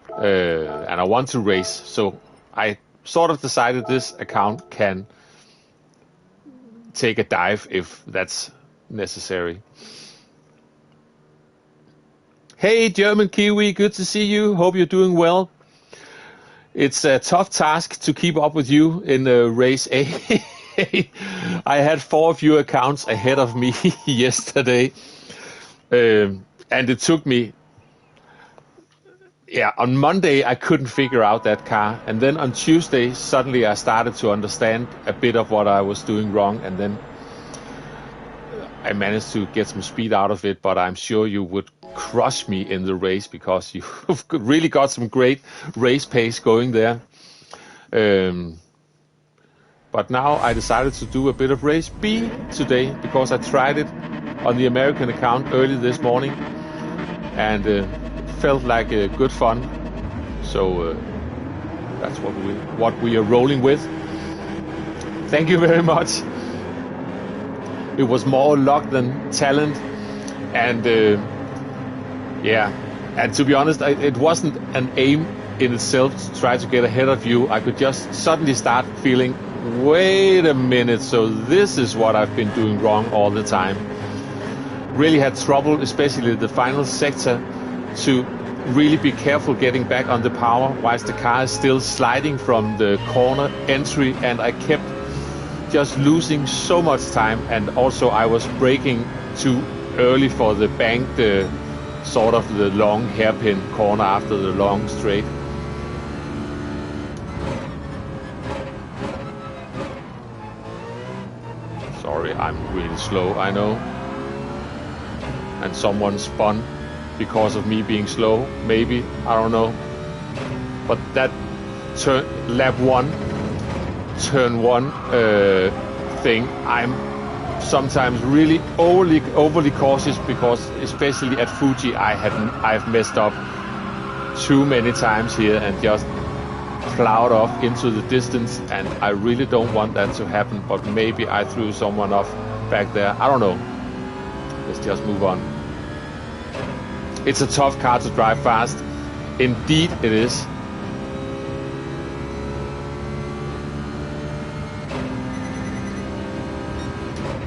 And I want to race, so I sort of decided this account can take a dive if that's necessary. Hey, German Kiwi, good to see you. Hope you're doing well. It's a tough task to keep up with you in race A. I had 4 of your accounts ahead of me yesterday, and it took me. Yeah, on Monday I couldn't figure out that car, and then on Tuesday suddenly I started to understand a bit of what I was doing wrong, and then I managed to get some speed out of it. But I'm sure you would crush me in the race, because you've really got some great race pace going there. But now I decided to do a bit of race B today, because I tried it on the American account early this morning, and felt like good fun. So that's what we are rolling with. Thank you very much. It was more luck than talent, and yeah, and to be honest, it wasn't an aim in itself to try to get ahead of you. I could just suddenly start feeling, wait a minute, so this is what I've been doing wrong all the time. Really had trouble, especially the final sector, to really be careful getting back on the power whilst the car is still sliding from the corner entry, and I kept just losing so much time, and also I was braking too early for the banked sort of the long hairpin corner after the long straight. Sorry, I'm really slow, I know. And someone spun because of me being slow, maybe, I don't know. But that lap 1, turn 1 thing, I'm sometimes really overly cautious, because especially at Fuji I've messed up too many times here and just plowed off into the distance, and I really don't want that to happen. But maybe I threw someone off back there, I don't know. Let's just move on. It's a tough car to drive fast. Indeed it is.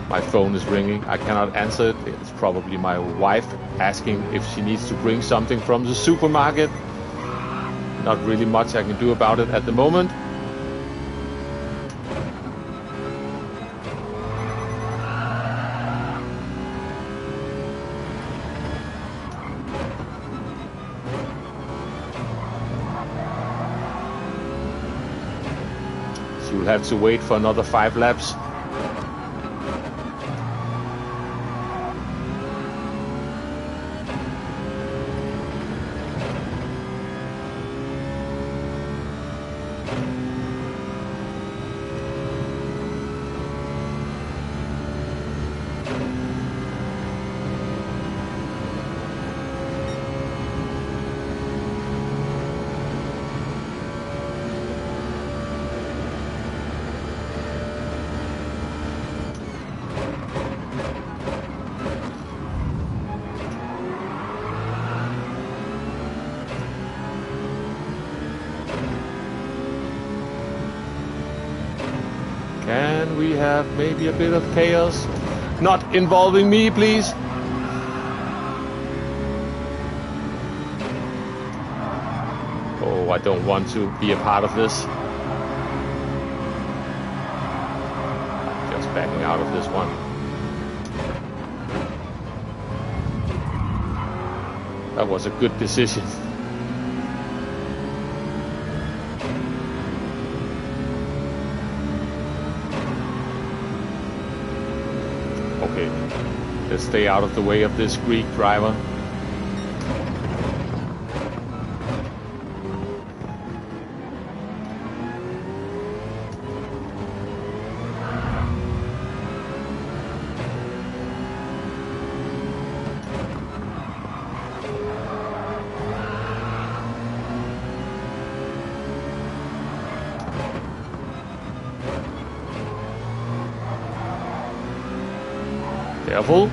My phone is ringing. I cannot answer it. It's probably my wife asking if she needs to bring something from the supermarket. Not really much I can do about it at the moment. So we'll have to wait for another 5 laps. and we have maybe a bit of chaos. Not involving me, please. Oh, I don't want to be a part of this. Just backing out of this one. That was a good decision. Okay, let's stay out of the way of this Greek driver. Careful.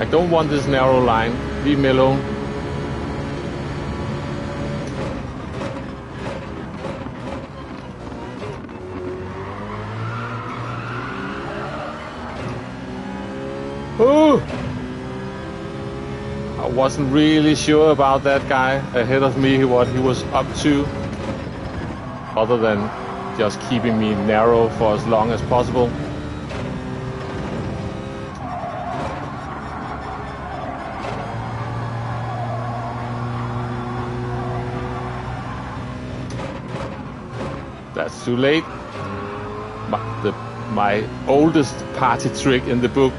I don't want this narrow line. Leave me alone. Oh! I wasn't really sure about that guy ahead of me, what he was up to, other than just keeping me narrow for as long as possible. That's too late. My oldest party trick in the book,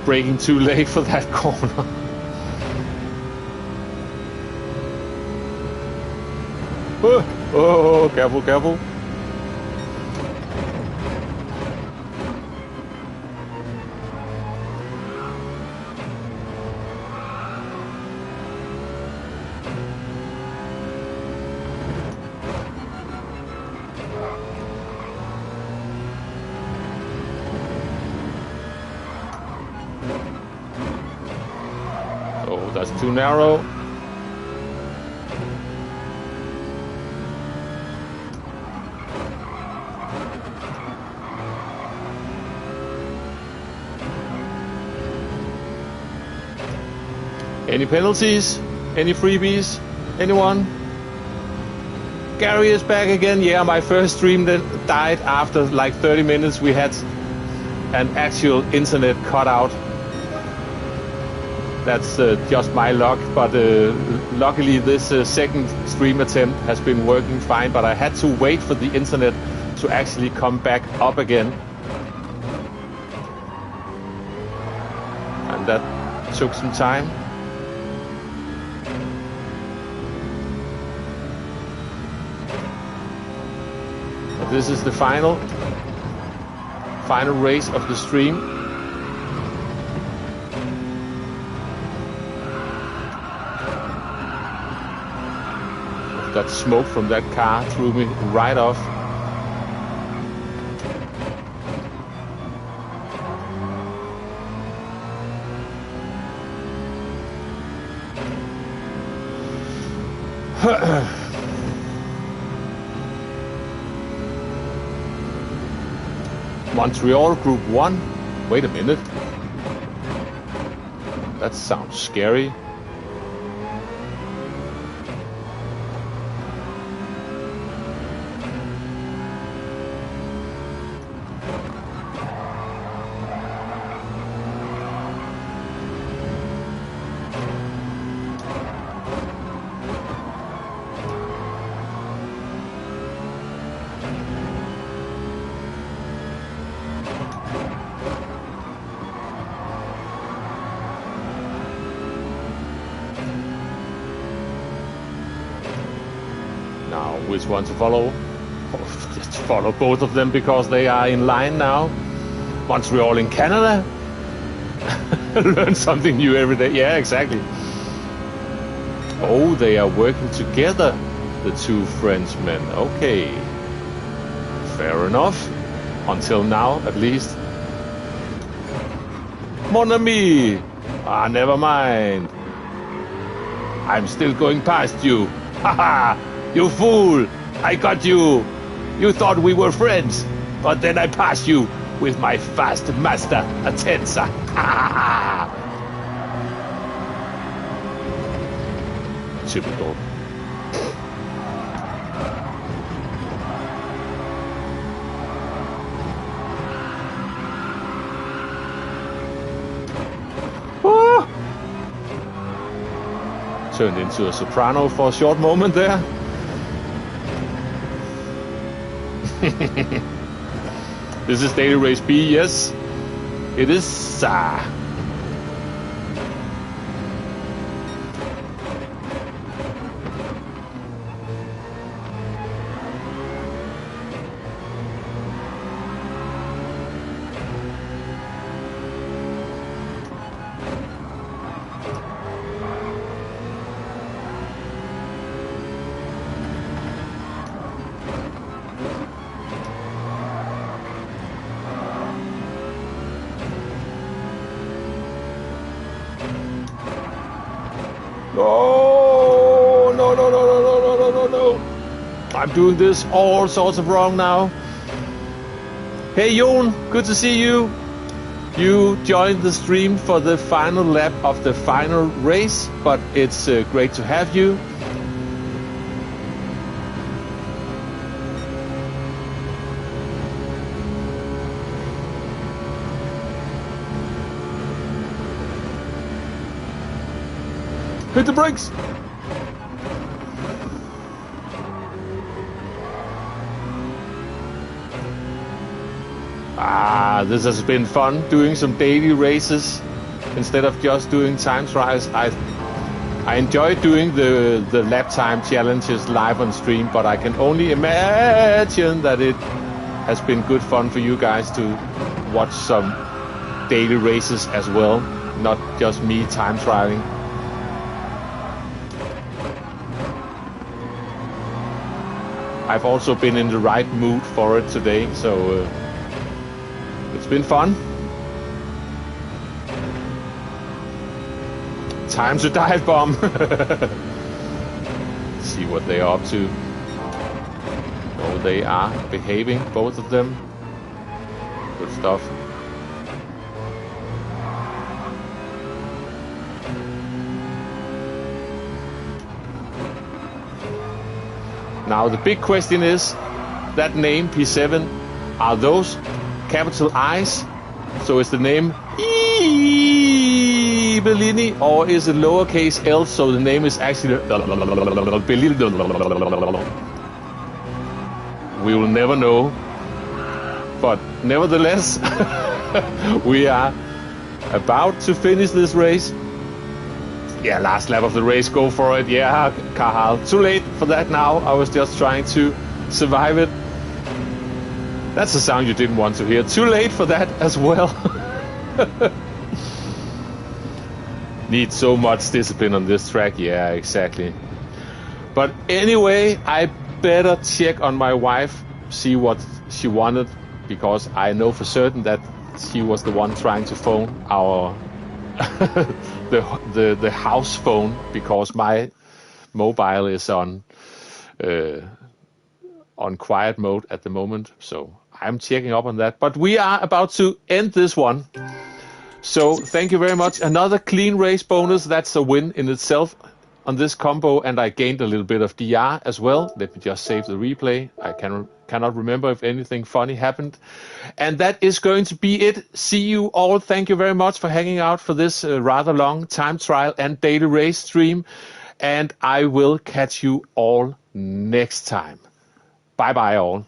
braking too late for that corner. Oh, careful, careful. Oh, that's too narrow. Any penalties? Any freebies? Anyone? Gary is back again. Yeah, my first stream that died after like 30 minutes. We had an actual internet cutout. That's just my luck, but luckily this second stream attempt has been working fine, but I had to wait for the internet to actually come back up again. And that took some time. But this is the final race of the stream. That smoke from that car threw me right off. Montreal Group 1? Wait a minute. That sounds scary. Which one to follow? Just follow both of them because they are in line now. Montreal in Canada. Learn something new every day. Yeah, exactly. Oh, they are working together, the two Frenchmen. Okay. Fair enough. Until now, at least. Mon ami! Ah, never mind. I'm still going past you. Haha! You fool! I got you! You thought we were friends, but then I passed you with my fast master, Atenza. Typical. Oh! Turned into a soprano for a short moment there. This is Daily Race B, yes. It is. Oh, no, no, no, no, no, no, no, no, no. I'm doing this all sorts of wrong now. Hey, Jon, good to see you. You joined the stream for the final lap of the final race, but it's great to have you. Hit the brakes! This has been fun doing some daily races instead of just doing time trials. I enjoy doing the lap time challenges live on stream, but I can only imagine that it has been good fun for you guys to watch some daily races as well, not just me time trialing. I've also been in the right mood for it today, so it's been fun. Time to dive bomb. See what they are up to. Oh, they are behaving, both of them. Good stuff. Now the big question is, that name P7, are those capital I's? So is the name Bellini, or is it lowercase l, so the name is actually we will never know. But nevertheless, we are about to finish this race. Yeah, last lap of the race, go for it. Yeah, Carl. Too late for that now. I was just trying to survive it. That's the sound you didn't want to hear. Too late for that as well. Need so much discipline on this track. Yeah, exactly. But anyway, I better check on my wife, see what she wanted, because I know for certain that she was the one trying to phone our the house phone, because my mobile is on quiet mode at the moment. So I'm checking up on that. But we are about to end this one. So thank you very much. Another clean race bonus. That's a win in itself on this combo, and I gained a little bit of DR as well. Let me just save the replay. I cannot remember if anything funny happened. And that is going to be it. See you all. Thank you very much for hanging out for this rather long time trial and daily race stream. And I will catch you all next time. Bye bye all.